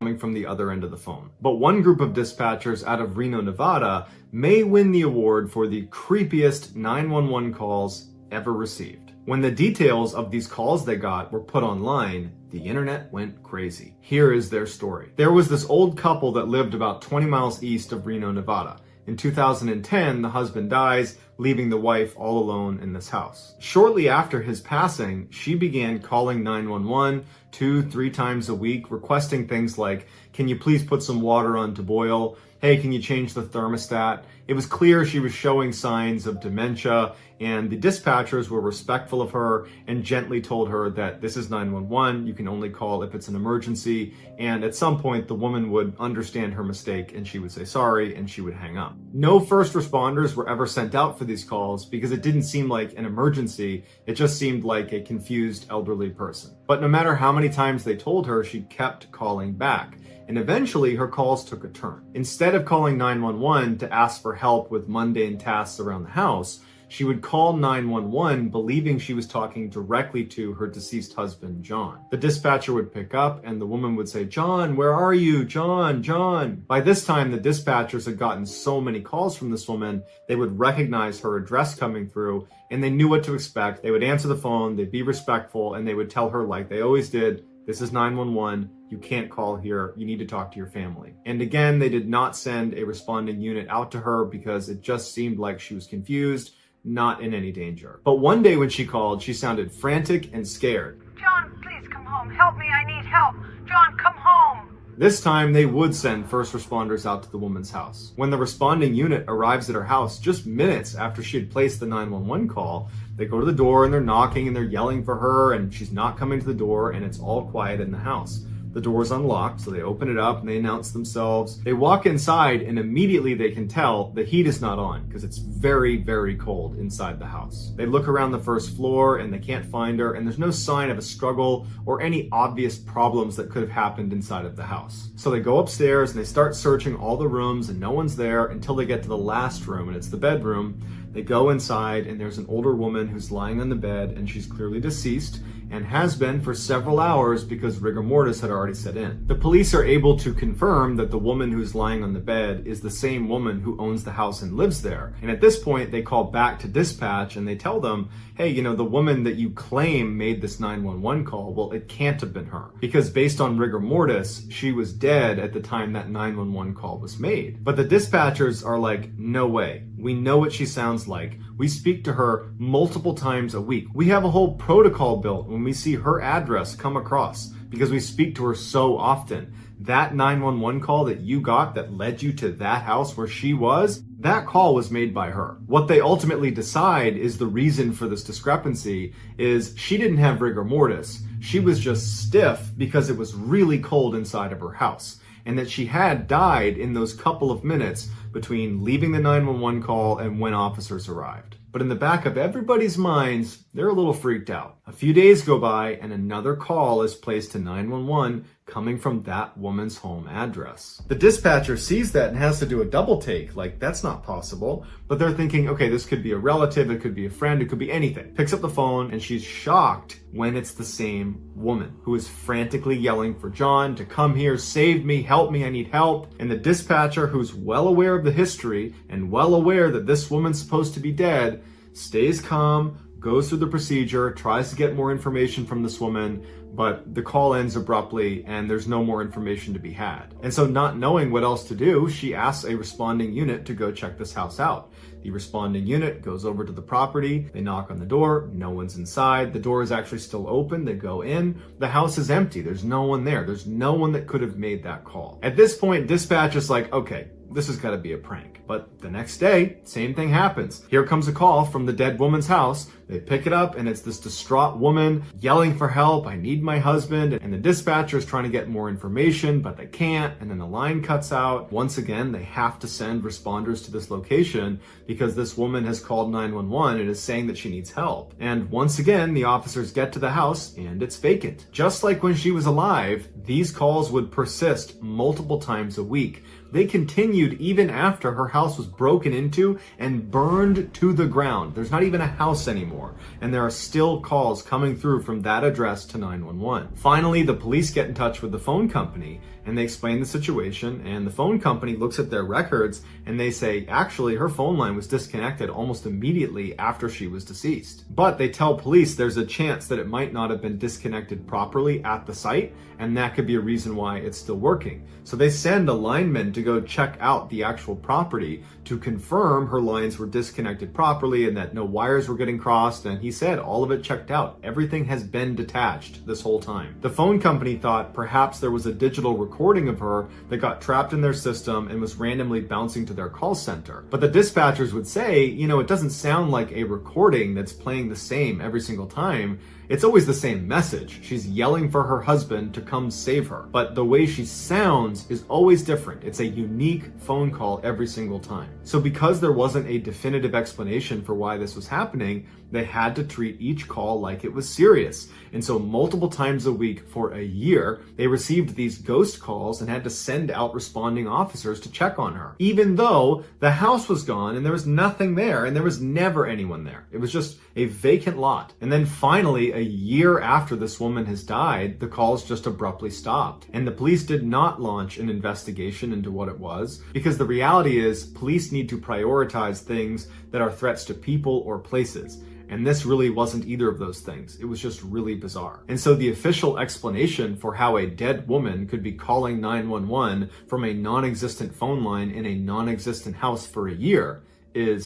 Coming from the other end of the phone. But one group of dispatchers out of Reno, Nevada may win the award for the creepiest 911 calls ever received. When the details of these calls they got were put online, the internet went crazy. Here is their story. There was this old couple that lived about 20 miles east of Reno, Nevada. In 2010, the husband dies, leaving the wife all alone in this house. Shortly after his passing, she began calling 911 2-3 times a week, requesting things like, "Can you please put some water on to boil? Hey, can you change the thermostat?" It was clear she was showing signs of dementia, and the dispatchers were respectful of her and gently told her that this is 911, you can only call if it's an emergency, and at some point the woman would understand her mistake and she would say sorry and she would hang up. No first responders were ever sent out for for these calls because it didn't seem like an emergency. It just seemed like a confused elderly person. But no matter how many times they told her, she kept calling back. And eventually her calls took a turn. Instead of calling 911 to ask for help with mundane tasks around the house, she would call 911 believing she was talking directly to her deceased husband, John. The dispatcher would pick up and the woman would say, "John, where are you? John, John." By this time, the dispatchers had gotten so many calls from this woman, they would recognize her address coming through and they knew what to expect. They would answer the phone, they'd be respectful, and they would tell her, like they always did, "This is 911. You can't call here. You need to talk to your family." And again, they did not send a responding unit out to her because it just seemed like she was confused, not in any danger. But one day when she called, she sounded frantic and scared. "John, please come home. Help me. I need help. John, come home." This time, they would send first responders out to the woman's house. When the responding unit arrives at her house just minutes after she had placed the 911 call, they go to the door and they're knocking and they're yelling for her and she's not coming to the door and it's all quiet in the house. The door's unlocked, so they open it up and they announce themselves. They walk inside and immediately they can tell the heat is not on because it's very, very cold inside the house. They look around the first floor and they can't find her, and there's no sign of a struggle or any obvious problems that could have happened inside of the house. So they go upstairs and they start searching all the rooms and no one's there until they get to the last room, and it's the bedroom. They go inside and there's an older woman who's lying on the bed and she's clearly deceased and has been for several hours because rigor mortis had already set in. The police are able to confirm that the woman who's lying on the bed is the same woman who owns the house and lives there. And at this point, they call back to dispatch and they tell them, "Hey, the woman that you claim made this 911 call, well, it can't have been her. Because based on rigor mortis, she was dead at the time that 911 call was made." But the dispatchers are like, "No way. We know what she sounds like. We speak to her multiple times a week. We have a whole protocol built when we see her address come across because we speak to her so often. That 911 call that you got that led you to that house where she was, that call was made by her." What they ultimately decide is the reason for this discrepancy is she didn't have rigor mortis. She was just stiff because it was really cold inside of her house, and that she had died in those couple of minutes between leaving the 911 call and when officers arrived. But in the back of everybody's minds, they're a little freaked out. A few days go by and another call is placed to 911 coming from that woman's home address. The dispatcher sees that and has to do a double take, like that's not possible. But they're thinking, okay, this could be a relative, it could be a friend, it could be anything. Picks up the phone and she's shocked when it's the same woman who is frantically yelling for John to come here, save me, help me, I need help. And the dispatcher, who's well aware of the history and well aware that this woman's supposed to be dead, stays calm, goes through the procedure, tries to get more information from this woman, but the call ends abruptly and there's no more information to be had. And so, not knowing what else to do, she asks a responding unit to go check this house out. The responding unit goes over to the property, they knock on the door, no one's inside, the door is actually still open, they go in, the house is empty, there's no one there, there's no one that could have made that call. At this point, dispatch is like, okay, this has got to be a prank. But the next day, same thing happens. Here comes a call from the dead woman's house. They pick it up and it's this distraught woman yelling for help. "I need my husband." And the dispatcher is trying to get more information, but they can't. And then the line cuts out. Once again, they have to send responders to this location because this woman has called 911 and is saying that she needs help. And once again, the officers get to the house and it's vacant. Just like when she was alive, these calls would persist multiple times a week. They continued even after her house was broken into and burned to the ground. There's not even a house anymore. And there are still calls coming through from that address to 911. Finally, the police get in touch with the phone company and they explain the situation, and the phone company looks at their records and they say, actually, her phone line was disconnected almost immediately after she was deceased. But they tell police there's a chance that it might not have been disconnected properly at the site, and that could be a reason why it's still working. So they send a lineman to go check out the actual property to confirm her lines were disconnected properly and that no wires were getting crossed, and he said all of it checked out. Everything has been detached this whole time. The phone company thought perhaps there was a digital recording of her that got trapped in their system and was randomly bouncing to their call center. But the dispatchers would say, it doesn't sound like a recording that's playing the same every single time. It's always the same message. She's yelling for her husband to come save her. But the way she sounds is always different. It's a unique phone call every single time. So because there wasn't a definitive explanation for why this was happening, they had to treat each call like it was serious. And so multiple times a week for a year, they received these ghost calls and had to send out responding officers to check on her. Even though the house was gone and there was nothing there and there was never anyone there. It was just a vacant lot. And then finally, a year after this woman has died, the calls just abruptly stopped. And the police did not launch an investigation into what it was, because the reality is police need to prioritize things that are threats to people or places. And this really wasn't either of those things. It was just really bizarre. And so the official explanation for how a dead woman could be calling 911 from a non-existent phone line in a non-existent house for a year is...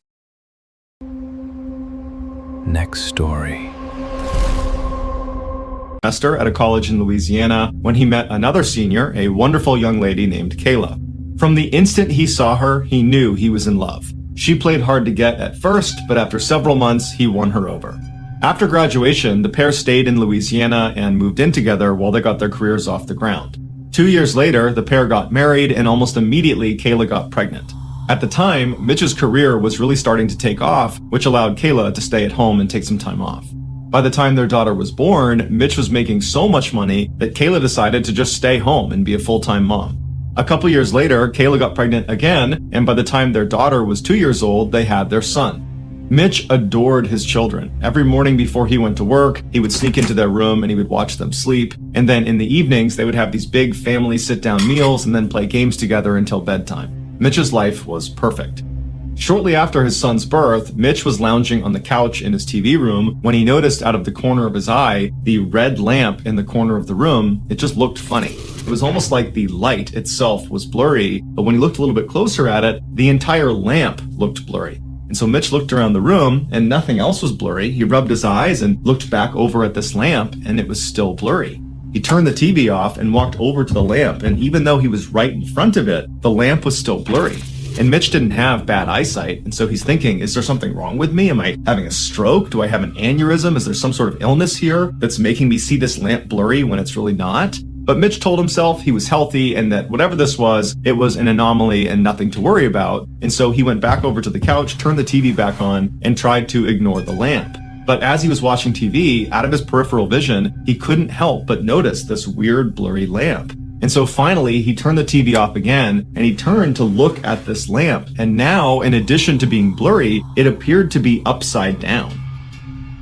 Next story. Semester at a college in Louisiana when he met another senior, a wonderful young lady named Kayla. From the instant he saw her, he knew he was in love. She played hard to get at first, but after several months, he won her over. After graduation, the pair stayed in Louisiana and moved in together while they got their careers off the ground. 2 years later, the pair got married, and almost immediately, Kayla got pregnant. At the time, Mitch's career was really starting to take off, which allowed Kayla to stay at home and take some time off. By the time their daughter was born, Mitch was making so much money that Kayla decided to just stay home and be a full-time mom. A couple years later, Kayla got pregnant again, and by the time their daughter was 2 years old, they had their son. Mitch adored his children. Every morning before he went to work, he would sneak into their room and he would watch them sleep. And then in the evenings, they would have these big family sit-down meals and then play games together until bedtime. Mitch's life was perfect. Shortly after his son's birth, Mitch was lounging on the couch in his TV room when he noticed out of the corner of his eye, the red lamp in the corner of the room. It just looked funny. It was almost like the light itself was blurry, but when he looked a little bit closer at it, the entire lamp looked blurry. And so Mitch looked around the room and nothing else was blurry. He rubbed his eyes and looked back over at this lamp and it was still blurry. He turned the TV off and walked over to the lamp, and even though he was right in front of it, the lamp was still blurry. And Mitch didn't have bad eyesight, and so he's thinking, is there something wrong with me? Am I having a stroke? Do I have an aneurysm? Is there some sort of illness here that's making me see this lamp blurry when it's really not? But Mitch told himself he was healthy and that whatever this was, it was an anomaly and nothing to worry about. And so he went back over to the couch, turned the TV back on, and tried to ignore the lamp. But as he was watching TV, out of his peripheral vision, he couldn't help but notice this weird blurry lamp. And so finally, he turned the TV off again, and he turned to look at this lamp. And now, in addition to being blurry, it appeared to be upside down.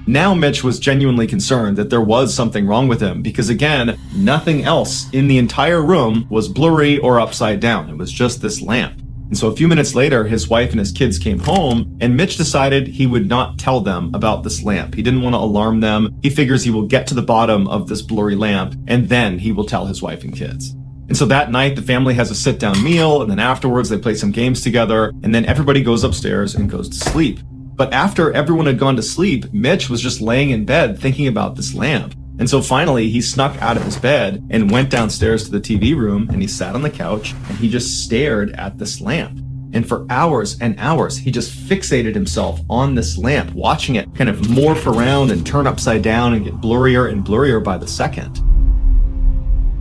Now Mitch was genuinely concerned that there was something wrong with him, because again, nothing else in the entire room was blurry or upside down. It was just this lamp. And so a few minutes later, his wife and his kids came home, and Mitch decided he would not tell them about this lamp. He didn't want to alarm them. He figures he will get to the bottom of this blurry lamp, and then he will tell his wife and kids. And so that night, the family has a sit-down meal, and then afterwards they play some games together, and then everybody goes upstairs and goes to sleep. But after everyone had gone to sleep, Mitch was just laying in bed thinking about this lamp. And so finally, he snuck out of his bed and went downstairs to the TV room, and he sat on the couch and he just stared at this lamp. And for hours and hours, he just fixated himself on this lamp, watching it kind of morph around and turn upside down and get blurrier and blurrier by the second.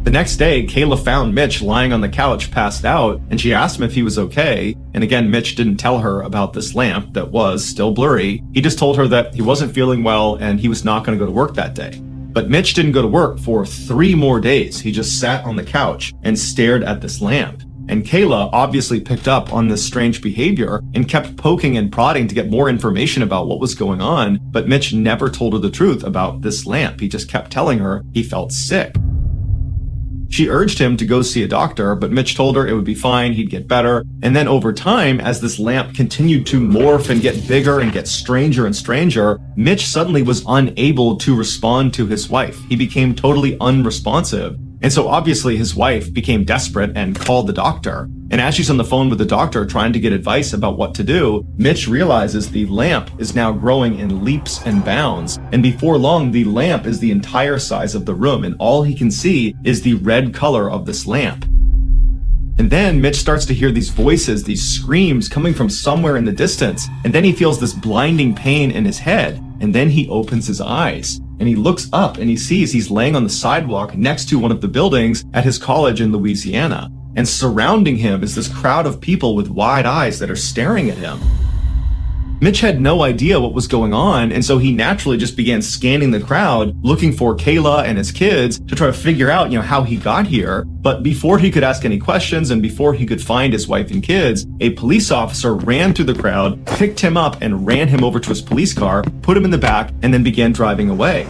The next day, Kayla found Mitch lying on the couch, passed out, and she asked him if he was okay. And again, Mitch didn't tell her about this lamp that was still blurry. He just told her that he wasn't feeling well and he was not going to go to work that day. But Mitch didn't go to work for 3 more days. He just sat on the couch and stared at this lamp. And Kayla obviously picked up on this strange behavior and kept poking and prodding to get more information about what was going on. But Mitch never told her the truth about this lamp. He just kept telling her he felt sick. She urged him to go see a doctor, but Mitch told her it would be fine, he'd get better. And then over time, as this lamp continued to morph and get bigger and get stranger and stranger, Mitch suddenly was unable to respond to his wife. He became totally unresponsive. And so obviously his wife became desperate and called the doctor. And as she's on the phone with the doctor trying to get advice about what to do, Mitch realizes the lamp is now growing in leaps and bounds. And before long, the lamp is the entire size of the room, and all he can see is the red color of this lamp. And then Mitch starts to hear these voices, these screams coming from somewhere in the distance. And then he feels this blinding pain in his head. And then he opens his eyes. And he looks up and he sees he's laying on the sidewalk next to one of the buildings at his college in Louisiana. And surrounding him is this crowd of people with wide eyes that are staring at him. Mitch had no idea what was going on, and so he naturally just began scanning the crowd, looking for Kayla and his kids to try to figure out, how he got here. But before he could ask any questions and before he could find his wife and kids, a police officer ran through the crowd, picked him up, and ran him over to his police car, put him in the back, and then began driving away.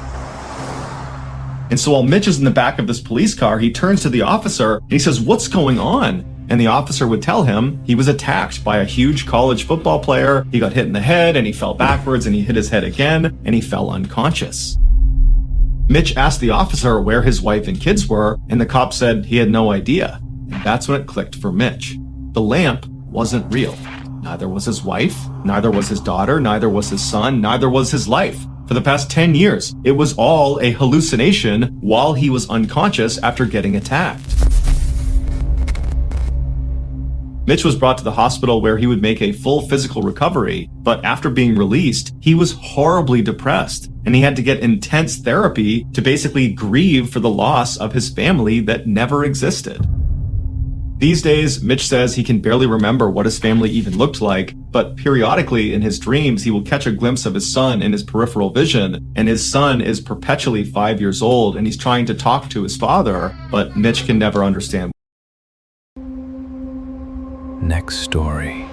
And so while Mitch is in the back of this police car, he turns to the officer and he says, "What's going on?" And the officer would tell him he was attacked by a huge college football player. He got hit in the head and he fell backwards and he hit his head again and he fell unconscious. Mitch asked the officer where his wife and kids were, and the cop said he had no idea. And that's when it clicked for Mitch. The lamp wasn't real. Neither was his wife, neither was his daughter, neither was his son, neither was his life. For the past 10 years, it was all a hallucination while he was unconscious after getting attacked. Mitch was brought to the hospital where he would make a full physical recovery, but after being released, he was horribly depressed, and he had to get intense therapy to basically grieve for the loss of his family that never existed. These days, Mitch says he can barely remember what his family even looked like, but periodically in his dreams, he will catch a glimpse of his son in his peripheral vision, and his son is perpetually 5 years old, and he's trying to talk to his father, but Mitch can never understand. Next story.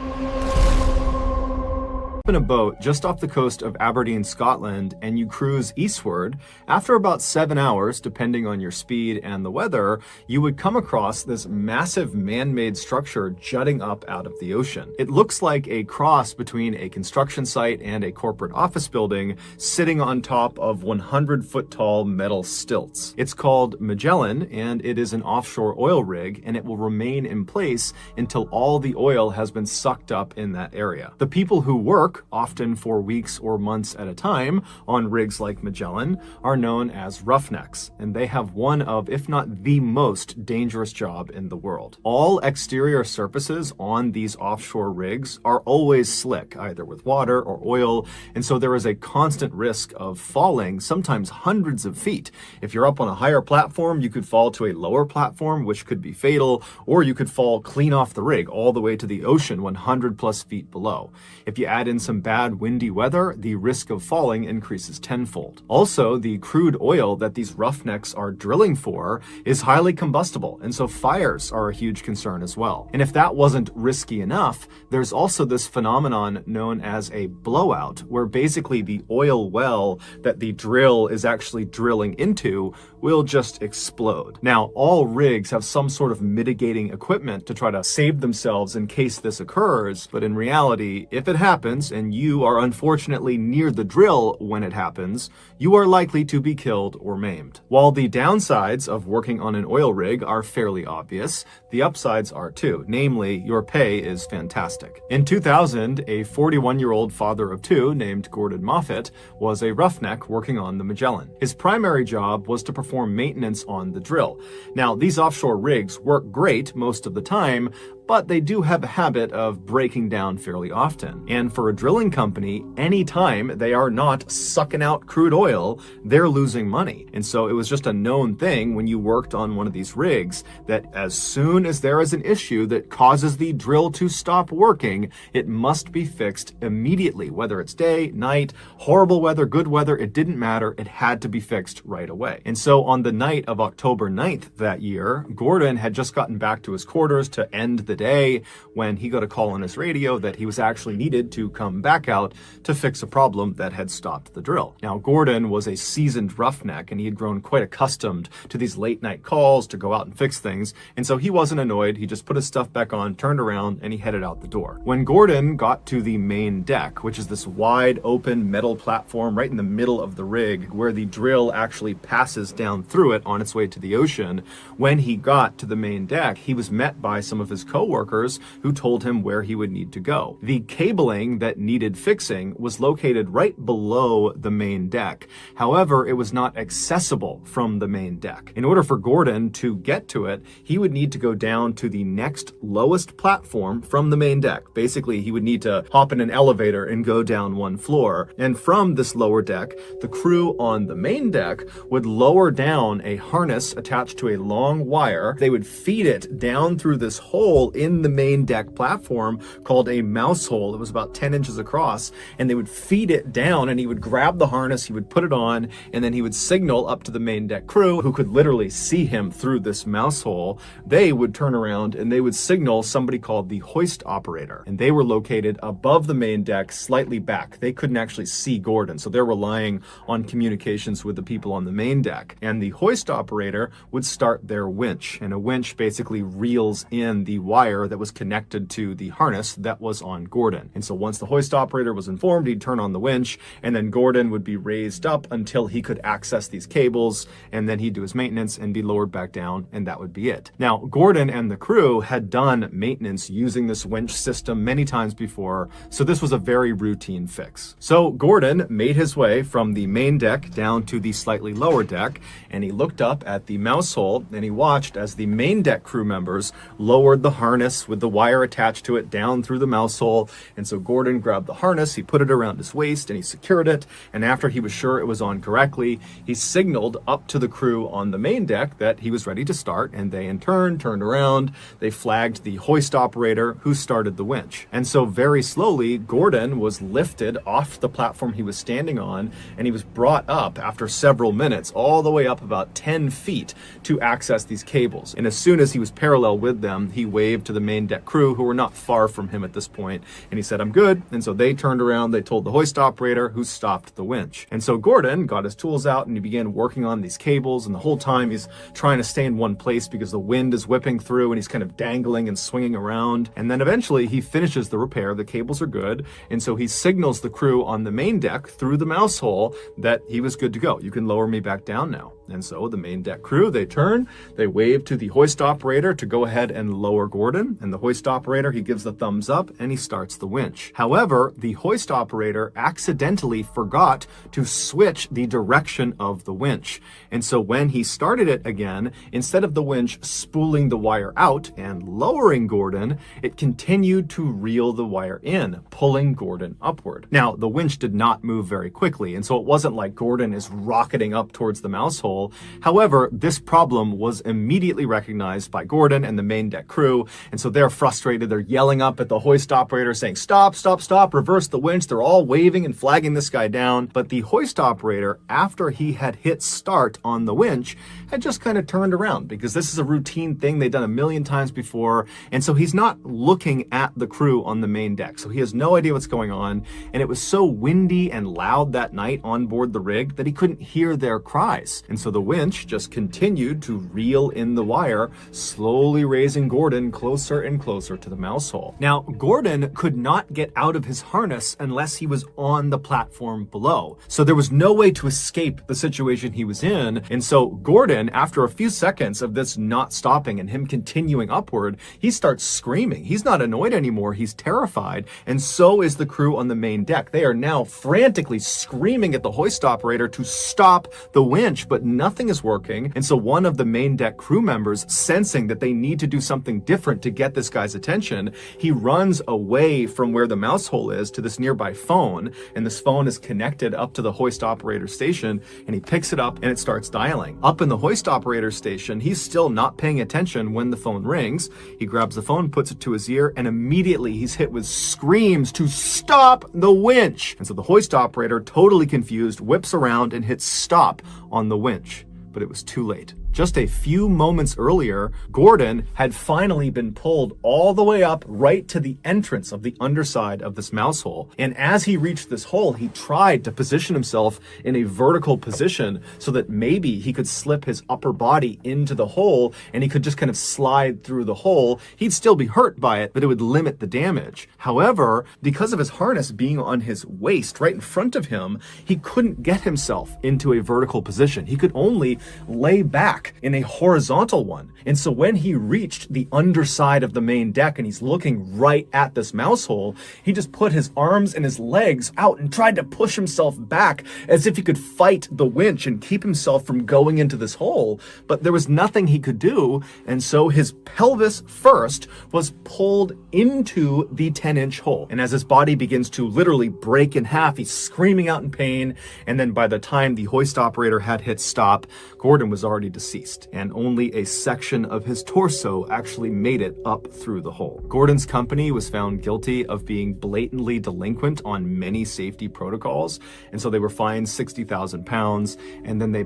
In a boat just off the coast of Aberdeen, Scotland, and you cruise eastward, after about 7 hours, depending on your speed and the weather, you would come across this massive man-made structure jutting up out of the ocean. It looks like a cross between a construction site and a corporate office building sitting on top of 100-foot-tall metal stilts. It's called Magellan, and it is an offshore oil rig, and it will remain in place until all the oil has been sucked up in that area. The people who work, often for weeks or months at a time, on rigs like Magellan are known as roughnecks, and they have one of, if not the most dangerous job in the world. All exterior surfaces on these offshore rigs are always slick, either with water or oil, and so there is a constant risk of falling, sometimes hundreds of feet. If you're up on a higher platform, you could fall to a lower platform, which could be fatal, or you could fall clean off the rig all the way to the ocean 100 plus feet below. If you add in some bad windy weather, the risk of falling increases tenfold. Also, the crude oil that these roughnecks are drilling for is highly combustible, and so fires are a huge concern as well. And if that wasn't risky enough, there's also this phenomenon known as a blowout, where basically the oil well that the drill is actually drilling into will just explode. Now, all rigs have some sort of mitigating equipment to try to save themselves in case this occurs, but in reality, if it happens and you are unfortunately near the drill when it happens, you are likely to be killed or maimed. While the downsides of working on an oil rig are fairly obvious, the upsides are too, namely, your pay is fantastic. In 2000, a 41-year-old father of two named Gordon Moffat was a roughneck working on the Magellan. His primary job was to perform maintenance on the drill. Now, these offshore rigs work great most of the time, but they do have a habit of breaking down fairly often. And for a drilling company, anytime they are not sucking out crude oil, they're losing money. And so it was just a known thing when you worked on one of these rigs that as soon as there is an issue that causes the drill to stop working, it must be fixed immediately, whether it's day, night, horrible weather, good weather, it didn't matter. It had to be fixed right away. And so on the night of October 9th that year, Gordon had just gotten back to his quarters to end the day when he got a call on his radio that he was actually needed to come back out to fix a problem that had stopped the drill. Now, Gordon was a seasoned roughneck, and he had grown quite accustomed to these late night calls to go out and fix things, and so he wasn't annoyed. He just put his stuff back on, turned around, and he headed out the door. When Gordon got to the main deck, which is this wide open metal platform right in the middle of the rig where the drill actually passes down through it on its way to the ocean, when he got to the main deck, he was met by some of his coworkers coworkers who told him where he would need to go. The cabling that needed fixing was located right below the main deck. However, it was not accessible from the main deck. In order for Gordon to get to it, he would need to go down to the next lowest platform from the main deck. Basically, he would need to hop in an elevator and go down one floor. And from this lower deck, the crew on the main deck would lower down a harness attached to a long wire. They would feed it down through this hole in the main deck platform called a mouse hole. It was about 10 inches across, and they would feed it down, and he would grab the harness, he would put it on, and then he would signal up to the main deck crew, who could literally see him through this mouse hole. They would turn around and they would signal somebody called the hoist operator, and they were located above the main deck, slightly back. They couldn't actually see Gordon, so they're relying on communications with the people on the main deck. And the hoist operator would start their winch, and a winch basically reels in the wire that was connected to the harness that was on Gordon. And so once the hoist operator was informed, he'd turn on the winch, and then Gordon would be raised up until he could access these cables, and then he'd do his maintenance and be lowered back down, and that would be it. Now, Gordon and the crew had done maintenance using this winch system many times before, so this was a very routine fix. So Gordon made his way from the main deck down to the slightly lower deck, and he looked up at the mouse hole, and he watched as the main deck crew members lowered the harness with the wire attached to it down through the mouse hole. And so Gordon grabbed the harness, he put it around his waist, and he secured it, and after he was sure it was on correctly, he signaled up to the crew on the main deck that he was ready to start, and they in turn turned around, they flagged the hoist operator, who started the winch. And so very slowly, Gordon was lifted off the platform he was standing on, and he was brought up after several minutes, all the way up about 10 feet to access these cables. And as soon as he was parallel with them, he waved to the main deck crew, who were not far from him at this point, and he said, "I'm good." And so they turned around, they told the hoist operator, who stopped the winch. And so Gordon got his tools out and he began working on these cables, and the whole time he's trying to stay in one place because the wind is whipping through and he's kind of dangling and swinging around. And then eventually he finishes the repair, the cables are good, and so he signals the crew on the main deck through the mouse hole that he was good to go. "You can lower me back down now." And so the main deck crew, they turn, they wave to the hoist operator to go ahead and lower Gordon, and the hoist operator, he gives the thumbs up and he starts the winch. However, the hoist operator accidentally forgot to switch the direction of the winch. And so when he started it again, instead of the winch spooling the wire out and lowering Gordon, it continued to reel the wire in, pulling Gordon upward. Now, the winch did not move very quickly, and so it wasn't like Gordon is rocketing up towards the mouse hole. However, this problem was immediately recognized by Gordon and the main deck crew, and so they're frustrated. They're yelling up at the hoist operator saying, "Stop, stop, stop, reverse the winch." They're all waving and flagging this guy down, but the hoist operator, after he had hit start on the winch, had just kind of turned around, because this is a routine thing they've done a million times before, and so he's not looking at the crew on the main deck, so he has no idea what's going on. And it was so windy and loud that night on board the rig that he couldn't hear their cries, and so the winch just continued to reel in the wire, slowly raising Gordon closer and closer to the mouse hole. Now, Gordon could not get out of his harness unless he was on the platform below, so there was no way to escape the situation he was in. And so Gordon, after a few seconds of this not stopping and him continuing upward, he starts screaming. He's not annoyed anymore, he's terrified, and so is the crew on the main deck. They are now frantically screaming at the hoist operator to stop the winch, but nothing is working. And so one of the main deck crew members, sensing that they need to do something different to get this guy's attention, he runs away from where the mouse hole is to this nearby phone, and this phone is connected up to the hoist operator station, and he picks it up and it starts dialing. Up in the hoist operator station, he's still not paying attention when the phone rings. He grabs the phone, puts it to his ear, and immediately he's hit with screams to stop the winch. And so the hoist operator, totally confused, whips around and hits stop on the winch. But it was too late. Just a few moments earlier, Gordon had finally been pulled all the way up right to the entrance of the underside of this mouse hole. And as he reached this hole, he tried to position himself in a vertical position so that maybe he could slip his upper body into the hole and he could just kind of slide through the hole. He'd still be hurt by it, but it would limit the damage. However, because of his harness being on his waist right in front of him, he couldn't get himself into a vertical position. He could only lay back back in a horizontal one. And so when he reached the underside of the main deck and he's looking right at this mouse hole, he just put his arms and his legs out and tried to push himself back as if he could fight the winch and keep himself from going into this hole. But there was nothing he could do. And so his pelvis first was pulled into the 10-inch hole. And as his body begins to literally break in half, he's screaming out in pain. And then by the time the hoist operator had hit stop, Gordon was already deceased, and only a section of his torso actually made it up through the hole. Gordon's company was found guilty of being blatantly delinquent on many safety protocols, and so they were fined 60,000 pounds, and then they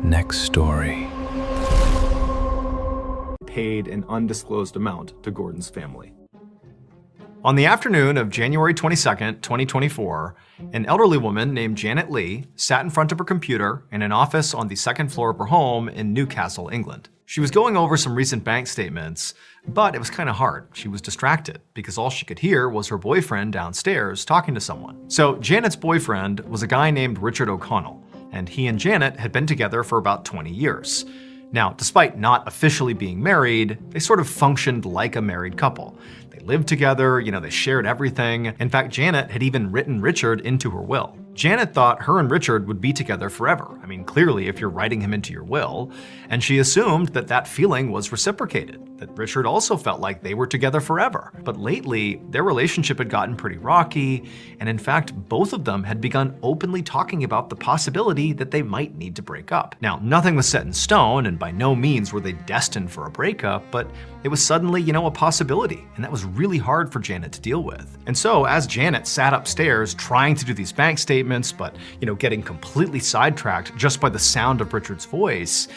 Next story. paid an undisclosed amount to Gordon's family. On the afternoon of January 22nd, 2024, an elderly woman named Janet Lee sat in front of her computer in an office on the second floor of her home in Newcastle, England. She was going over some recent bank statements, but it was kind of hard. She was distracted because all she could hear was her boyfriend downstairs talking to someone. So Janet's boyfriend was a guy named Richard O'Connell, and he and Janet had been together for about 20 years. Now, despite not officially being married, they sort of functioned like a married couple. They lived together, they shared everything. In fact, Janet had even written Richard into her will. Janet thought her and Richard would be together forever. I mean, clearly, if you're writing him into your will. And she assumed that that feeling was reciprocated, that Richard also felt like they were together forever. But lately, their relationship had gotten pretty rocky, and in fact, both of them had begun openly talking about the possibility that they might need to break up. Now, nothing was set in stone, and by no means were they destined for a breakup, but it was suddenly, a possibility, and that was really hard for Janet to deal with. And so, as Janet sat upstairs trying to do these bank statements, but, getting completely sidetracked just by the sound of Richard's voice,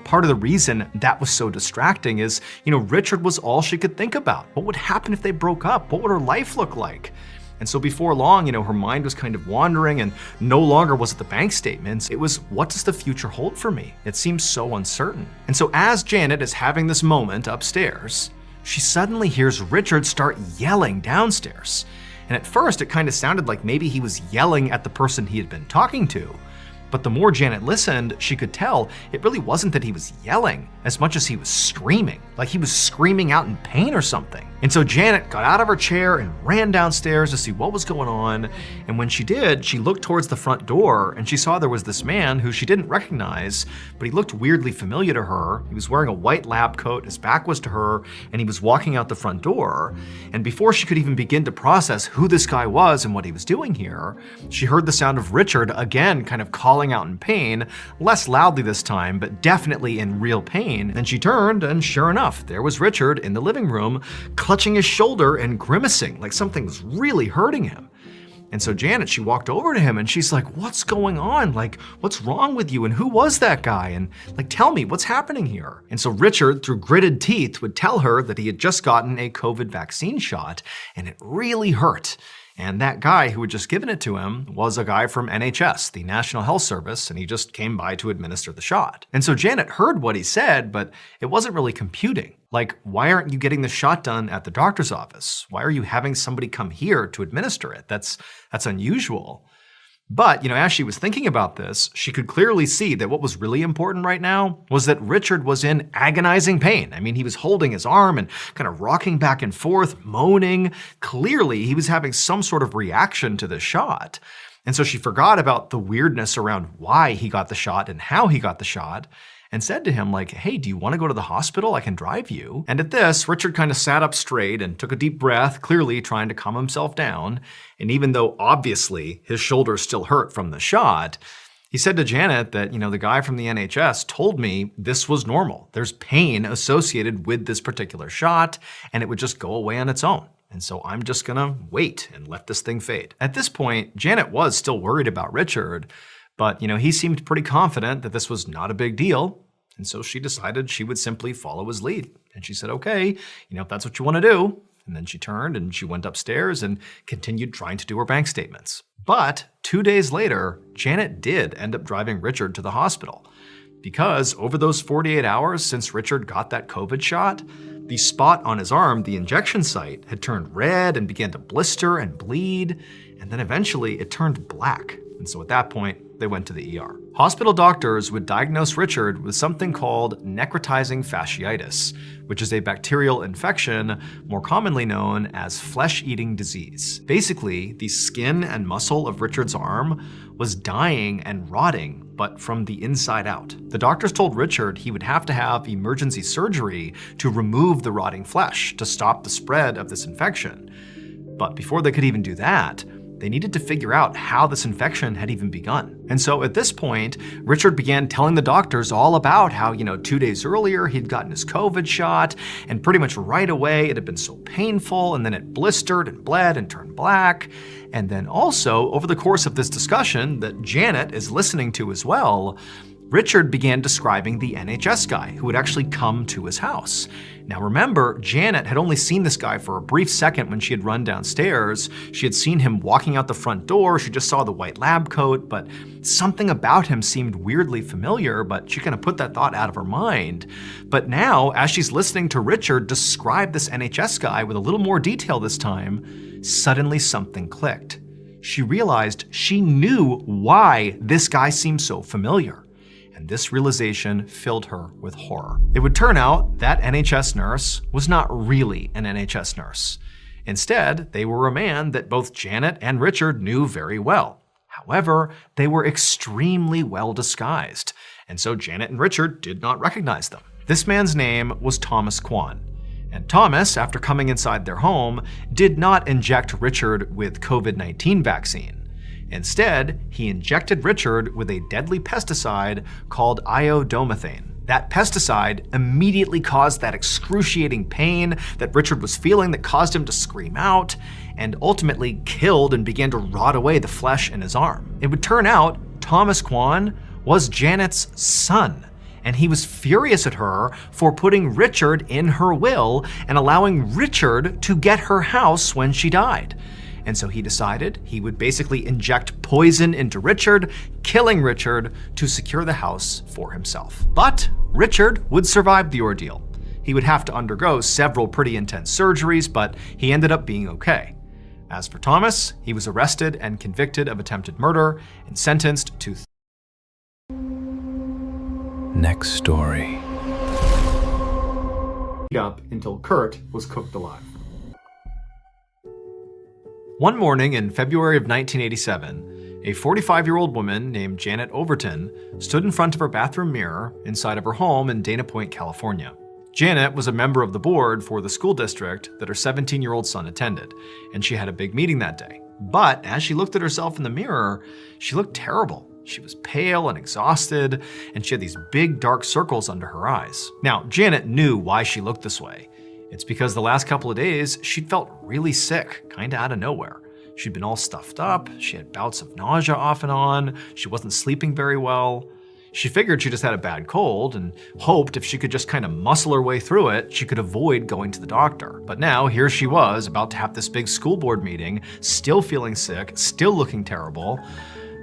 part of the reason that was so distracting is, Richard was all she could think about. What would happen if they broke up? What would her life look like? And so before long, her mind was kind of wandering, and no longer was it the bank statements. It was, what does the future hold for me? It seems so uncertain. And so as Janet is having this moment upstairs, she suddenly hears Richard start yelling downstairs. And at first, it kind of sounded like maybe he was yelling at the person he had been talking to. But the more Janet listened, she could tell it really wasn't that he was yelling as much as he was screaming, like he was screaming out in pain or something. And so Janet got out of her chair and ran downstairs to see what was going on. And when she did, she looked towards the front door and she saw there was this man who she didn't recognize, but he looked weirdly familiar to her. He was wearing a white lab coat, his back was to her, and he was walking out the front door. And before she could even begin to process who this guy was and what he was doing here, she heard the sound of Richard again kind of calling out in pain, less loudly this time, but definitely in real pain. And she turned, and sure enough, there was Richard in the living room, clutching his shoulder and grimacing like something was really hurting him. And so Janet, she walked over to him and she's like, what's going on? Like, what's wrong with you? And who was that guy? And tell me, what's happening here? And so Richard, through gritted teeth, would tell her that he had just gotten a COVID vaccine shot and it really hurt. And that guy who had just given it to him was a guy from NHS, the National Health Service, and he just came by to administer the shot. And so Janet heard what he said, but it wasn't really computing. Like, why aren't you getting the shot done at the doctor's office? Why are you having somebody come here to administer it? That's unusual. But, as she was thinking about this, she could clearly see that what was really important right now was that Richard was in agonizing pain. I mean, he was holding his arm and kind of rocking back and forth, moaning. Clearly, he was having some sort of reaction to the shot. And so she forgot about the weirdness around why he got the shot and how he got the shot, and said to him, hey, do you want to go to the hospital? I can drive you. And at this, Richard kind of sat up straight and took a deep breath, clearly trying to calm himself down. And even though obviously his shoulders still hurt from the shot, he said to Janet that, the guy from the NHS told me this was normal. There's pain associated with this particular shot, and it would just go away on its own. And so I'm just gonna wait and let this thing fade. At this point, Janet was still worried about Richard, but, he seemed pretty confident that this was not a big deal. And so she decided she would simply follow his lead. And she said, okay, if that's what you want to do. And then she turned and she went upstairs and continued trying to do her bank statements. But 2 days later, Janet did end up driving Richard to the hospital. Because over those 48 hours since Richard got that COVID shot, the spot on his arm, the injection site, had turned red and began to blister and bleed. and then eventually it turned black. And so at that point, they went to the ER. Hospital doctors would diagnose Richard with something called necrotizing fasciitis, which is a bacterial infection more commonly known as flesh-eating disease. Basically, the skin and muscle of Richard's arm was dying and rotting, but from the inside out. The doctors told Richard he would have to have emergency surgery to remove the rotting flesh to stop the spread of this infection. But before they could even do that, they needed to figure out how this infection had even begun. And so at this point, Richard began telling the doctors all about how, 2 days earlier he'd gotten his COVID shot, and pretty much right away it had been so painful, and then it blistered and bled and turned black. And then also, over the course of this discussion that Janet is listening to as well, Richard began describing the NHS guy who had actually come to his house. Now remember, Janet had only seen this guy for a brief second when she had run downstairs. She had seen him walking out the front door, she just saw the white lab coat, but something about him seemed weirdly familiar, but she kind of put that thought out of her mind. But now, as she's listening to Richard describe this NHS guy with a little more detail this time, suddenly something clicked. She realized she knew why this guy seemed so familiar. And this realization filled her with horror. It would turn out that NHS nurse was not really an NHS nurse. Instead, they were a man that both Janet and Richard knew very well. However, they were extremely well disguised, and so Janet and Richard did not recognize them. This man's name was Thomas Kwan. And Thomas, after coming inside their home, did not inject Richard with COVID-19 vaccine. Instead, he injected Richard with a deadly pesticide called iodomethane. That pesticide immediately caused that excruciating pain that Richard was feeling that caused him to scream out, and ultimately killed and began to rot away the flesh in his arm. It would turn out Thomas Kwan was Janet's son, and he was furious at her for putting Richard in her will and allowing Richard to get her house when she died. And so he decided he would basically inject poison into Richard, killing Richard to secure the house for himself. But Richard would survive the ordeal. He would have to undergo several pretty intense surgeries, but he ended up being okay. As for Thomas, he was arrested and convicted of attempted murder and sentenced to Next story. Up until Kurt was cooked alive. One morning in February of 1987, a 45-year-old woman named Janet Overton stood in front of her bathroom mirror inside of her home in Dana Point, California. Janet was a member of the board for the school district that her 17-year-old son attended, and she had a big meeting that day. But as she looked at herself in the mirror, she looked terrible. She was pale and exhausted, and she had these big dark circles under her eyes. Now, Janet knew why she looked this way. It's because the last couple of days, she'd felt really sick, kinda out of nowhere. She'd been all stuffed up, she had bouts of nausea off and on, she wasn't sleeping very well. She figured she just had a bad cold and hoped if she could just kind of muscle her way through it, she could avoid going to the doctor. But now, here she was, about to have this big school board meeting, still feeling sick, still looking terrible.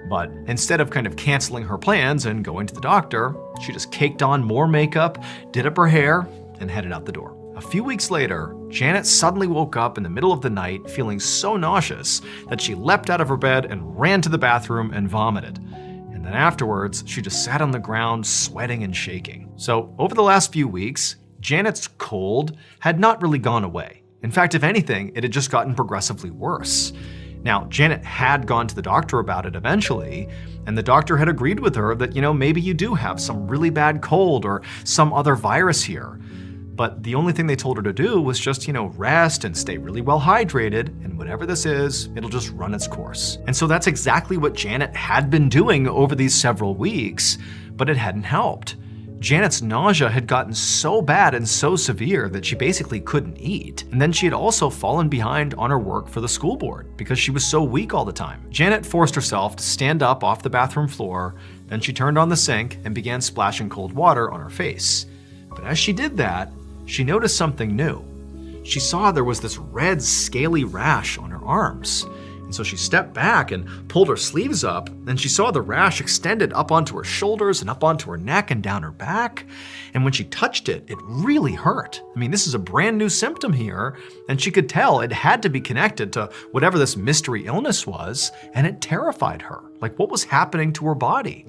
But instead of kind of canceling her plans and going to the doctor, she just caked on more makeup, did up her hair, and headed out the door. A few weeks later, Janet suddenly woke up in the middle of the night feeling so nauseous that she leapt out of her bed and ran to the bathroom and vomited. And then afterwards, she just sat on the ground sweating and shaking. So over the last few weeks, Janet's cold had not really gone away. In fact, if anything, it had just gotten progressively worse. Now, Janet had gone to the doctor about it eventually, and the doctor had agreed with her that, maybe you do have some really bad cold or some other virus here. But the only thing they told her to do was just, rest and stay really well hydrated, and whatever this is, it'll just run its course. And so that's exactly what Janet had been doing over these several weeks, but it hadn't helped. Janet's nausea had gotten so bad and so severe that she basically couldn't eat. And then she had also fallen behind on her work for the school board because she was so weak all the time. Janet forced herself to stand up off the bathroom floor, then she turned on the sink and began splashing cold water on her face. But as she did that, she noticed something new. She saw there was this red, scaly rash on her arms. And so she stepped back and pulled her sleeves up, and she saw the rash extended up onto her shoulders and up onto her neck and down her back. And when she touched it, it really hurt. I mean, this is a brand new symptom here, and she could tell it had to be connected to whatever this mystery illness was, and it terrified her. Like, what was happening to her body?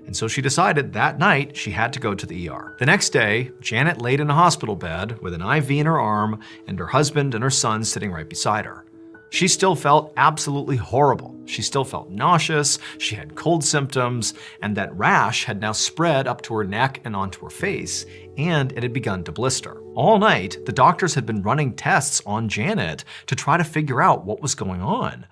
And so she decided that night she had to go to the ER. The next day, Janet laid in a hospital bed with an IV in her arm and her husband and her son sitting right beside her. She still felt absolutely horrible. She still felt nauseous, she had cold symptoms, and that rash had now spread up to her neck and onto her face, and it had begun to blister. All night, the doctors had been running tests on Janet to try to figure out what was going on.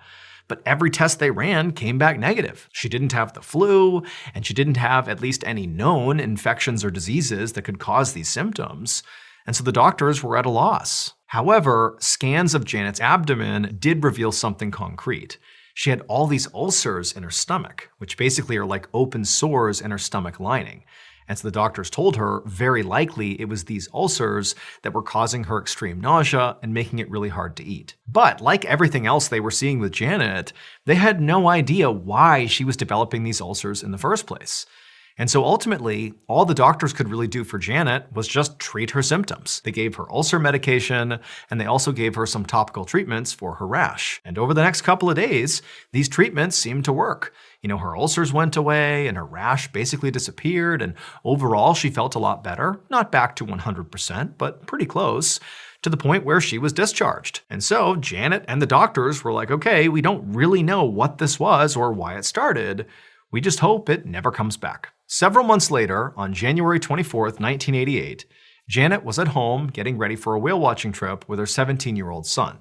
But every test they ran came back negative. She didn't have the flu, and she didn't have at least any known infections or diseases that could cause these symptoms. And so the doctors were at a loss. However, scans of Janet's abdomen did reveal something concrete. She had all these ulcers in her stomach, which basically are like open sores in her stomach lining. And so the doctors told her very likely it was these ulcers that were causing her extreme nausea and making it really hard to eat. But like everything else they were seeing with Janet, they had no idea why she was developing these ulcers in the first place. And so ultimately, all the doctors could really do for Janet was just treat her symptoms. They gave her ulcer medication, and they also gave her some topical treatments for her rash. And over the next couple of days, these treatments seemed to work. Her ulcers went away, and her rash basically disappeared, and overall she felt a lot better. Not back to 100%, but pretty close, to the point where she was discharged. And so Janet and the doctors were like, okay, we don't really know what this was or why it started. We just hope it never comes back. Several months later, on January 24th, 1988, Janet was at home getting ready for a whale watching trip with her 17-year-old son,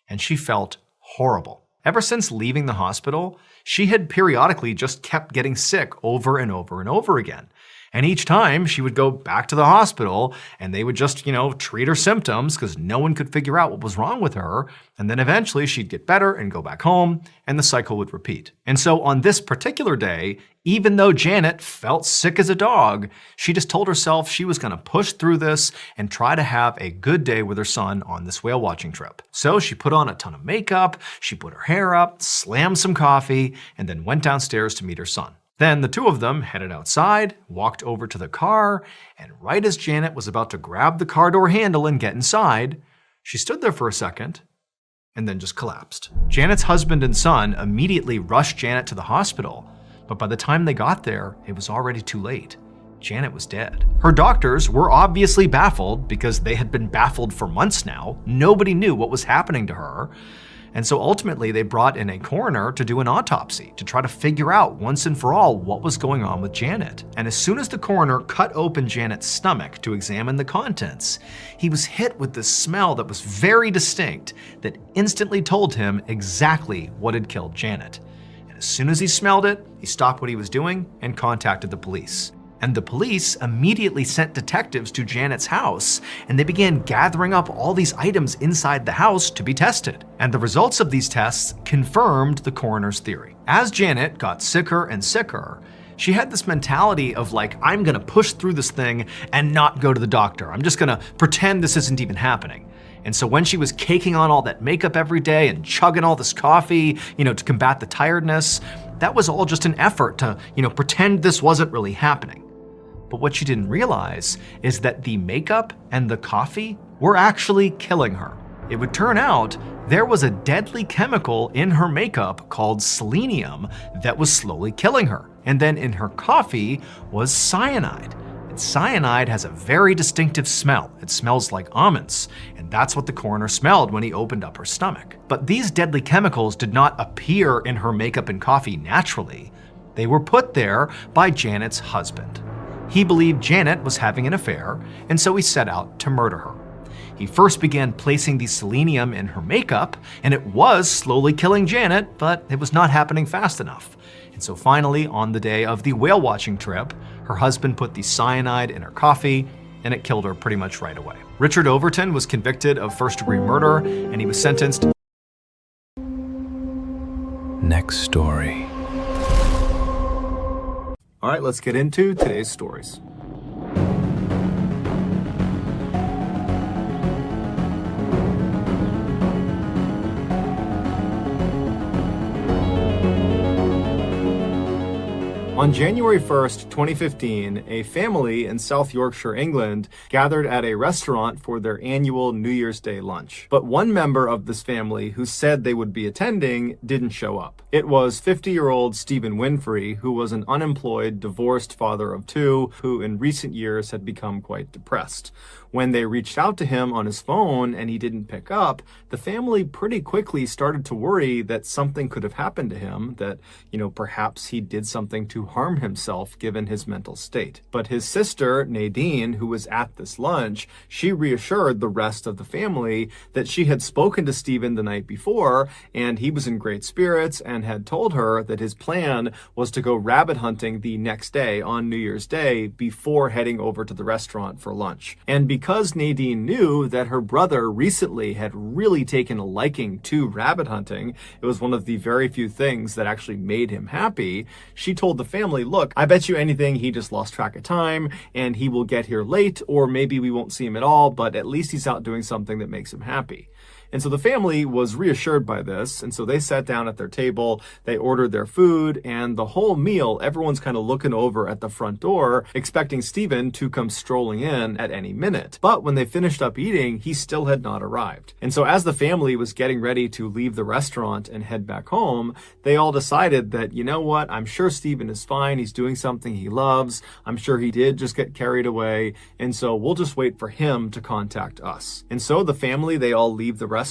and she felt horrible. Ever since leaving the hospital, she had periodically just kept getting sick over and over and over again. And each time she would go back to the hospital and they would just, treat her symptoms because no one could figure out what was wrong with her. And then eventually she'd get better and go back home and the cycle would repeat. And so on this particular day, even though Janet felt sick as a dog, she just told herself she was going to push through this and try to have a good day with her son on this whale watching trip. So she put on a ton of makeup, she put her hair up, slammed some coffee, and then went downstairs to meet her son. Then the two of them headed outside, walked over to the car, and right as Janet was about to grab the car door handle and get inside, she stood there for a second and then just collapsed. Janet's husband and son immediately rushed Janet to the hospital, but by the time they got there, it was already too late. Janet was dead. Her doctors were obviously baffled because they had been baffled for months now. Nobody knew what was happening to her. And so ultimately they brought in a coroner to do an autopsy to try to figure out once and for all what was going on with Janet. And as soon as the coroner cut open Janet's stomach to examine the contents, he was hit with this smell that was very distinct that instantly told him exactly what had killed Janet. And as soon as he smelled it, he stopped what he was doing and contacted the police. And the police immediately sent detectives to Janet's house, and they began gathering up all these items inside the house to be tested. And the results of these tests confirmed the coroner's theory. As Janet got sicker and sicker, she had this mentality of like, I'm gonna push through this thing and not go to the doctor. I'm just gonna pretend this isn't even happening. And so when she was caking on all that makeup every day and chugging all this coffee, to combat the tiredness, that was all just an effort to, pretend this wasn't really happening. But what she didn't realize is that the makeup and the coffee were actually killing her. It would turn out there was a deadly chemical in her makeup called selenium that was slowly killing her. And then in her coffee was cyanide. And cyanide has a very distinctive smell. It smells like almonds. And that's what the coroner smelled when he opened up her stomach. But these deadly chemicals did not appear in her makeup and coffee naturally. They were put there by Janet's husband. He believed Janet was having an affair, and so he set out to murder her. He first began placing the selenium in her makeup, and it was slowly killing Janet, but it was not happening fast enough. And so finally, on the day of the whale watching trip, her husband put the cyanide in her coffee, and it killed her pretty much right away. Richard Overton was convicted of first-degree murder, and he was sentenced. Next story. All right, let's get into today's stories. On January 1st, 2015, a family in South Yorkshire, England, gathered at a restaurant for their annual New Year's Day lunch. But one member of this family who said they would be attending didn't show up. It was 50-year-old Stephen Winfrey, who was an unemployed, divorced father of two, who in recent years had become quite depressed. When they reached out to him on his phone and he didn't pick up, the family pretty quickly started to worry that something could have happened to him, that, perhaps he did something to harm himself given his mental state. But his sister, Nadine, who was at this lunch, she reassured the rest of the family that she had spoken to Stephen the night before and he was in great spirits and had told her that his plan was to go rabbit hunting the next day on New Year's Day before heading over to the restaurant for lunch. And because Nadine knew that her brother recently had really taken a liking to rabbit hunting, it was one of the very few things that actually made him happy, she told the family, look, I bet you anything he just lost track of time and he will get here late, or maybe we won't see him at all, but at least he's out doing something that makes him happy. And so the family was reassured by this, and so they sat down at their table, they ordered their food, and the whole meal, everyone's kind of looking over at the front door, expecting Stephen to come strolling in at any minute. But when they finished up eating, he still had not arrived. And so as the family was getting ready to leave the restaurant and head back home, they all decided that, you know what, I'm sure Stephen is fine, he's doing something he loves, I'm sure he did just get carried away, and so we'll just wait for him to contact us. And so the family, they all leave the restaurant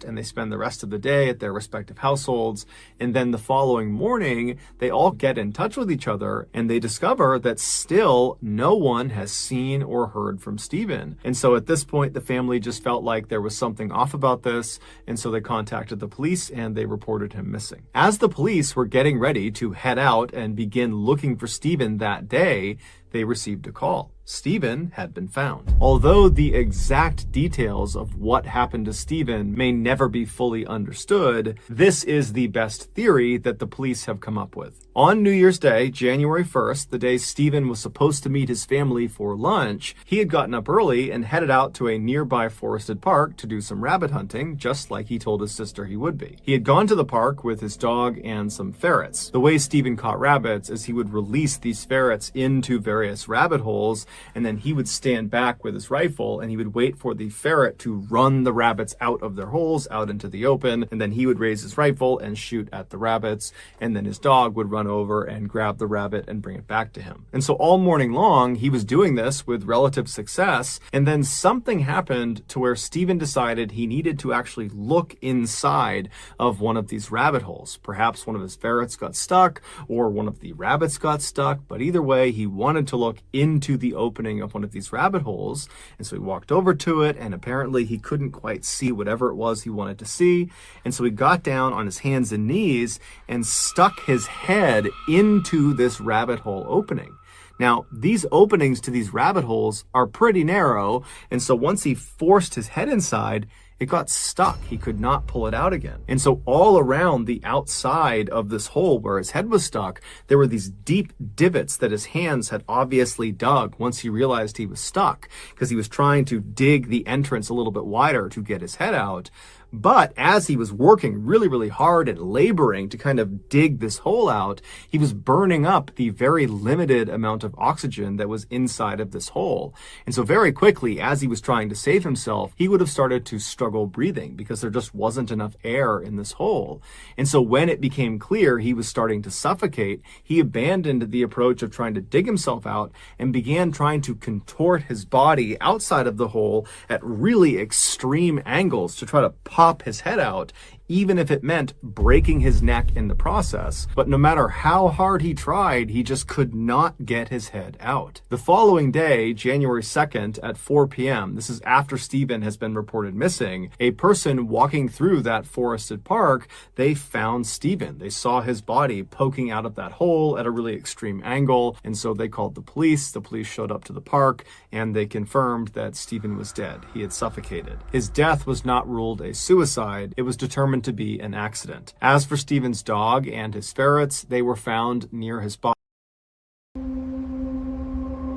and they spend the rest of the day at their respective households, and then the following morning they all get in touch with each other and they discover that still no one has seen or heard from Stephen. And so at this point the family just felt like there was something off about this, and so they contacted the police and they reported him missing. As the police were getting ready to head out and begin looking for Stephen that day, they received a call. Stephen had been found. Although the exact details of what happened to Stephen may never be fully understood, this is the best theory that the police have come up with. On New Year's Day, January 1st, the day Stephen was supposed to meet his family for lunch, he had gotten up early and headed out to a nearby forested park to do some rabbit hunting, just like he told his sister he would be. He had gone to the park with his dog and some ferrets. The way Stephen caught rabbits is he would release these ferrets into various rabbit holes, and then he would stand back with his rifle and he would wait for the ferret to run the rabbits out of their holes, out into the open, and then he would raise his rifle and shoot at the rabbits, and then his dog would run over and grab the rabbit and bring it back to him. And so all morning long, he was doing this with relative success, and then something happened to where Stephen decided he needed to actually look inside of one of these rabbit holes. Perhaps one of his ferrets got stuck, or one of the rabbits got stuck, but either way, he wanted to look into the opening of one of these rabbit holes, and so he walked over to it, and apparently he couldn't quite see whatever it was he wanted to see, and so he got down on his hands and knees and stuck his head into this rabbit hole opening. Now, these openings to these rabbit holes are pretty narrow, and so once he forced his head inside, it got stuck. He could not pull it out again. And so all around the outside of this hole where his head was stuck, there were these deep divots that his hands had obviously dug once he realized he was stuck, because he was trying to dig the entrance a little bit wider to get his head out. But as he was working really, really hard and laboring to kind of dig this hole out, he was burning up the very limited amount of oxygen that was inside of this hole. And so very quickly, as he was trying to save himself, he would have started to struggle breathing because there just wasn't enough air in this hole. And so when it became clear he was starting to suffocate, he abandoned the approach of trying to dig himself out and began trying to contort his body outside of the hole at really extreme angles to try to pop his head out, even if it meant breaking his neck in the process. But no matter how hard he tried, he just could not get his head out. The following day, January 2nd at 4 p.m., this is after Stephen has been reported missing, a person walking through that forested park, they found Stephen. They saw his body poking out of that hole at a really extreme angle, and so they called the police. The police showed up to the park, and they confirmed that Stephen was dead. He had suffocated. His death was not ruled a suicide. It was determined to be an accident. As for Stephen's dog and his ferrets, they were found near his body.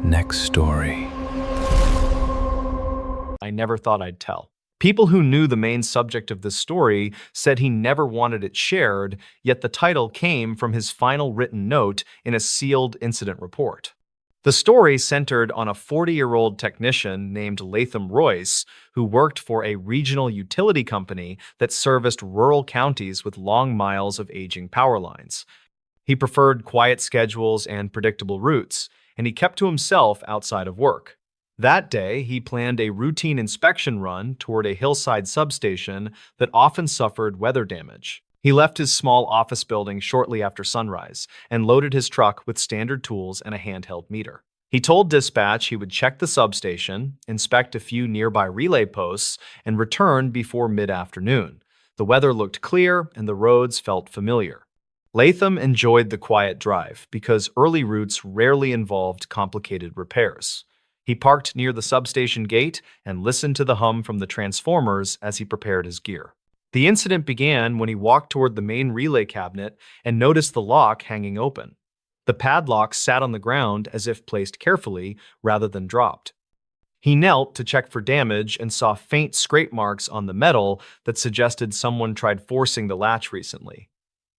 Next story. I never thought I'd tell. People who knew the main subject of this story said he never wanted it shared, yet the title came from his final written note in a sealed incident report. The story centered on a 40-year-old technician named Latham Royce, who worked for a regional utility company that serviced rural counties with long miles of aging power lines. He preferred quiet schedules and predictable routes, and he kept to himself outside of work. That day, he planned a routine inspection run toward a hillside substation that often suffered weather damage. He left his small office building shortly after sunrise and loaded his truck with standard tools and a handheld meter. He told dispatch he would check the substation, inspect a few nearby relay posts, and return before mid-afternoon. The weather looked clear and the roads felt familiar. Latham enjoyed the quiet drive because early routes rarely involved complicated repairs. He parked near the substation gate and listened to the hum from the transformers as he prepared his gear. The incident began when he walked toward the main relay cabinet and noticed the lock hanging open. The padlock sat on the ground as if placed carefully rather than dropped. He knelt to check for damage and saw faint scrape marks on the metal that suggested someone tried forcing the latch recently.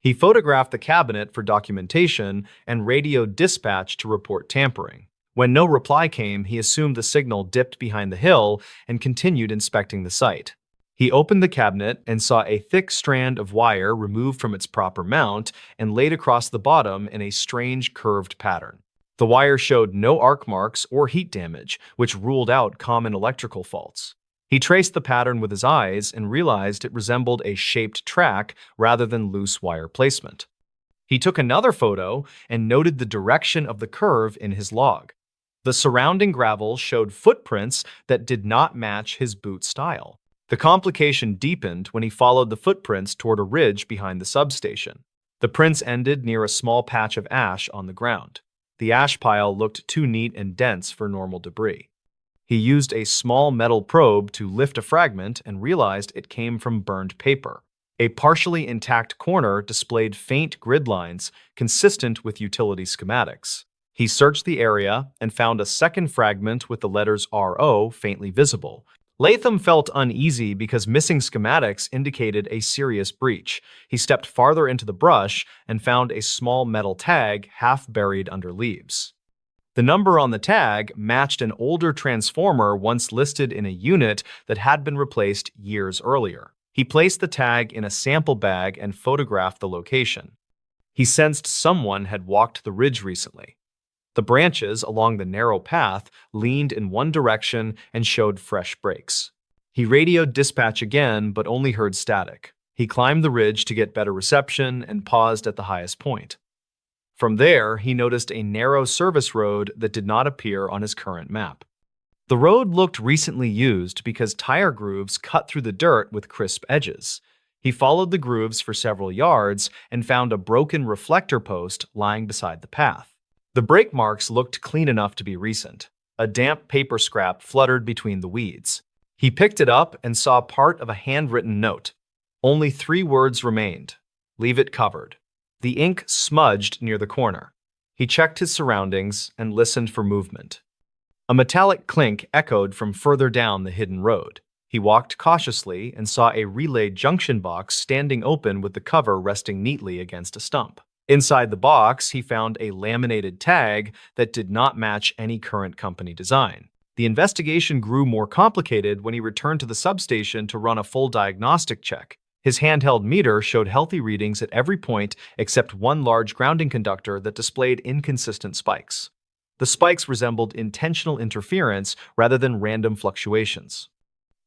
He photographed the cabinet for documentation and radioed dispatch to report tampering. When no reply came, he assumed the signal dipped behind the hill and continued inspecting the site. He opened the cabinet and saw a thick strand of wire removed from its proper mount and laid across the bottom in a strange curved pattern. The wire showed no arc marks or heat damage, which ruled out common electrical faults. He traced the pattern with his eyes and realized it resembled a shaped track rather than loose wire placement. He took another photo and noted the direction of the curve in his log. The surrounding gravel showed footprints that did not match his boot style. The complication deepened when he followed the footprints toward a ridge behind the substation. The prints ended near a small patch of ash on the ground. The ash pile looked too neat and dense for normal debris. He used a small metal probe to lift a fragment and realized it came from burned paper. A partially intact corner displayed faint grid lines consistent with utility schematics. He searched the area and found a second fragment with the letters RO faintly visible. Latham felt uneasy because missing schematics indicated a serious breach. He stepped farther into the brush and found a small metal tag half buried under leaves. The number on the tag matched an older transformer once listed in a unit that had been replaced years earlier. He placed the tag in a sample bag and photographed the location. He sensed someone had walked the ridge recently. The branches along the narrow path leaned in one direction and showed fresh breaks. He radioed dispatch again, but only heard static. He climbed the ridge to get better reception and paused at the highest point. From there, he noticed a narrow service road that did not appear on his current map. The road looked recently used because tire grooves cut through the dirt with crisp edges. He followed the grooves for several yards and found a broken reflector post lying beside the path. The brake marks looked clean enough to be recent. A damp paper scrap fluttered between the weeds. He picked it up and saw part of a handwritten note. Only 3 words remained. Leave it covered. The ink smudged near the corner. He checked his surroundings and listened for movement. A metallic clink echoed from further down the hidden road. He walked cautiously and saw a relay junction box standing open with the cover resting neatly against a stump. Inside the box, he found a laminated tag that did not match any current company design. The investigation grew more complicated when he returned to the substation to run a full diagnostic check. His handheld meter showed healthy readings at every point except one large grounding conductor that displayed inconsistent spikes. The spikes resembled intentional interference rather than random fluctuations.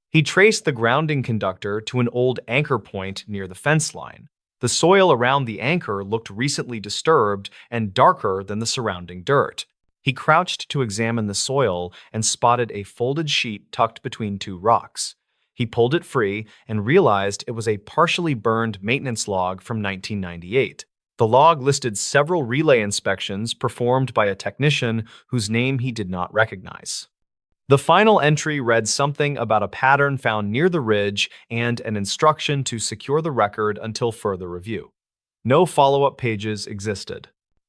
He traced the grounding conductor to an old anchor point near the fence line. The soil around the anchor looked recently disturbed and darker than the surrounding dirt. He crouched to examine the soil and spotted a folded sheet tucked between 2 rocks. He pulled it free and realized it was a partially burned maintenance log from 1998. The log listed several relay inspections performed by a technician whose name he did not recognize. The final entry read something about a pattern found near the ridge and an instruction to secure the record until further review. No follow-up pages existed.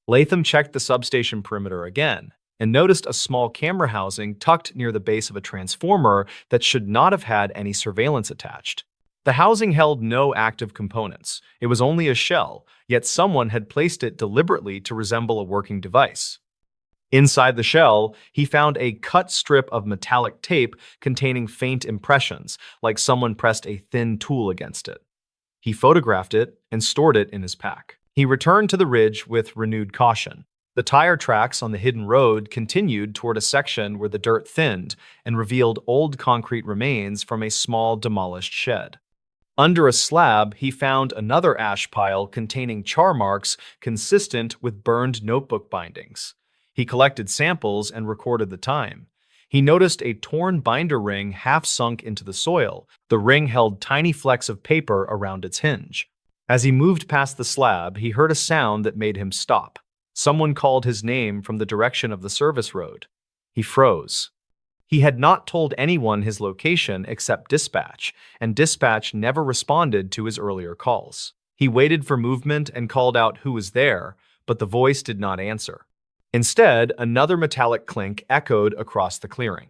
Latham checked the substation perimeter again. and noticed a small camera housing tucked near the base of a transformer that should not have had any surveillance attached. The housing held no active components. It was only a shell, yet someone had placed it deliberately to resemble a working device. Inside the shell, he found a cut strip of metallic tape containing faint impressions, like someone pressed a thin tool against it. He photographed it and stored it in his pack. He returned to the ridge with renewed caution. The tire tracks on the hidden road continued toward a section where the dirt thinned and revealed old concrete remains from a small demolished shed. Under a slab, he found another ash pile containing char marks consistent with burned notebook bindings. He collected samples and recorded the time. He noticed a torn binder ring half sunk into the soil. The ring held tiny flecks of paper around its hinge. As he moved past the slab, he heard a sound that made him stop. Someone called his name from the direction of the service road. He froze. He had not told anyone his location except dispatch, and dispatch never responded to his earlier calls. He waited for movement and called out who was there, but the voice did not answer. Instead, another metallic clink echoed across the clearing.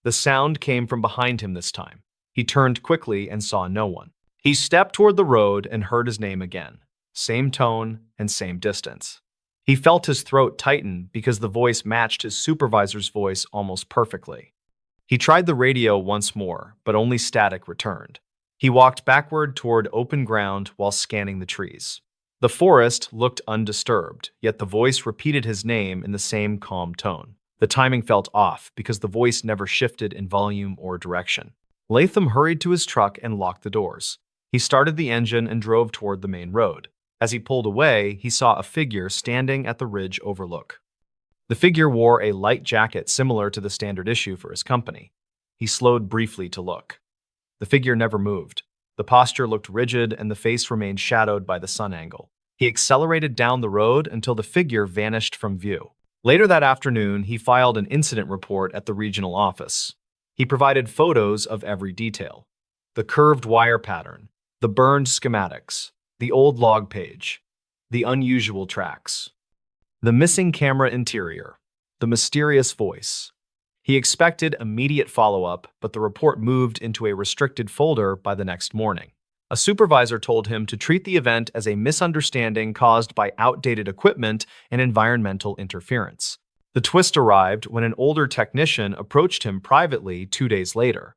The sound came from behind him this time. He turned quickly and saw no one. He stepped toward the road and heard his name again. Same tone and same distance. He felt his throat tighten because the voice matched his supervisor's voice almost perfectly. He tried the radio once more, but only static returned. He walked backward toward open ground while scanning the trees. The forest looked undisturbed, yet the voice repeated his name in the same calm tone. The timing felt off because the voice never shifted in volume or direction. Latham hurried to his truck and locked the doors. He started the engine and drove toward the main road. As he pulled away, he saw a figure standing at the ridge overlook. The figure wore a light jacket similar to the standard issue for his company. He slowed briefly to look. The figure never moved. The posture looked rigid and the face remained shadowed by the sun angle. He accelerated down the road until the figure vanished from view. Later that afternoon, he filed an incident report at the regional office. He provided photos of every detail: the curved wire pattern, the burned schematics, the old log page, the unusual tracks, the missing camera interior, the mysterious voice. He expected immediate follow-up, but the report moved into a restricted folder by the next morning. A supervisor told him to treat the event as a misunderstanding caused by outdated equipment and environmental interference. The twist arrived when an older technician approached him privately 2 days later.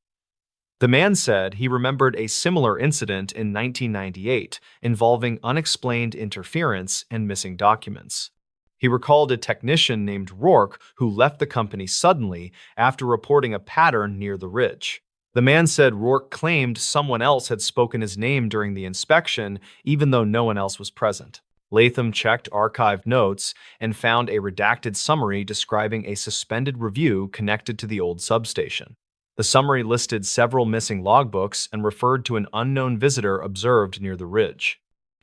The man said he remembered a similar incident in 1998 involving unexplained interference and missing documents. He recalled a technician named Rourke who left the company suddenly after reporting a pattern near the ridge. The man said Rourke claimed someone else had spoken his name during the inspection, even though no one else was present. Latham checked archived notes and found a redacted summary describing a suspended review connected to the old substation. The summary listed several missing logbooks and referred to an unknown visitor observed near the ridge.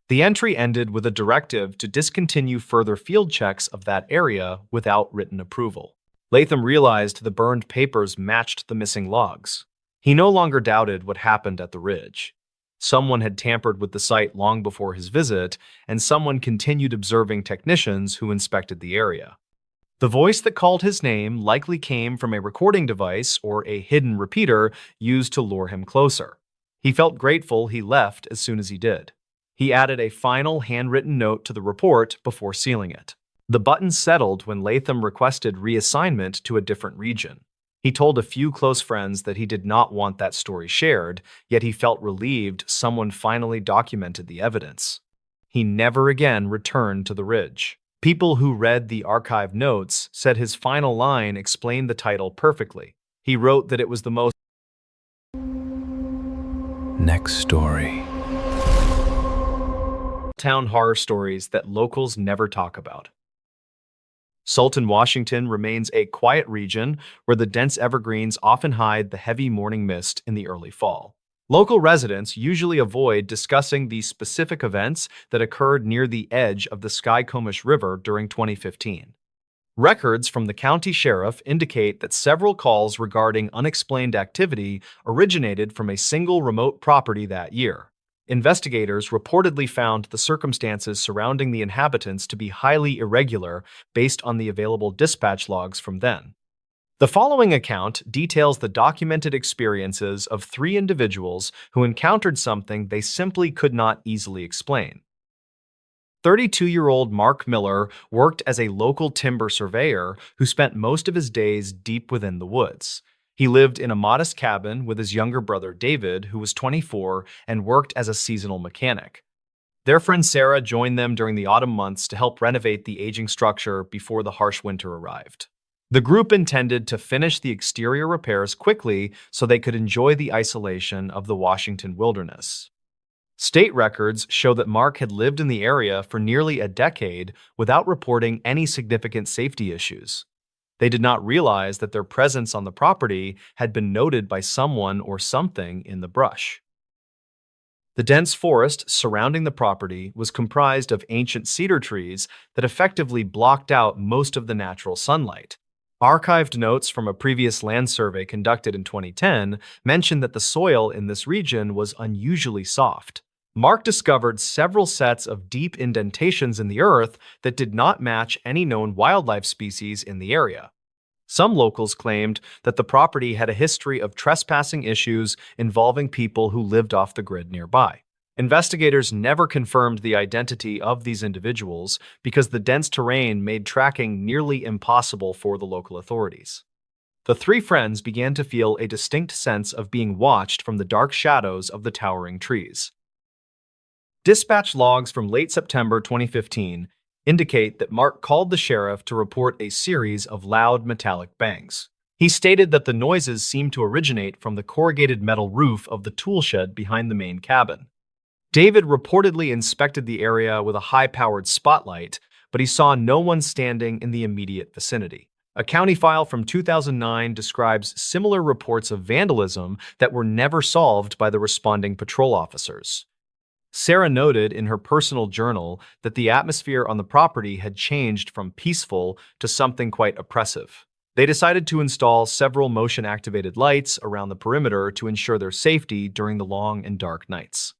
The entry ended with a directive to discontinue further field checks of that area without written approval. Latham realized the burned papers matched the missing logs. He no longer doubted what happened at the ridge. Someone had tampered with the site long before his visit, and someone continued observing technicians who inspected the area. The voice that called his name likely came from a recording device or a hidden repeater used to lure him closer. He felt grateful he left as soon as he did. He added a final handwritten note to the report before sealing it. The button settled when Latham requested reassignment to a different region. He told a few close friends that he did not want that story shared, yet he felt relieved someone finally documented the evidence. He never again returned to the ridge. People who read the archived notes said his final line explained the title perfectly. He wrote that it was the most Next story. town horror stories that locals never talk about. Sultan, Washington remains a quiet region where the dense evergreens often hide the heavy morning mist in the early fall. Local residents usually avoid discussing the specific events that occurred near the edge of the Skycomish River during 2015. Records from the county sheriff indicate that several calls regarding unexplained activity originated from a single remote property that year. Investigators reportedly found the circumstances surrounding the inhabitants to be highly irregular based on the available dispatch logs from then. The following account details the documented experiences of three individuals who encountered something they simply could not easily explain. 32-year-old Mark Miller worked as a local timber surveyor who spent most of his days deep within the woods. He lived in a modest cabin with his younger brother David, who was 24 and worked as a seasonal mechanic. Their friend Sarah joined them during the autumn months to help renovate the aging structure before the harsh winter arrived. The group intended to finish the exterior repairs quickly so they could enjoy the isolation of the Washington wilderness. State records show that Mark had lived in the area for nearly a decade without reporting any significant safety issues. They did not realize that their presence on the property had been noted by someone or something in the brush. The dense forest surrounding the property was comprised of ancient cedar trees that effectively blocked out most of the natural sunlight. Archived notes from a previous land survey conducted in 2010 mentioned that the soil in this region was unusually soft. Mark discovered several sets of deep indentations in the earth that did not match any known wildlife species in the area. Some locals claimed that the property had a history of trespassing issues involving people who lived off the grid nearby. Investigators never confirmed the identity of these individuals because the dense terrain made tracking nearly impossible for the local authorities. The three friends began to feel a distinct sense of being watched from the dark shadows of the towering trees. Dispatch logs from late September 2015 indicate that Mark called the sheriff to report a series of loud metallic bangs. He stated that the noises seemed to originate from the corrugated metal roof of the tool shed behind the main cabin. David reportedly inspected the area with a high-powered spotlight, but he saw no one standing in the immediate vicinity. A county file from 2009 describes similar reports of vandalism that were never solved by the responding patrol officers. Sarah noted in her personal journal that the atmosphere on the property had changed from peaceful to something quite oppressive. They decided to install several motion-activated lights around the perimeter to ensure their safety during the long and dark nights.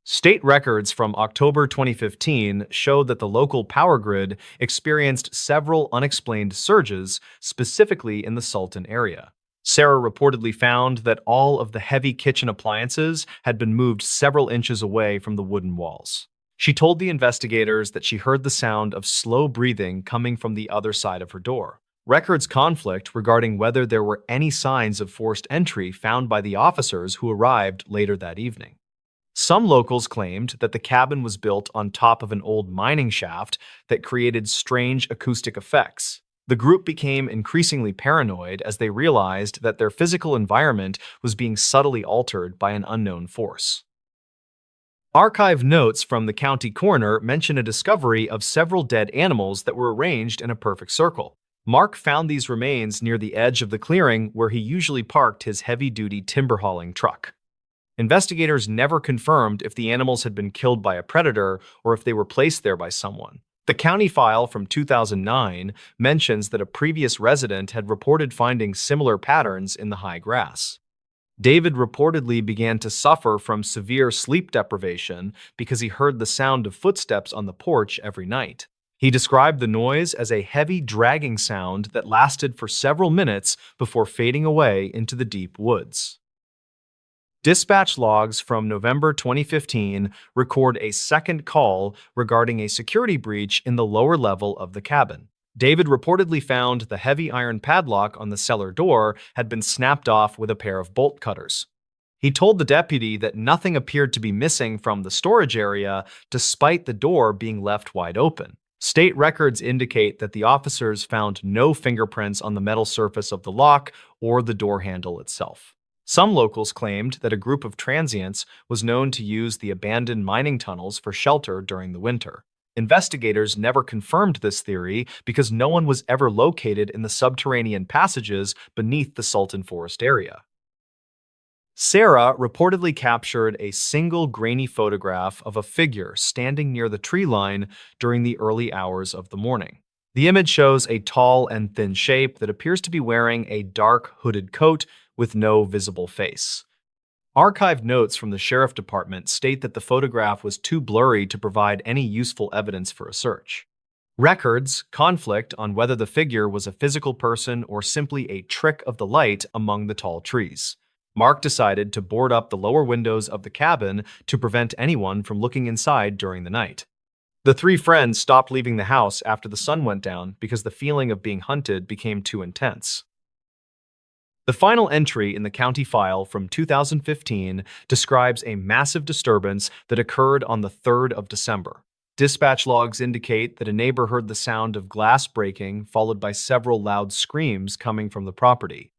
State records from October 2015 showed that the local power grid experienced several unexplained surges, specifically in the Sultan area. Sarah reportedly found that all of the heavy kitchen appliances had been moved several inches away from the wooden walls. She told the investigators that she heard the sound of slow breathing coming from the other side of her door. Records conflict regarding whether there were any signs of forced entry found by the officers who arrived later that evening. Some locals claimed that the cabin was built on top of an old mining shaft that created strange acoustic effects. The group became increasingly paranoid as they realized that their physical environment was being subtly altered by an unknown force. Archive notes from the county coroner mention a discovery of several dead animals that were arranged in a perfect circle. Mark found these remains near the edge of the clearing where he usually parked his heavy-duty timber hauling truck. Investigators never confirmed if the animals had been killed by a predator or if they were placed there by someone. The county file from 2009 mentions that a previous resident had reported finding similar patterns in the high grass. David reportedly began to suffer from severe sleep deprivation because he heard the sound of footsteps on the porch every night. He described the noise as a heavy dragging sound that lasted for several minutes before fading away into the deep woods. Dispatch logs from November 2015 record a second call regarding a security breach in the lower level of the cabin. David reportedly found the heavy iron padlock on the cellar door had been snapped off with a pair of bolt cutters. He told the deputy that nothing appeared to be missing from the storage area despite the door being left wide open. State records indicate that the officers found no fingerprints on the metal surface of the lock or the door handle itself. Some locals claimed that a group of transients was known to use the abandoned mining tunnels for shelter during the winter. Investigators never confirmed this theory because no one was ever located in the subterranean passages beneath the Sultan Forest area. Sarah reportedly captured a single grainy photograph of a figure standing near the tree line during the early hours of the morning. The image shows a tall and thin shape that appears to be wearing a dark hooded coat with no visible face. Archived notes from the sheriff department state that the photograph was too blurry to provide any useful evidence for a search. Records conflict on whether the figure was a physical person or simply a trick of the light among the tall trees. Mark decided to board up the lower windows of the cabin to prevent anyone from looking inside during the night. The three friends stopped leaving the house after the sun went down because the feeling of being hunted became too intense. The final entry in the county file from 2015 describes a massive disturbance that occurred on the 3rd of December. Dispatch logs indicate that a neighbor heard the sound of glass breaking, followed by several loud screams coming from the property.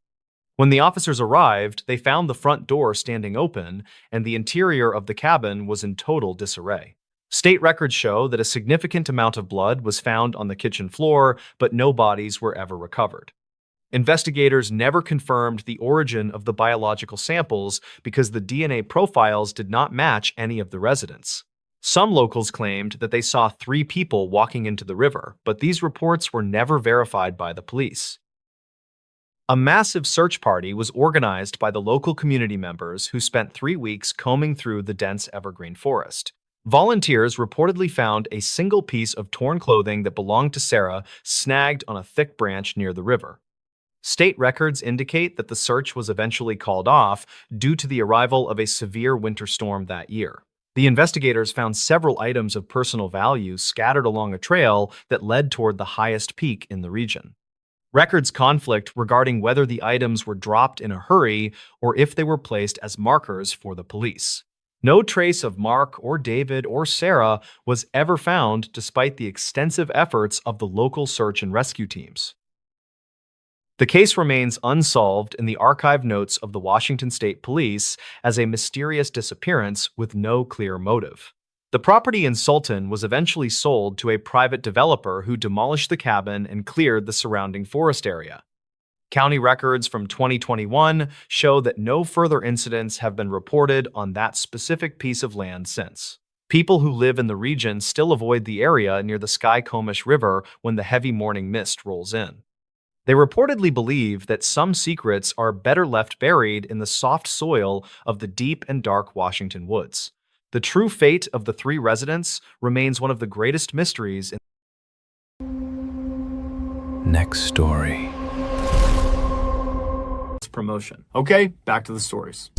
When the officers arrived, they found the front door standing open, and the interior of the cabin was in total disarray. State records show that a significant amount of blood was found on the kitchen floor, but no bodies were ever recovered. Investigators never confirmed the origin of the biological samples because the DNA profiles did not match any of the residents. Some locals claimed that they saw 3 people walking into the river, but these reports were never verified by the police. A massive search party was organized by the local community members who spent 3 weeks combing through the dense evergreen forest. Volunteers reportedly found a single piece of torn clothing that belonged to Sarah snagged on a thick branch near the river. State records indicate that the search was eventually called off due to the arrival of a severe winter storm that year. The investigators found several items of personal value scattered along a trail that led toward the highest peak in the region. Records conflict regarding whether the items were dropped in a hurry or if they were placed as markers for the police. No trace of Mark or David or Sarah was ever found despite the extensive efforts of the local search and rescue teams. The case remains unsolved in the archive notes of the Washington State Police as a mysterious disappearance with no clear motive. The property in Sultan was eventually sold to a private developer who demolished the cabin and cleared the surrounding forest area. County records from 2021 show that no further incidents have been reported on that specific piece of land since. People who live in the region still avoid the area near the Skycomish River when the heavy morning mist rolls in. They reportedly believe that some secrets are better left buried in the soft soil of the deep and dark Washington woods. The true fate of the 3 residents remains one of the greatest mysteries in Next story. Promotion. Okay, back to the stories.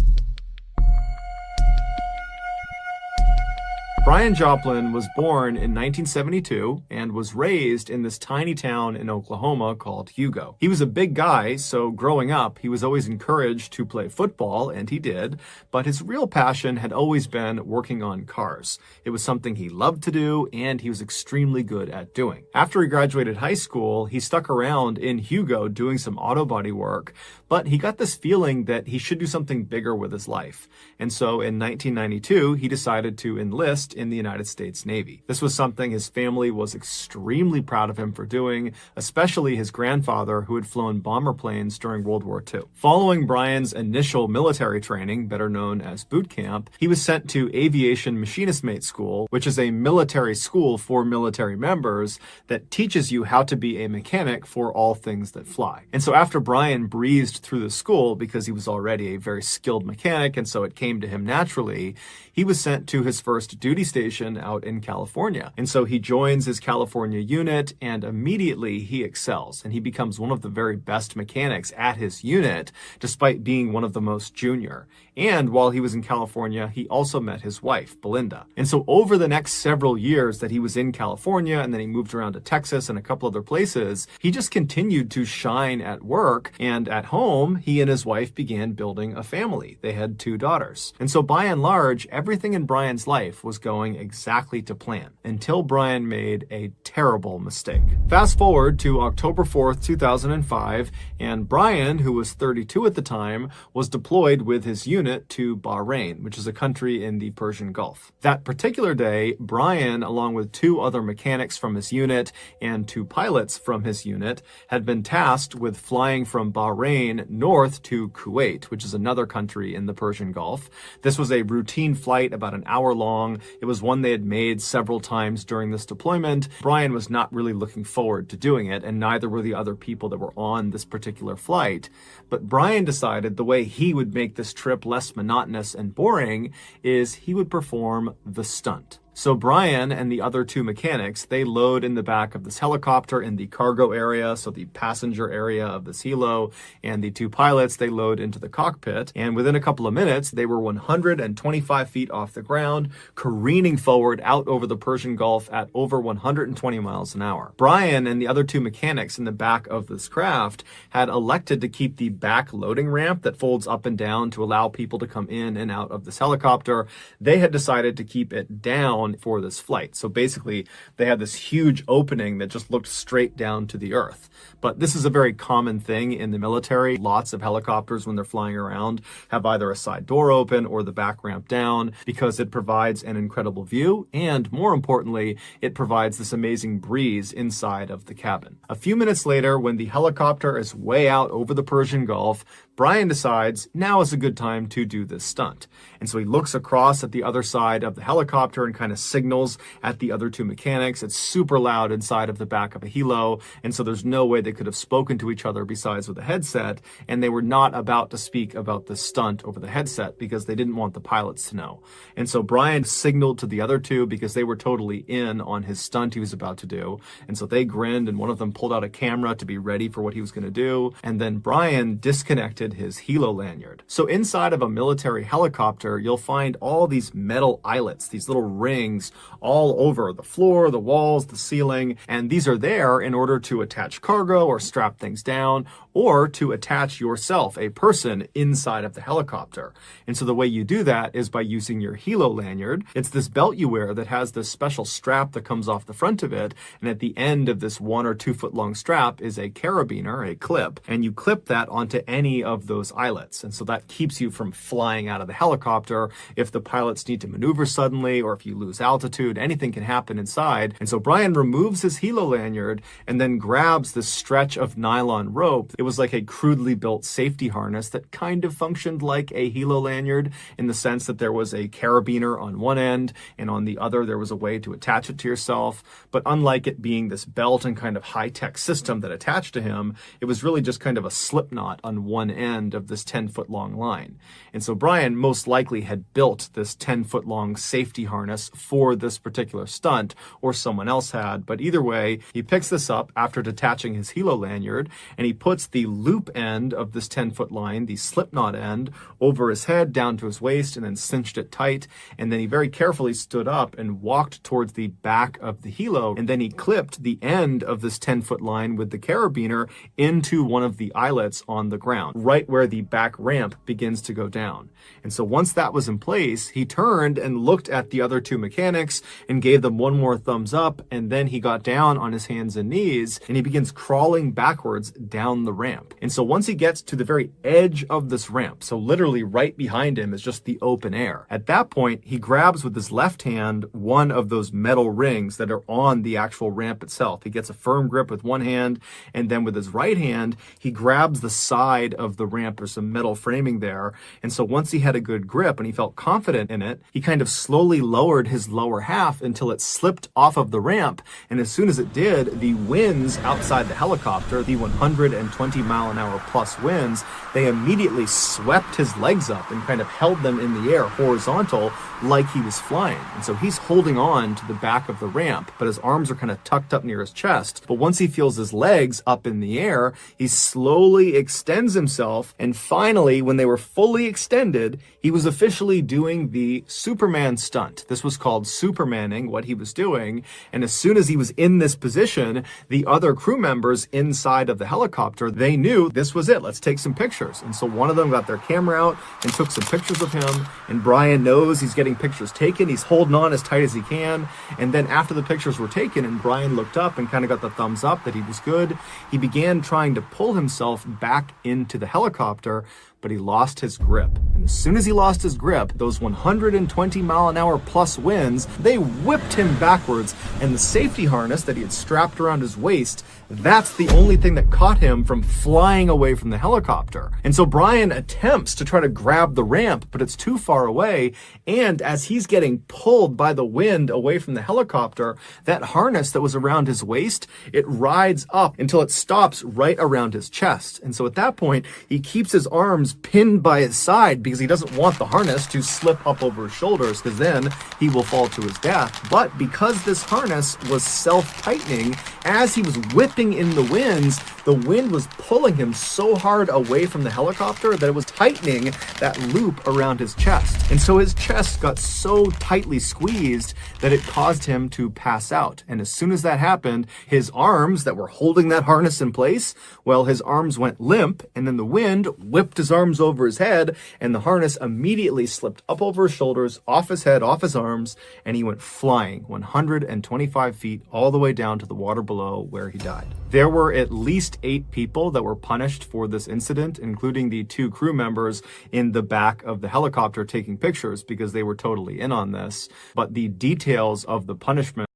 Brian Joplin was born in 1972 and was raised in this tiny town in Oklahoma called Hugo. He was a big guy, so growing up, he was always encouraged to play football, and he did, but his real passion had always been working on cars. It was something he loved to do, and he was extremely good at doing. After he graduated high school, he stuck around in Hugo doing some auto body work, but he got this feeling that he should do something bigger with his life. And so in 1992, he decided to enlist in the United States Navy. This was something his family was extremely proud of him for doing, especially his grandfather, who had flown bomber planes during World War II. Following Brian's initial military training, better known as boot camp, he was sent to Aviation Machinist Mate School, which is a military school for military members that teaches you how to be a mechanic for all things that fly. And so after Brian breezed through the school, because he was already a very skilled mechanic, and so it came to him naturally, he was sent to his first duty station out in California. And so he joins his California unit, and immediately he excels, and he becomes one of the very best mechanics at his unit, despite being one of the most junior. And while he was in California, he also met his wife, Belinda. And so over the next several years that he was in California, and then he moved around to Texas and a couple other places, he just continued to shine at work. And at home, he and his wife began building a family. They had 2 daughters. And so by and large, everything in Brian's life was going exactly to plan, until Brian made a terrible mistake. Fast forward to October 4th, 2005, and Brian, who was 32 at the time, was deployed with his unit to Bahrain, which is a country in the Persian Gulf. That particular day, Brian, along with 2 other mechanics from his unit and 2 pilots from his unit, had been tasked with flying from Bahrain north to Kuwait, which is another country in the Persian Gulf. This was a routine flight, about an hour long. It was one they had made several times during this deployment. Brian Brian was not really looking forward to doing it, and neither were the other people that were on this particular flight. But Brian decided the way he would make this trip less monotonous and boring is he would perform the stunt. So Brian and the other two mechanics, they load in the back of this helicopter in the cargo area, so the passenger area of this helo, and the two pilots, they load into the cockpit. And within a couple of minutes, they were 125 feet off the ground, careening forward out over the Persian Gulf at over 120 miles an hour. Brian and the other two mechanics in the back of this craft had elected to keep the back loading ramp that folds up and down to allow people to come in and out of this helicopter. They had decided to keep it down for this flight. So basically, they had this huge opening that just looked straight down to the earth. But this is a very common thing in the military. Lots of helicopters, when they're flying around, have either a side door open or the back ramp down because it provides an incredible view. And more importantly, it provides this amazing breeze inside of the cabin. A few minutes later, when the helicopter is way out over the Persian Gulf, Brian decides now is a good time to do this stunt. And so he looks across at the other side of the helicopter and kind of signals at the other two mechanics. It's super loud inside of the back of a helo, and so there's no way they could have spoken to each other besides with a headset, and they were not about to speak about this stunt over the headset because they didn't want the pilots to know. And so Brian signaled to the other two because they were totally in on his stunt he was about to do, and so they grinned, and one of them pulled out a camera to be ready for what he was going to do, and then Brian disconnected his helo lanyard. So inside of a military helicopter, you'll find all these metal eyelets, these little rings all over the floor, the walls, the ceiling, and these are there in order to attach cargo or strap things down, or to attach yourself, a person, inside of the helicopter. And so the way you do that is by using your helo lanyard. It's this belt you wear that has this special strap that comes off the front of it, and at the end of this 1 or 2 foot long strap is a carabiner, a clip, and you clip that onto any of those eyelets. And so that keeps you from flying out of the helicopter if the pilots need to maneuver suddenly, or if you lose altitude, anything can happen inside. And so Brian removes his helo lanyard and then grabs this stretch of nylon rope. It was like a crudely built safety harness that kind of functioned like a helo lanyard in the sense that there was a carabiner on one end, and on the other there was a way to attach it to yourself. But unlike it being this belt and kind of high-tech system that attached to him, it was really just kind of a slip knot on one end of this 10-foot long line. And so Brian most likely had built this 10-foot long safety harness for this particular stunt, or someone else had. But either way, he picks this up after detaching his helo lanyard, and he puts the loop end of this 10-foot line, the slip knot end, over his head down to his waist, and then cinched it tight. And then he very carefully stood up and walked towards the back of the helo, and then he clipped the end of this 10-foot line with the carabiner into one of the eyelets on the ground, right where the back ramp begins to go down. And so once that was in place, he turned and looked at the other two mechanics and gave them one more thumbs up, and then he got down on his hands and knees and he begins crawling backwards down the ramp. And so once he gets to the very edge of this ramp, so literally right behind him is just the open air. At that point, he grabs with his left hand one of those metal rings that are on the actual ramp itself. He gets a firm grip with one hand, and then with his right hand, he grabs the side of the ramp. There's some metal framing there. And so once he had a good grip and he felt confident in it, he kind of slowly lowered his lower half until it slipped off of the ramp. And as soon as it did, the winds outside the helicopter, the 120 mile an hour plus winds, they immediately swept his legs up and kind of held them in the air horizontal like he was flying. And so he's holding on to the back of the ramp, but his arms are kind of tucked up near his chest. But once he feels his legs up in the air, he slowly extends himself. And finally, when they were fully extended, he was officially doing the Superman stunt. This was called Supermaning, what he was doing. And as soon as he was in this position, the other crew members inside of the helicopter, they knew this was it. Let's take some pictures. And so one of them got their camera out and took some pictures of him. And Brian knows he's getting pictures taken. He's holding on as tight as he can. And then after the pictures were taken and Brian looked up and kind of got the thumbs up that he was good, he began trying to pull himself back into the helicopter. but he lost his grip. And as soon as he lost his grip, those 120-mile-an-hour plus winds, they whipped him backwards, and the safety harness that he had strapped around his waist, that's the only thing that caught him from flying away from the helicopter. And so Brian attempts to try to grab the ramp, but it's too far away, and as he's getting pulled by the wind away from the helicopter, that harness that was around his waist, it rides up until it stops right around his chest. And so at that point, he keeps his arms pinned by his side because he doesn't want the harness to slip up over his shoulders, because then he will fall to his death. But because this harness was self-tightening, as he was whipping in the winds, the wind was pulling him so hard away from the helicopter that it was tightening that loop around his chest. And so his chest got so tightly squeezed that it caused him to pass out. And as soon as that happened, his arms that were holding that harness in place, well, his arms went limp, and then the wind whipped his arms over his head, and the harness immediately slipped up over his shoulders, off his head, off his arms, and he went flying 125 feet all the way down to the water below, where he died. There were at least 8 people that were punished for this incident, including the 2 crew members in the back of the helicopter taking pictures, because they were totally in on this. But the details of the punishment.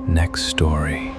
Next story.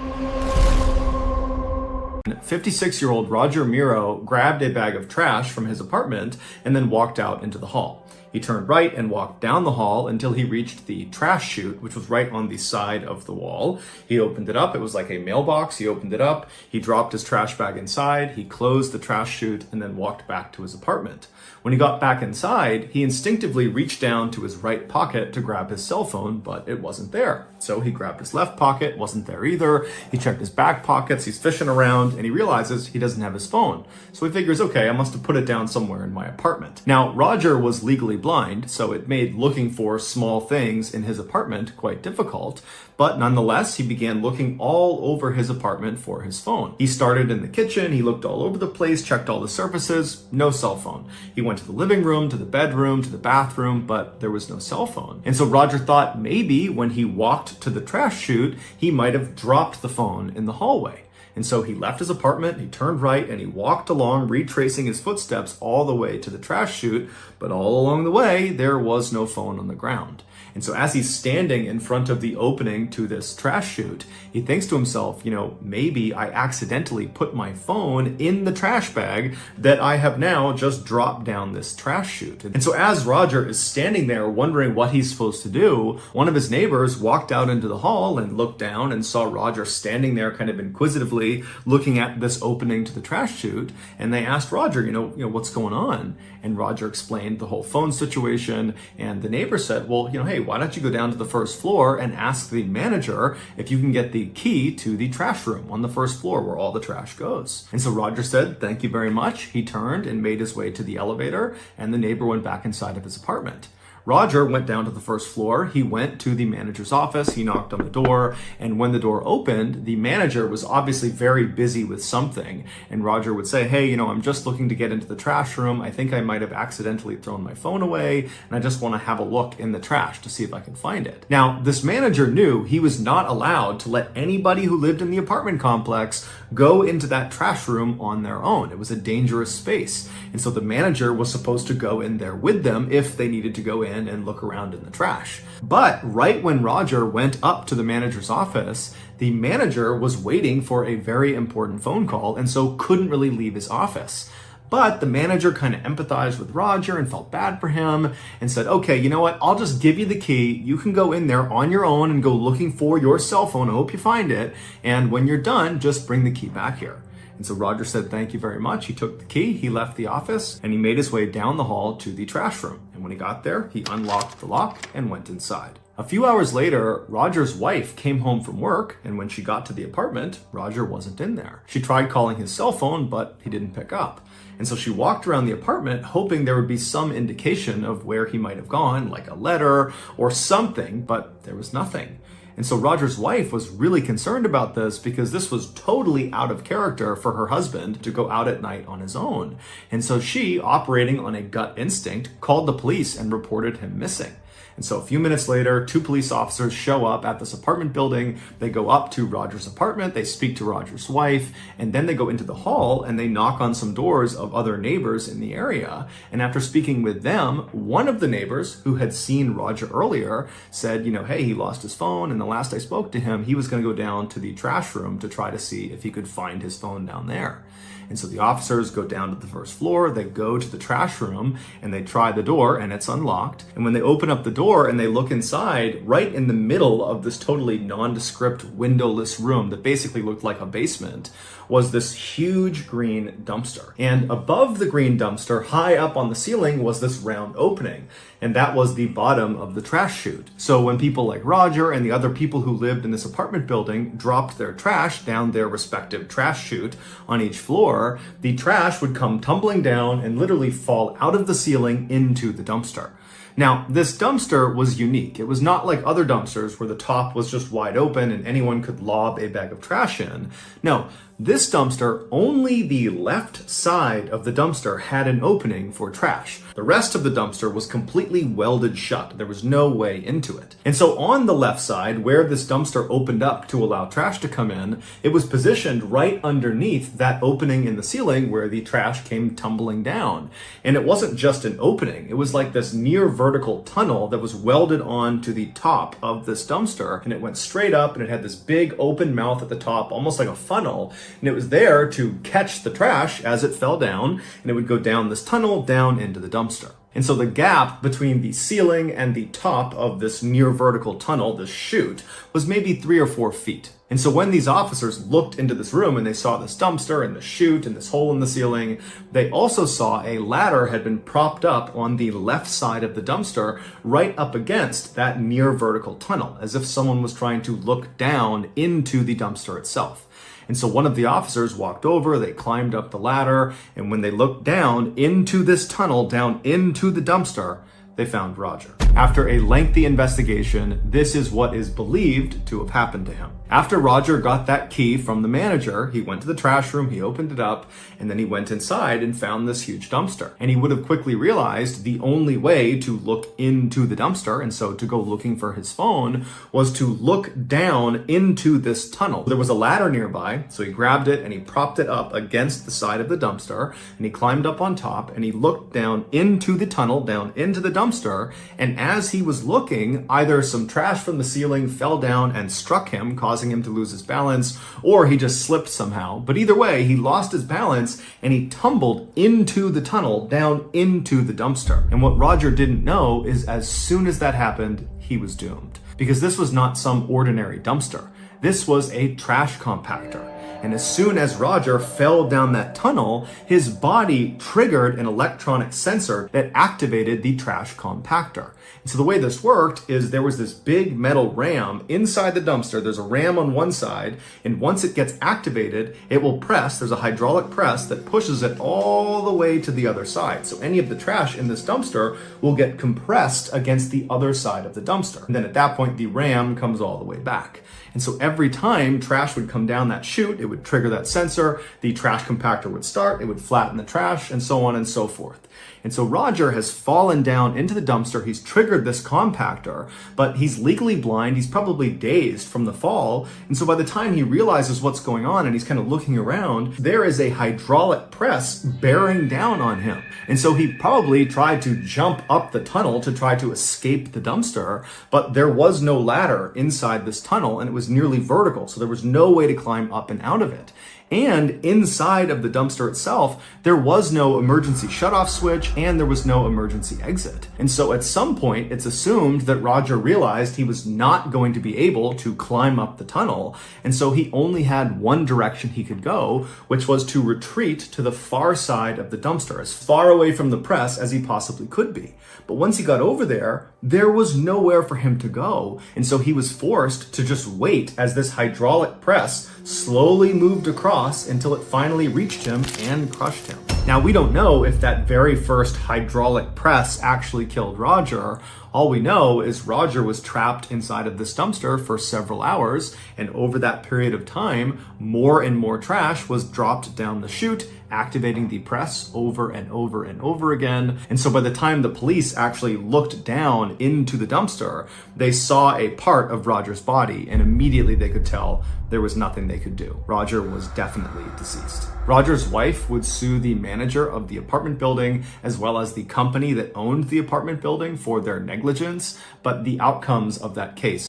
56-year-old Roger Miro grabbed a bag of trash from his apartment and then walked out into the hall. He turned right and walked down the hall until he reached the trash chute, which was right on the side of the wall. He opened it up. It was like a mailbox. He opened it up. He dropped his trash bag inside. He closed the trash chute and then walked back to his apartment. When he got back inside, he instinctively reached down to his right pocket to grab his cell phone, but it wasn't there. So he grabbed his left pocket, wasn't there either. He checked his back pockets, he's fishing around, and he realizes he doesn't have his phone. So he figures, okay, I must have put it down somewhere in my apartment. Now, Roger was legally blind, so it made looking for small things in his apartment quite difficult. But nonetheless, he began looking all over his apartment for his phone. He started in the kitchen, he looked all over the place, checked all the surfaces, no cell phone. He went to the living room, to the bedroom, to the bathroom, but there was no cell phone. And so Roger thought maybe when he walked to the trash chute, he might have dropped the phone in the hallway. And so he left his apartment, he turned right, and he walked along, retracing his footsteps all the way to the trash chute. But all along the way, there was no phone on the ground. And so as he's standing in front of the opening to this trash chute, he thinks to himself, maybe I accidentally put my phone in the trash bag that I have now just dropped down this trash chute. And so as Roger is standing there wondering what he's supposed to do, one of his neighbors walked out into the hall and looked down and saw Roger standing there kind of inquisitively looking at this opening to the trash chute. And they asked Roger, what's going on? And Roger explained the whole phone situation. And the neighbor said, well, hey, why don't you go down to the first floor and ask the manager if you can get the key to the trash room on the first floor where all the trash goes. And so Roger said, thank you very much. He turned and made his way to the elevator, and the neighbor went back inside of his apartment. Roger went down to the first floor. He went to the manager's office. He knocked on the door. And when the door opened, the manager was obviously very busy with something. And Roger would say, hey, I'm just looking to get into the trash room. I think I might have accidentally thrown my phone away. And I just want to have a look in the trash to see if I can find it. Now, this manager knew he was not allowed to let anybody who lived in the apartment complex go into that trash room on their own. It was a dangerous space. And so the manager was supposed to go in there with them if they needed to go in and look around in the trash. But right when Roger went up to the manager's office, the manager was waiting for a very important phone call and so couldn't really leave his office. But the manager kind of empathized with Roger and felt bad for him and said, okay, you know what? I'll just give you the key. You can go in there on your own and go looking for your cell phone. I hope you find it. And when you're done, just bring the key back here. And so Roger said, thank you very much. He took the key, he left the office, and he made his way down the hall to the trash room. And when he got there, he unlocked the lock and went inside. A few hours later, Roger's wife came home from work, and when she got to the apartment, Roger wasn't in there. She tried calling his cell phone, but he didn't pick up. And so she walked around the apartment hoping there would be some indication of where he might have gone, like a letter or something, but there was nothing. And so Roger's wife was really concerned about this because this was totally out of character for her husband to go out at night on his own. And so she, operating on a gut instinct, called the police and reported him missing. And so a few minutes later, 2 police officers show up at this apartment building. They go up to Roger's apartment, they speak to Roger's wife, and then they go into the hall and they knock on some doors of other neighbors in the area. And after speaking with them, one of the neighbors who had seen Roger earlier said, hey, he lost his phone, and the last I spoke to him, he was going to go down to the trash room to try to see if he could find his phone down there. And so the officers go down to the first floor, they go to the trash room, and they try the door, and it's unlocked. And when they open up the door and they look inside, right in the middle of this totally nondescript windowless room that basically looked like a basement, was this huge green dumpster. And above the green dumpster, high up on the ceiling, was this round opening. And that was the bottom of the trash chute. So when people like Roger and the other people who lived in this apartment building dropped their trash down their respective trash chute on each floor, the trash would come tumbling down and literally fall out of the ceiling into the dumpster. Now, this dumpster was unique. It was not like other dumpsters where the top was just wide open and anyone could lob a bag of trash in. No, this dumpster, only the left side of the dumpster had an opening for trash. The rest of the dumpster was completely welded shut. There was no way into it. And so on the left side, where this dumpster opened up to allow trash to come in, it was positioned right underneath that opening in the ceiling where the trash came tumbling down. And it wasn't just an opening. It was like this near vertical tunnel that was welded on to the top of this dumpster. And it went straight up and it had this big open mouth at the top, almost like a funnel. And it was there to catch the trash as it fell down, and it would go down this tunnel down into the dumpster. And so the gap between the ceiling and the top of this near vertical tunnel, this chute, was maybe 3 or 4 feet. And so when these officers looked into this room and they saw this dumpster and the chute and this hole in the ceiling, they also saw a ladder had been propped up on the left side of the dumpster right up against that near vertical tunnel, as if someone was trying to look down into the dumpster itself. And so one of the officers walked over, they climbed up the ladder, and when they looked down into this tunnel, down into the dumpster, they found Roger. After a lengthy investigation, this is what is believed to have happened to him. After Roger got that key from the manager, he went to the trash room, he opened it up, and then he went inside and found this huge dumpster. And he would have quickly realized the only way to look into the dumpster, and so to go looking for his phone, was to look down into this tunnel. There was a ladder nearby, so he grabbed it and he propped it up against the side of the dumpster, and he climbed up on top and he looked down into the tunnel, down into the dumpster, and as he was looking, either some trash from the ceiling fell down and struck him, causing him to lose his balance, or he just slipped somehow. But either way, he lost his balance and he tumbled into the tunnel, down into the dumpster. And what Roger didn't know is as soon as that happened, he was doomed. Because this was not some ordinary dumpster. This was a trash compactor. And as soon as Roger fell down that tunnel, his body triggered an electronic sensor that activated the trash compactor. And so the way this worked is there was this big metal ram inside the dumpster. There's a ram on one side, and once it gets activated, it will press. There's a hydraulic press that pushes it all the way to the other side. So any of the trash in this dumpster will get compressed against the other side of the dumpster. And then at that point, the ram comes all the way back. And so every time trash would come down that chute, it would trigger that sensor, the trash compactor would start, it would flatten the trash, and so on and so forth. And so Roger has fallen down into the dumpster, he's triggered this compactor, but he's legally blind, he's probably dazed from the fall, and so by the time he realizes what's going on and he's kind of looking around, there is a hydraulic press bearing down on him. And so he probably tried to jump up the tunnel to try to escape the dumpster, but there was no ladder inside this tunnel and it was nearly vertical, so there was no way to climb up and out of it. And inside of the dumpster itself, there was no emergency shutoff switch and there was no emergency exit. And so at some point, it's assumed that Roger realized he was not going to be able to climb up the tunnel. And so he only had one direction he could go, which was to retreat to the far side of the dumpster, as far away from the press as he possibly could be. But once he got over there, there was nowhere for him to go. And so he was forced to just wait as this hydraulic press slowly moved across until it finally reached him and crushed him. Now, we don't know if that very first hydraulic press actually killed Roger. All we know is Roger was trapped inside of this dumpster for several hours, and over that period of time, more and more trash was dropped down the chute, activating the press over and over and over again. And so by the time the police actually looked down into the dumpster, they saw a part of Roger's body, and immediately they could tell there was nothing they could do. Roger was definitely deceased. Roger's wife would sue the manager of the apartment building as well as the company that owned the apartment building for their negligence, but the outcomes of that case.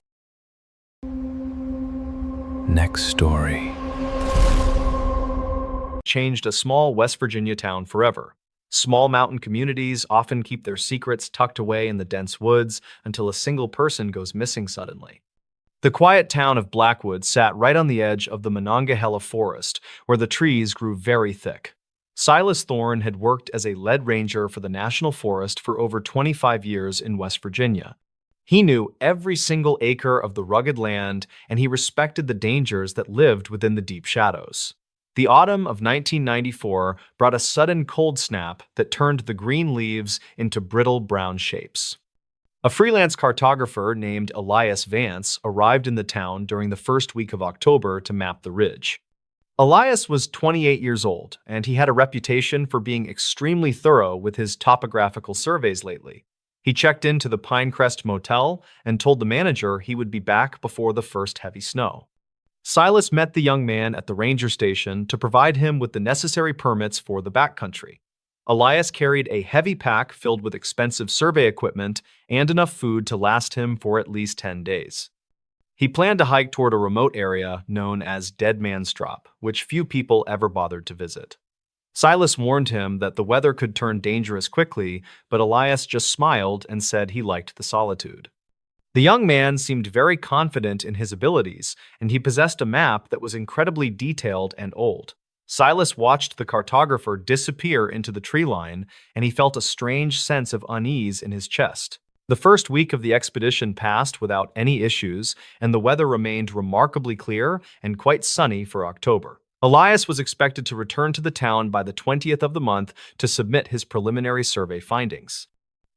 Next story. Changed a small West Virginia town forever. Small mountain communities often keep their secrets tucked away in the dense woods until a single person goes missing suddenly. The quiet town of Blackwood sat right on the edge of the Monongahela Forest, where the trees grew very thick. Silas Thorne had worked as a lead ranger for the National Forest for over 25 years in West Virginia. He knew every single acre of the rugged land, and he respected the dangers that lived within the deep shadows. The autumn of 1994 brought a sudden cold snap that turned the green leaves into brittle brown shapes. A freelance cartographer named Elias Vance arrived in the town during the first week of October to map the ridge. Elias was 28 years old, and he had a reputation for being extremely thorough with his topographical surveys lately. He checked into the Pinecrest Motel and told the manager he would be back before the first heavy snow. Silas met the young man at the ranger station to provide him with the necessary permits for the backcountry. Elias carried a heavy pack filled with expensive survey equipment and enough food to last him for at least 10 days. He planned to hike toward a remote area known as Dead Man's Drop, which few people ever bothered to visit. Silas warned him that the weather could turn dangerous quickly, but Elias just smiled and said he liked the solitude. The young man seemed very confident in his abilities, and he possessed a map that was incredibly detailed and old. Silas watched the cartographer disappear into the tree line, and he felt a strange sense of unease in his chest. The first week of the expedition passed without any issues, and the weather remained remarkably clear and quite sunny for October. Elias was expected to return to the town by the 20th of the month to submit his preliminary survey findings.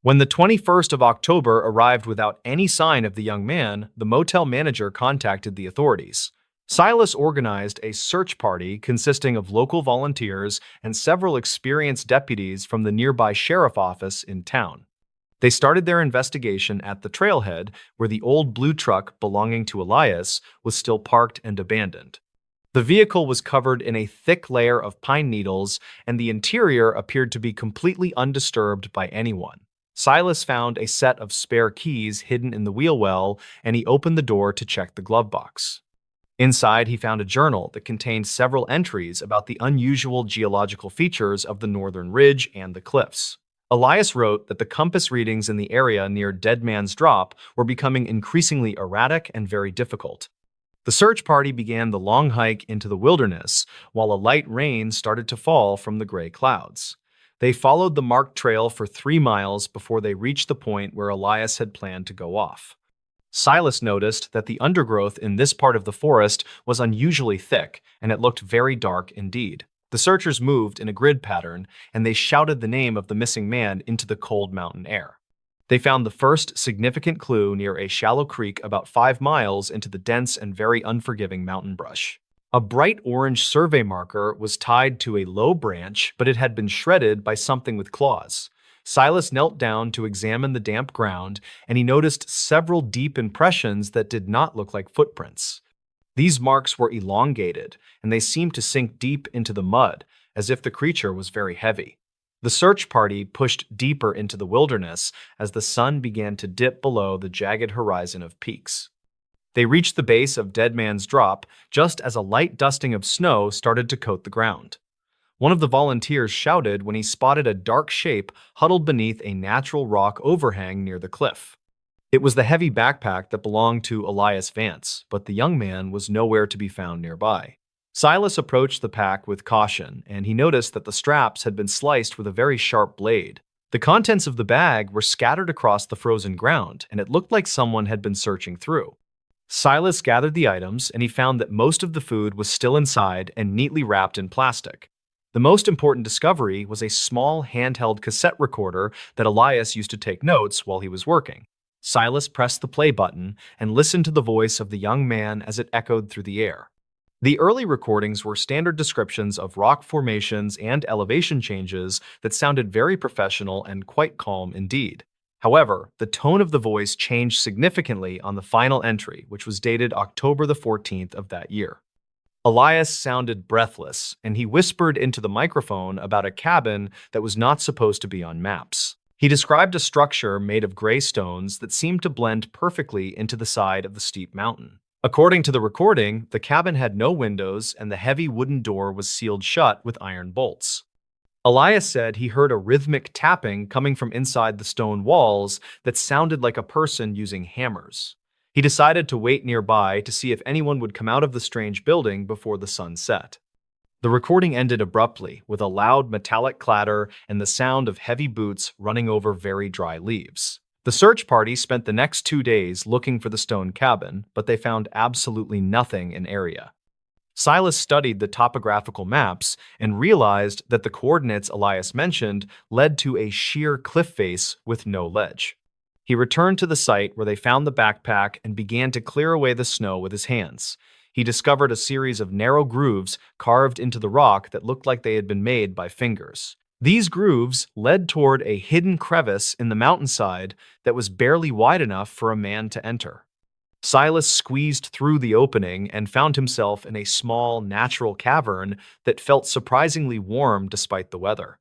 When the 21st of October arrived without any sign of the young man, the motel manager contacted the authorities. Silas organized a search party consisting of local volunteers and several experienced deputies from the nearby sheriff office in town. They started their investigation at the trailhead where the old blue truck belonging to Elias was still parked and abandoned. The vehicle was covered in a thick layer of pine needles, and the interior appeared to be completely undisturbed by anyone. Silas found a set of spare keys hidden in the wheel well, and he opened the door to check the glove box. Inside, he found a journal that contained several entries about the unusual geological features of the northern ridge and the cliffs. Elias wrote that the compass readings in the area near Dead Man's Drop were becoming increasingly erratic and very difficult. The search party began the long hike into the wilderness, while a light rain started to fall from the gray clouds. They followed the marked trail for 3 miles before they reached the point where Elias had planned to go off. Silas noticed that the undergrowth in this part of the forest was unusually thick, and it looked very dark indeed. The searchers moved in a grid pattern, and they shouted the name of the missing man into the cold mountain air. They found the first significant clue near a shallow creek about 5 miles into the dense and very unforgiving mountain brush. A bright orange survey marker was tied to a low branch, but it had been shredded by something with claws. Silas knelt down to examine the damp ground, and he noticed several deep impressions that did not look like footprints. These marks were elongated, and they seemed to sink deep into the mud, as if the creature was very heavy. The search party pushed deeper into the wilderness as the sun began to dip below the jagged horizon of peaks. They reached the base of Dead Man's Drop just as a light dusting of snow started to coat the ground. One of the volunteers shouted when he spotted a dark shape huddled beneath a natural rock overhang near the cliff. It was the heavy backpack that belonged to Elias Vance, but the young man was nowhere to be found nearby. Silas approached the pack with caution, and he noticed that the straps had been sliced with a very sharp blade. The contents of the bag were scattered across the frozen ground, and it looked like someone had been searching through. Silas gathered the items, and he found that most of the food was still inside and neatly wrapped in plastic. The most important discovery was a small handheld cassette recorder that Elias used to take notes while he was working. Silas pressed the play button and listened to the voice of the young man as it echoed through the air. The early recordings were standard descriptions of rock formations and elevation changes that sounded very professional and quite calm indeed. However, the tone of the voice changed significantly on the final entry, which was dated October the 14th of that year. Elias sounded breathless, and he whispered into the microphone about a cabin that was not supposed to be on maps. He described a structure made of gray stones that seemed to blend perfectly into the side of the steep mountain. According to the recording, the cabin had no windows and the heavy wooden door was sealed shut with iron bolts. Elias said he heard a rhythmic tapping coming from inside the stone walls that sounded like a person using hammers. He decided to wait nearby to see if anyone would come out of the strange building before the sun set. The recording ended abruptly with a loud metallic clatter and the sound of heavy boots running over very dry leaves. The search party spent the next 2 days looking for the stone cabin, but they found absolutely nothing in area. Silas studied the topographical maps and realized that the coordinates Elias mentioned led to a sheer cliff face with no ledge. He returned to the site where they found the backpack and began to clear away the snow with his hands. He discovered a series of narrow grooves carved into the rock that looked like they had been made by fingers. These grooves led toward a hidden crevice in the mountainside that was barely wide enough for a man to enter. Silas squeezed through the opening and found himself in a small, natural cavern that felt surprisingly warm despite the weather.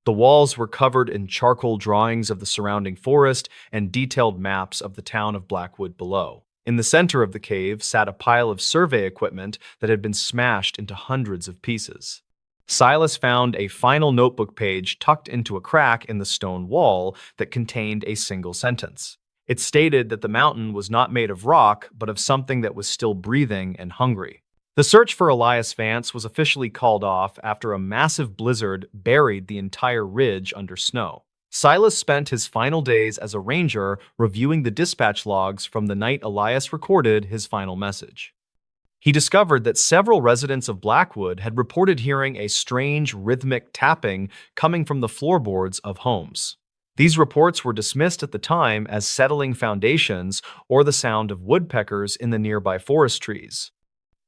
The walls were covered in charcoal drawings of the surrounding forest and detailed maps of the town of Blackwood below. In the center of the cave sat a pile of survey equipment that had been smashed into hundreds of pieces. Silas found a final notebook page tucked into a crack in the stone wall that contained a single sentence. It stated that the mountain was not made of rock, but of something that was still breathing and hungry. The search for Elias Vance was officially called off after a massive blizzard buried the entire ridge under snow. Silas spent his final days as a ranger reviewing the dispatch logs from the night Elias recorded his final message. He discovered that several residents of Blackwood had reported hearing a strange rhythmic tapping coming from the floorboards of homes. These reports were dismissed at the time as settling foundations or the sound of woodpeckers in the nearby forest trees.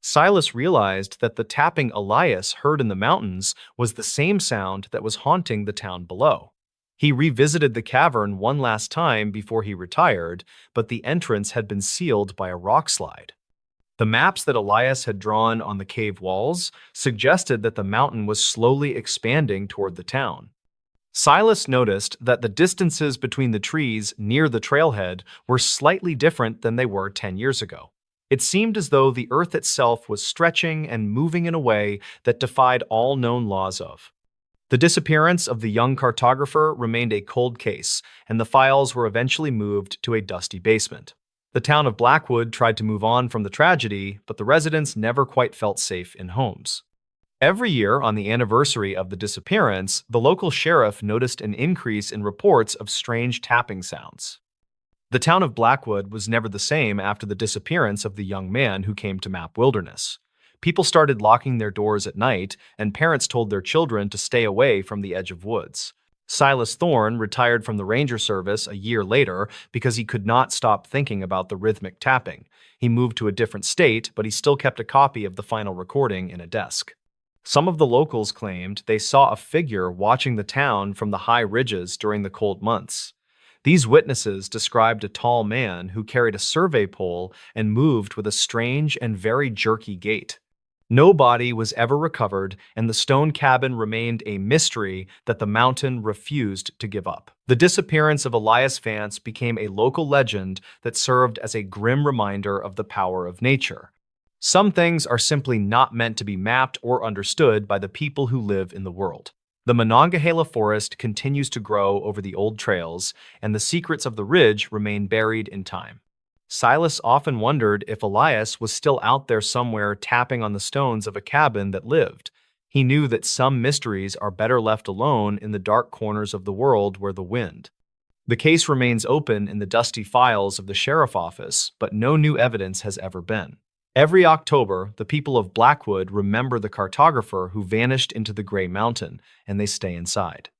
Silas realized that the tapping Elias heard in the mountains was the same sound that was haunting the town below. He revisited the cavern one last time before he retired, but the entrance had been sealed by a rock slide. The maps that Elias had drawn on the cave walls suggested that the mountain was slowly expanding toward the town. Silas noticed that the distances between the trees near the trailhead were slightly different than they were 10 years ago. It seemed as though the earth itself was stretching and moving in a way that defied all known laws of. The disappearance of the young cartographer remained a cold case, and the files were eventually moved to a dusty basement. The town of Blackwood tried to move on from the tragedy, but the residents never quite felt safe in homes. Every year, on the anniversary of the disappearance, the local sheriff noticed an increase in reports of strange tapping sounds. The town of Blackwood was never the same after the disappearance of the young man who came to Map Wilderness. People started locking their doors at night, and parents told their children to stay away from the edge of woods. Silas Thorne retired from the ranger service a year later because he could not stop thinking about the rhythmic tapping. He moved to a different state, but he still kept a copy of the final recording in a desk. Some of the locals claimed they saw a figure watching the town from the high ridges during the cold months. These witnesses described a tall man who carried a survey pole and moved with a strange and very jerky gait. No body was ever recovered, and the stone cabin remained a mystery that the mountain refused to give up. The disappearance of Elias Vance became a local legend that served as a grim reminder of the power of nature. Some things are simply not meant to be mapped or understood by the people who live in the world. The Monongahela forest continues to grow over the old trails, and the secrets of the ridge remain buried in time. Silas often wondered if Elias was still out there somewhere tapping on the stones of a cabin that lived. He knew that some mysteries are better left alone in the dark corners of the world where the wind. The case remains open in the dusty files of the sheriff's office, but no new evidence has ever been. Every October, the people of Blackwood remember the cartographer who vanished into the Gray Mountain, and they stay inside.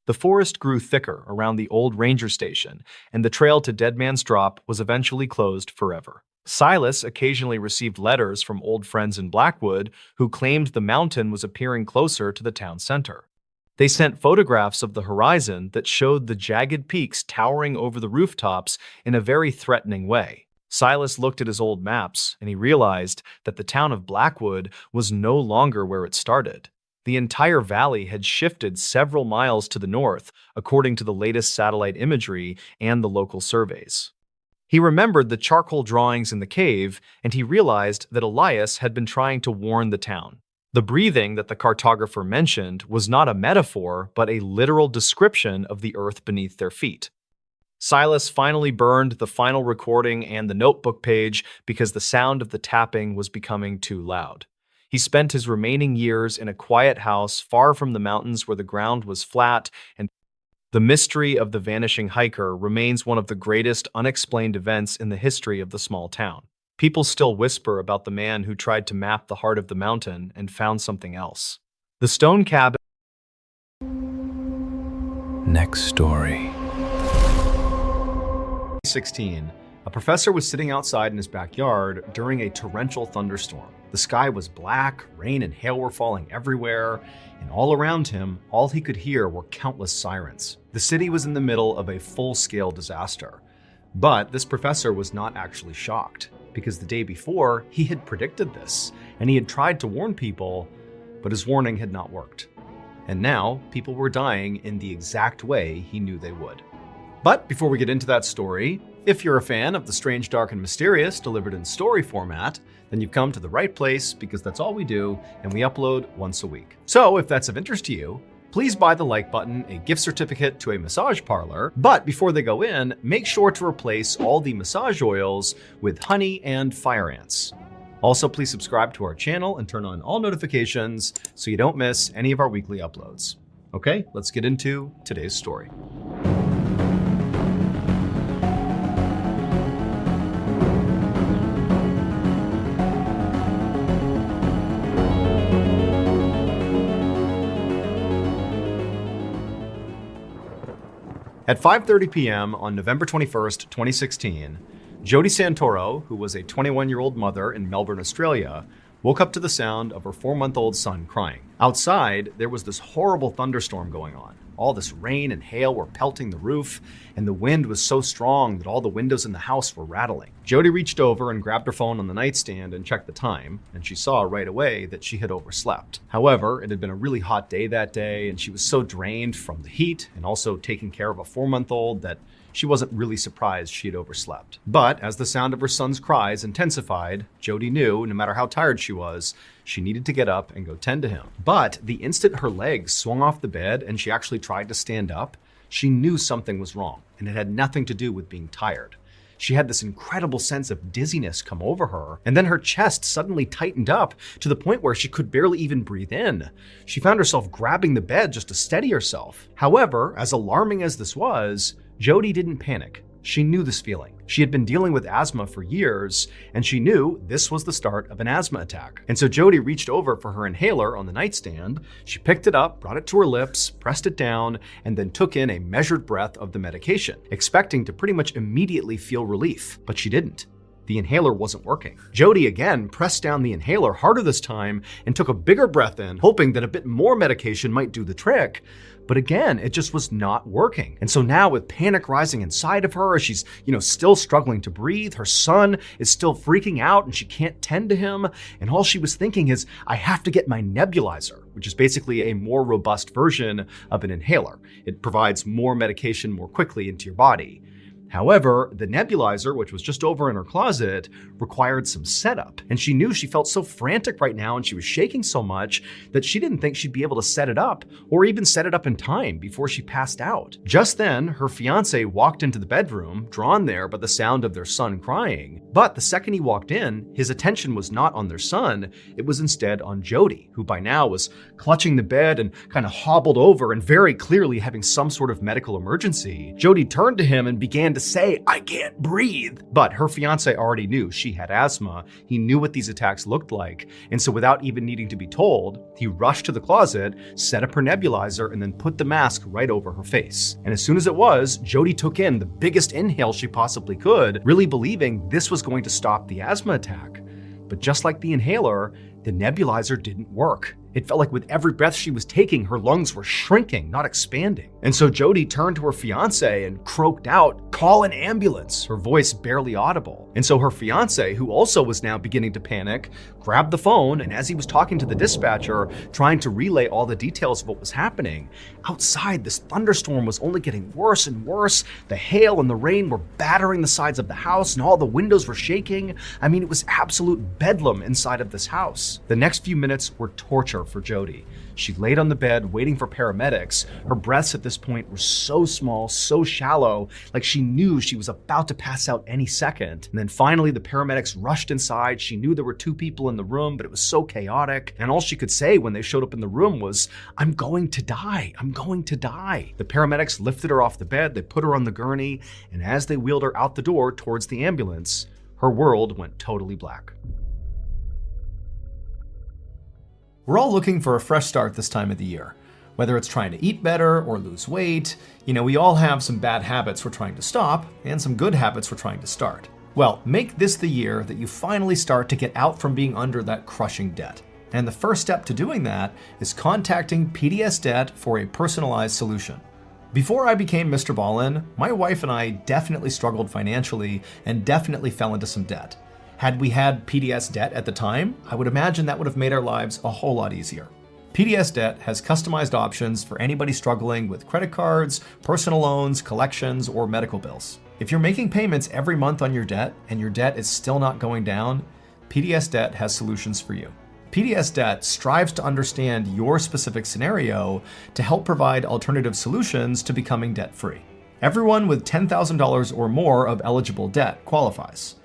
The forest grew thicker around the old ranger station, and the trail to Dead Man's Drop was eventually closed forever. Silas occasionally received letters from old friends in Blackwood who claimed the mountain was appearing closer to the town center. They sent photographs of the horizon that showed the jagged peaks towering over the rooftops in a very threatening way. Silas looked at his old maps, and he realized that the town of Blackwood was no longer where it started. The entire valley had shifted several miles to the north, according to the latest satellite imagery and the local surveys. He remembered the charcoal drawings in the cave, and he realized that Elias had been trying to warn the town. The breathing that the cartographer mentioned was not a metaphor, but a literal description of the earth beneath their feet. Silas finally burned the final recording and the notebook page because the sound of the tapping was becoming too loud. He spent his remaining years in a quiet house far from the mountains where the ground was flat, and the mystery of the vanishing hiker remains one of the greatest unexplained events in the history of the small town. People still whisper about the man who tried to map the heart of the mountain and found something else. The stone cabin. Next story. 16. A professor was sitting outside in his backyard during a torrential thunderstorm. The sky was black, rain and hail were falling everywhere, and all around him, all he could hear were countless sirens. The city was in the middle of a full-scale disaster. But this professor was not actually shocked, because the day before, he had predicted this, and he had tried to warn people, but his warning had not worked. And now, people were dying in the exact way he knew they would. But before we get into that story, if you're a fan of the strange, dark, and mysterious delivered in story format, then you've come to the right place because that's all we do, and we upload once a week. So if that's of interest to you, please buy the like button, a gift certificate to a massage parlor, but before they go in, make sure to replace all the massage oils with honey and fire ants. Also, please subscribe to our channel and turn on all notifications so you don't miss any of our weekly uploads. Okay, let's get into today's story. At 5:30 p.m. on November 21st, 2016, Jody Santoro, who was a 21-year-old mother in Melbourne, Australia, woke up to the sound of her 4-month-old son crying. Outside, there was this horrible thunderstorm going on. All this rain and hail were pelting the roof, and the wind was so strong that all the windows in the house were rattling. Jody reached over and grabbed her phone on the nightstand and checked the time, and she saw right away that she had overslept. However, it had been a really hot day that day, and she was so drained from the heat and also taking care of a 4-month-old that she wasn't really surprised she had overslept. But as the sound of her son's cries intensified, Jody knew, no matter how tired she was, she needed to get up and go tend to him. But the instant her legs swung off the bed and she actually tried to stand up, she knew something was wrong, and it had nothing to do with being tired. She had this incredible sense of dizziness come over her, and then her chest suddenly tightened up to the point where she could barely even breathe in. She found herself grabbing the bed just to steady herself. However, as alarming as this was, Jody didn't panic. She knew this feeling. She had been dealing with asthma for years, and she knew this was the start of an asthma attack. And so Jody reached over for her inhaler on the nightstand. She picked it up, brought it to her lips, pressed it down, and then took in a measured breath of the medication, expecting to pretty much immediately feel relief. But she didn't. The inhaler wasn't working. Jody again pressed down the inhaler harder this time and took a bigger breath in, hoping that a bit more medication might do the trick. But again, it just was not working. And so now with panic rising inside of her, as she's, still struggling to breathe, her son is still freaking out and she can't tend to him. And all she was thinking is, I have to get my nebulizer, which is basically a more robust version of an inhaler. It provides more medication more quickly into your body. However, the nebulizer, which was just over in her closet, required some setup. And she knew she felt so frantic right now and she was shaking so much that she didn't think she'd be able to set it up or even set it up in time before she passed out. Just then, her fiance walked into the bedroom, drawn there by the sound of their son crying. But the second he walked in, his attention was not on their son, it was instead on Jody, who by now was clutching the bed and kind of hobbled over and very clearly having some sort of medical emergency. Jody turned to him and began to to say, "I can't breathe." But her fiance already knew she had asthma. He knew what these attacks looked like. And so without even needing to be told, he rushed to the closet, set up her nebulizer, and then put the mask right over her face. And as soon as it was, Jody took in the biggest inhale she possibly could, really believing this was going to stop the asthma attack. But just like the inhaler, the nebulizer didn't work. It felt like with every breath she was taking, her lungs were shrinking, not expanding. And so Jody turned to her fiance and croaked out, "Call an ambulance," her voice barely audible. And so her fiance, who also was now beginning to panic, grabbed the phone, and as he was talking to the dispatcher, trying to relay all the details of what was happening, outside this thunderstorm was only getting worse and worse. The hail and the rain were battering the sides of the house, and all the windows were shaking. I mean, it was absolute bedlam inside of this house. The next few minutes were torture for Jody. She laid on the bed waiting for paramedics. Her breaths at this point were so small, so shallow, like she knew she was about to pass out any second. And then finally the paramedics rushed inside. She knew there were 2 people in the room, but it was so chaotic. And all she could say when they showed up in the room was, "I'm going to die. I'm going to die." The paramedics lifted her off the bed, they put her on the gurney, and as they wheeled her out the door towards the ambulance, her world went totally black. We're all looking for a fresh start this time of the year. Whether it's trying to eat better or lose weight, we all have some bad habits we're trying to stop and some good habits we're trying to start. Well, make this the year that you finally start to get out from being under that crushing debt. And the first step to doing that is contacting PDS Debt for a personalized solution. Before I became Mr. Ballen, my wife and I definitely struggled financially and definitely fell into some debt. Had we had PDS Debt at the time, I would imagine that would have made our lives a whole lot easier. PDS Debt has customized options for anybody struggling with credit cards, personal loans, collections, or medical bills. If you're making payments every month on your debt and your debt is still not going down, PDS Debt has solutions for you. PDS Debt strives to understand your specific scenario to help provide alternative solutions to becoming debt-free. Everyone with $10,000 or more of eligible debt qualifies,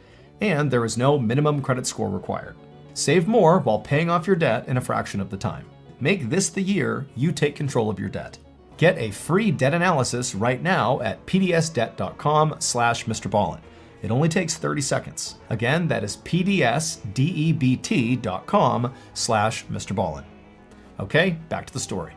and there is no minimum credit score required. Save more while paying off your debt in a fraction of the time. Make this the year you take control of your debt. Get a free debt analysis right now at pdsdebt.com/Mr. Ballen. It only takes 30 seconds. Again, that is pdsdebt.com/Mr. Ballen. Okay, back to the story.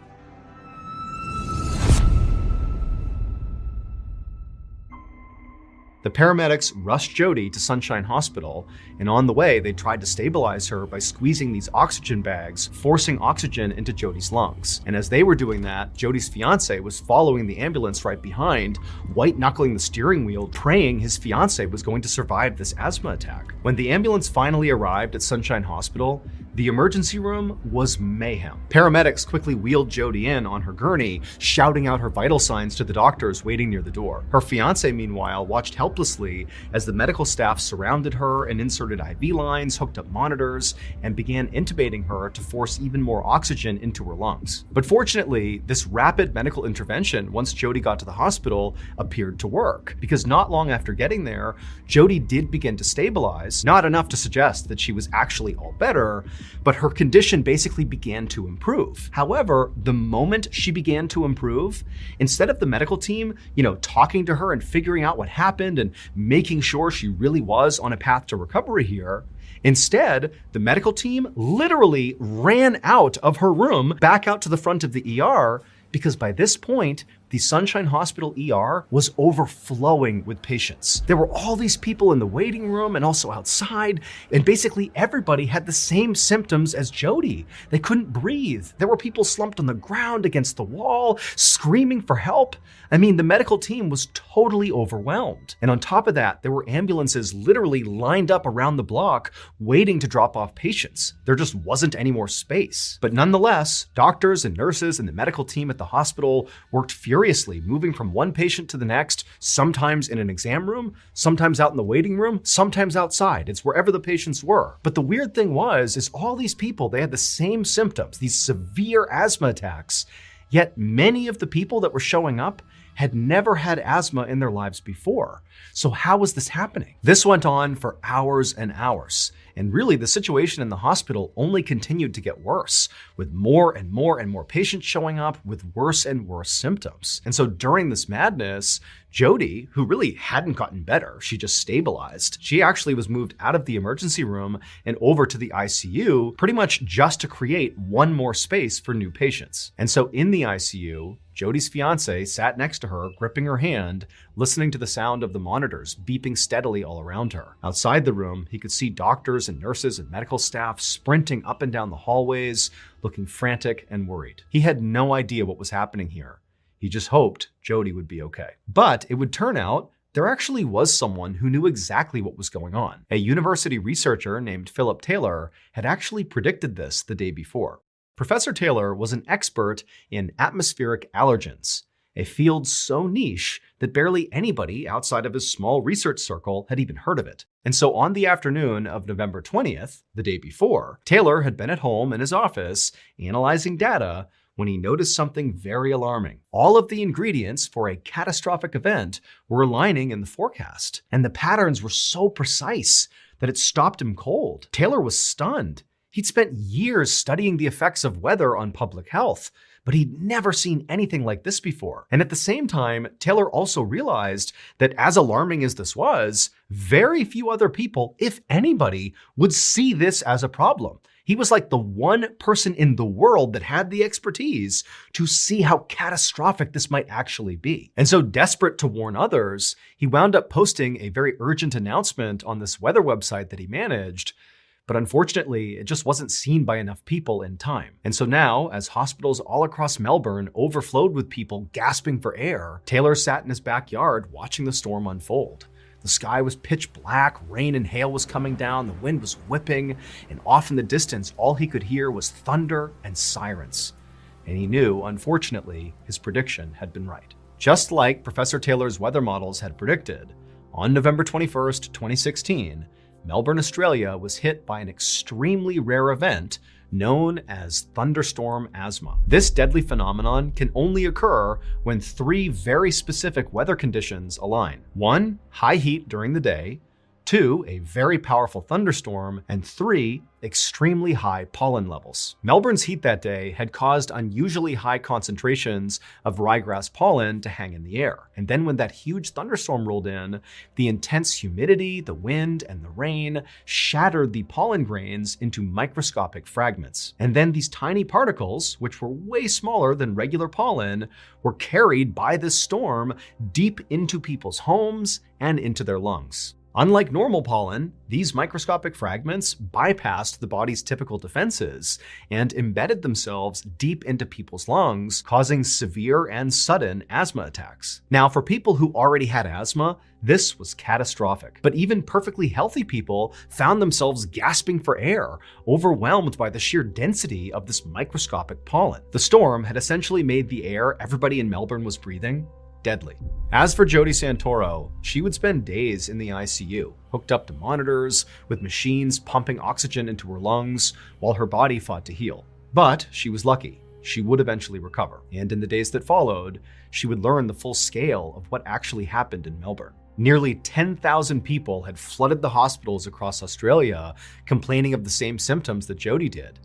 The paramedics rushed Jody to Sunshine Hospital, and on the way, they tried to stabilize her by squeezing these oxygen bags, forcing oxygen into Jody's lungs. And as they were doing that, Jody's fiance was following the ambulance right behind, white-knuckling the steering wheel, praying his fiance was going to survive this asthma attack. When the ambulance finally arrived at Sunshine Hospital, the emergency room was mayhem. Paramedics quickly wheeled Jody in on her gurney, shouting out her vital signs to the doctors waiting near the door. Her fiance, meanwhile, watched helplessly as the medical staff surrounded her and inserted IV lines, hooked up monitors, and began intubating her to force even more oxygen into her lungs. But fortunately, this rapid medical intervention, once Jody got to the hospital, appeared to work, because not long after getting there, Jody did begin to stabilize, not enough to suggest that she was actually all better, but her condition basically began to improve. However, the moment she began to improve, instead of the medical team, talking to her and figuring out what happened and making sure she really was on a path to recovery here, instead, the medical team literally ran out of her room, back out to the front of the ER, because by this point, the Sunshine Hospital ER was overflowing with patients. There were all these people in the waiting room and also outside, and basically everybody had the same symptoms as Jody. They couldn't breathe. There were people slumped on the ground against the wall, screaming for help. I mean, the medical team was totally overwhelmed. And on top of that, there were ambulances literally lined up around the block waiting to drop off patients. There just wasn't any more space. But nonetheless, doctors and nurses and the medical team at the hospital worked furiously, moving from one patient to the next, sometimes in an exam room, sometimes out in the waiting room, sometimes outside. It's wherever the patients were. But the weird thing is all these people, they had the same symptoms, these severe asthma attacks, yet many of the people that were showing up had never had asthma in their lives before. So how was this happening? This went on for hours and hours. And really, the situation in the hospital only continued to get worse, with more and more and more patients showing up with worse and worse symptoms. And so during this madness, Jody, who really hadn't gotten better, she just stabilized. She actually was moved out of the emergency room and over to the ICU, pretty much just to create one more space for new patients. And so in the ICU, Jody's fiance sat next to her, gripping her hand, listening to the sound of the monitors beeping steadily all around her. Outside the room, he could see doctors and nurses and medical staff sprinting up and down the hallways, looking frantic and worried. He had no idea what was happening here. He just hoped Jody would be okay. But it would turn out there actually was someone who knew exactly what was going on. A university researcher named Philip Taylor had actually predicted this the day before. Professor Taylor was an expert in atmospheric allergens, a field so niche that barely anybody outside of his small research circle had even heard of it. And so on the afternoon of November 20th, the day before, Taylor had been at home in his office analyzing data when he noticed something very alarming. All of the ingredients for a catastrophic event were aligning in the forecast, and the patterns were so precise that it stopped him cold. Taylor was stunned. He'd spent years studying the effects of weather on public health, but he'd never seen anything like this before. And at the same time, Taylor also realized that as alarming as this was, very few other people, if anybody, would see this as a problem. He was like the one person in the world that had the expertise to see how catastrophic this might actually be. And so desperate to warn others, he wound up posting a very urgent announcement on this weather website that he managed. But unfortunately, it just wasn't seen by enough people in time. And so now, as hospitals all across Melbourne overflowed with people gasping for air, Taylor sat in his backyard watching the storm unfold. The sky was pitch black, rain and hail was coming down, the wind was whipping, and off in the distance, all he could hear was thunder and sirens. And he knew, unfortunately, his prediction had been right. Just like Professor Taylor's weather models had predicted, on November 21st, 2016, Melbourne, Australia was hit by an extremely rare event known as thunderstorm asthma. This deadly phenomenon can only occur when three very specific weather conditions align. 1, high heat during the day. 2, a very powerful thunderstorm. And 3, extremely high pollen levels. Melbourne's heat that day had caused unusually high concentrations of ryegrass pollen to hang in the air. And then when that huge thunderstorm rolled in, the intense humidity, the wind, and the rain shattered the pollen grains into microscopic fragments. And then these tiny particles, which were way smaller than regular pollen, were carried by this storm deep into people's homes and into their lungs. Unlike normal pollen, these microscopic fragments bypassed the body's typical defenses and embedded themselves deep into people's lungs, causing severe and sudden asthma attacks. Now, for people who already had asthma, this was catastrophic. But even perfectly healthy people found themselves gasping for air, overwhelmed by the sheer density of this microscopic pollen. The storm had essentially made the air everybody in Melbourne was breathing deadly. As for Jody Santoro, she would spend days in the ICU, hooked up to monitors, with machines pumping oxygen into her lungs while her body fought to heal. But she was lucky. She would eventually recover. And in the days that followed, she would learn the full scale of what actually happened in Melbourne. Nearly 10,000 people had flooded the hospitals across Australia, complaining of the same symptoms that Jody did.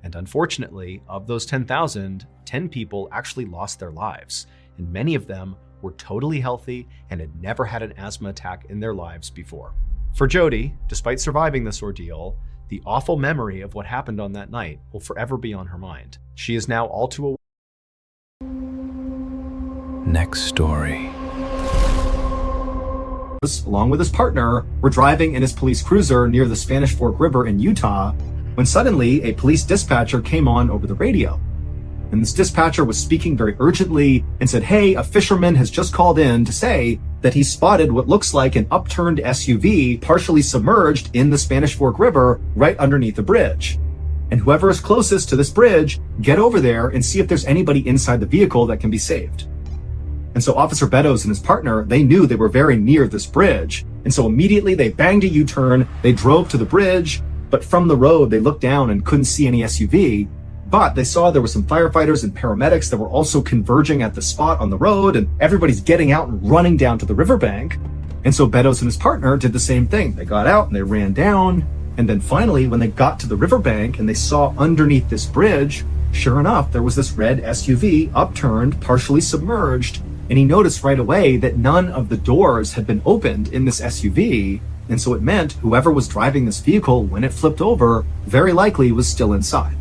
And unfortunately, of those 10,000, 10 people actually lost their lives, and many of them were totally healthy and had never had an asthma attack in their lives before. For Jody, despite surviving this ordeal, the awful memory of what happened on that night will forever be on her mind. She is now all too aware. Next story. Along with his partner, were driving in his police cruiser near the Spanish Fork River in Utah when suddenly a police dispatcher came on over the radio. And this dispatcher was speaking very urgently and said, "Hey, a fisherman has just called in to say that he spotted what looks like an upturned SUV partially submerged in the Spanish Fork River right underneath a bridge. And whoever is closest to this bridge, get over there and see if there's anybody inside the vehicle that can be saved." And so Officer Beddoes and his partner, they knew they were very near this bridge. And so immediately they banged a U-turn, they drove to the bridge, but from the road, they looked down and couldn't see any SUV. But they saw there were some firefighters and paramedics that were also converging at the spot on the road, and everybody's getting out and running down to the riverbank. And so Beddoes and his partner did the same thing. They got out and they ran down. And then finally, when they got to the riverbank and they saw underneath this bridge, sure enough, there was this red SUV upturned, partially submerged, and he noticed right away that none of the doors had been opened in this SUV, and so it meant whoever was driving this vehicle when it flipped over very likely was still inside.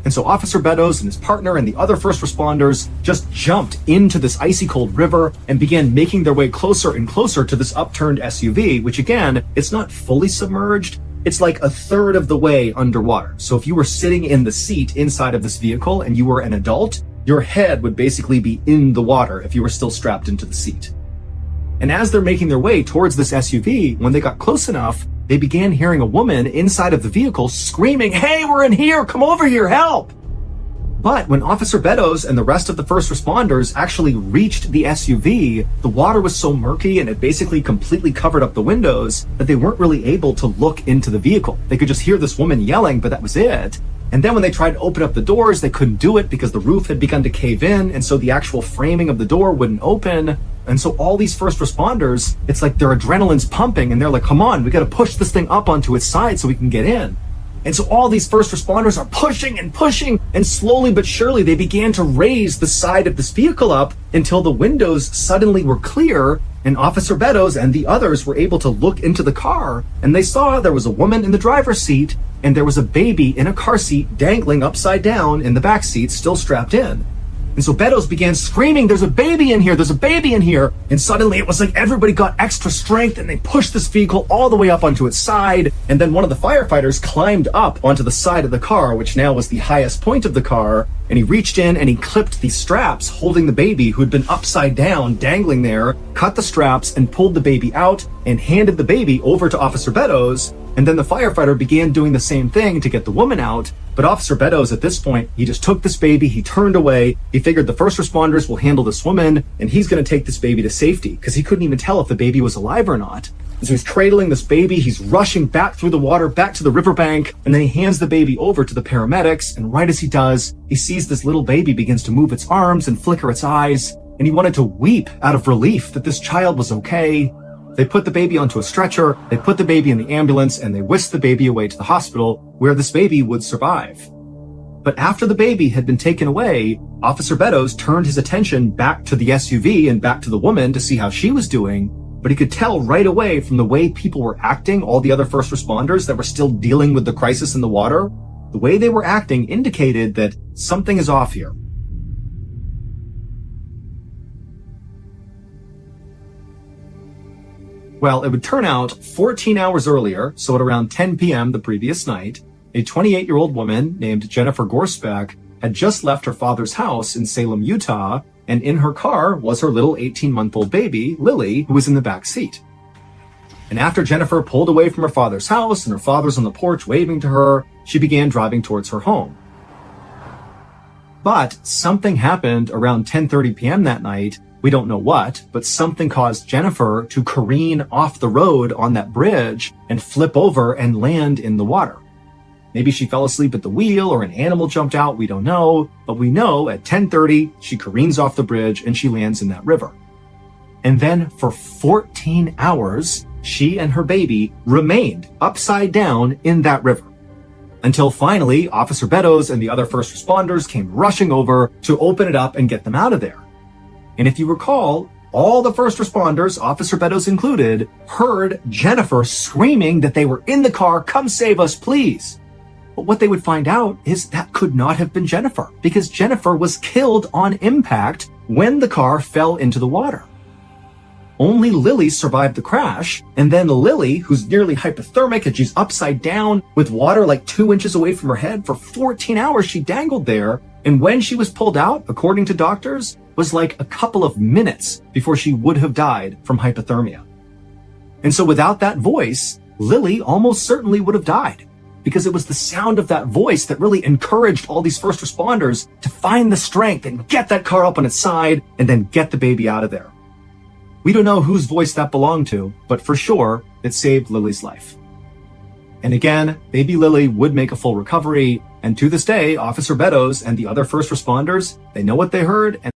And so Officer Beddoes and his partner and the other first responders just jumped into this icy cold river and began making their way closer and closer to this upturned SUV, which again, it's not fully submerged. It's like a third of the way underwater. So if you were sitting in the seat inside of this vehicle and you were an adult, your head would basically be in the water if you were still strapped into the seat. And as they're making their way towards this SUV, when they got close enough, they began hearing a woman inside of the vehicle screaming, "Hey, we're in here! Come over here, help!" But when Officer Beddoes and the rest of the first responders actually reached the SUV, the water was so murky and it basically completely covered up the windows that they weren't really able to look into the vehicle. They could just hear this woman yelling, but that was it. And then when they tried to open up the doors, they couldn't do it because the roof had begun to cave in, and so the actual framing of the door wouldn't open. And so all these first responders, it's like their adrenaline's pumping and they're like, come on, we got to push this thing up onto its side so we can get in. And so all these first responders are pushing, and slowly but surely they began to raise the side of this vehicle up until the windows suddenly were clear, and Officer Beddoes and the others were able to look into the car, and they saw there was a woman in the driver's seat and there was a baby in a car seat dangling upside down in the back seat, still strapped in. And so Beddoes began screaming, "There's a baby in here, there's a baby in here." And suddenly it was like everybody got extra strength and they pushed this vehicle all the way up onto its side. And then one of the firefighters climbed up onto the side of the car, which now was the highest point of the car. And he reached in and he clipped the straps holding the baby who had been upside down, dangling there, cut the straps and pulled the baby out and handed the baby over to Officer Beddoes. And then the firefighter began doing the same thing to get the woman out. But Officer Beddoes, at this point, he just took this baby, he turned away, he figured the first responders will handle this woman, and he's going to take this baby to safety, because he couldn't even tell if the baby was alive or not. And so he's cradling this baby, he's rushing back through the water, back to the riverbank, and then he hands the baby over to the paramedics, and right as he does, he sees this little baby begins to move its arms and flicker its eyes, and he wanted to weep out of relief that this child was okay. They put the baby onto a stretcher, they put the baby in the ambulance, and they whisked the baby away to the hospital where this baby would survive. But after the baby had been taken away, Officer Beddoes turned his attention back to the SUV and back to the woman to see how she was doing, but he could tell right away from the way people were acting, all the other first responders that were still dealing with the crisis in the water, the way they were acting indicated that something is off here. Well, it would turn out 14 hours earlier, so at around 10 p.m. the previous night, a 28-year-old woman named Jennifer Gorsbeck had just left her father's house in Salem, Utah, and in her car was her little 18-month-old baby, Lily, who was in the back seat. And after Jennifer pulled away from her father's house and her father's on the porch waving to her, she began driving towards her home. But something happened around 10:30 p.m. that night. We don't know what, but something caused Jennifer to careen off the road on that bridge and flip over and land in the water. Maybe she fell asleep at the wheel or an animal jumped out, we don't know, but we know at 10:30 she careens off the bridge and she lands in that river. And then for 14 hours, she and her baby remained upside down in that river. Until finally, Officer Beddoes and the other first responders came rushing over to open it up and get them out of there. And if you recall, all the first responders, Officer Beddoes included, heard Jennifer screaming that they were in the car, "Come save us, please." But what they would find out is that could not have been Jennifer, because Jennifer was killed on impact when the car fell into the water. Only Lily survived the crash, and then Lily, who's nearly hypothermic and she's upside down with water like 2 inches away from her head, for 14 hours she dangled there, and when she was pulled out, according to doctors, was like a couple of minutes before she would have died from hypothermia. And so without that voice, Lily almost certainly would have died, because it was the sound of that voice that really encouraged all these first responders to find the strength and get that car up on its side and then get the baby out of there. We don't know whose voice that belonged to, but for sure, it saved Lily's life. And again, baby Lily would make a full recovery, and to this day, Officer Beddoes and the other first responders, they know what they heard, and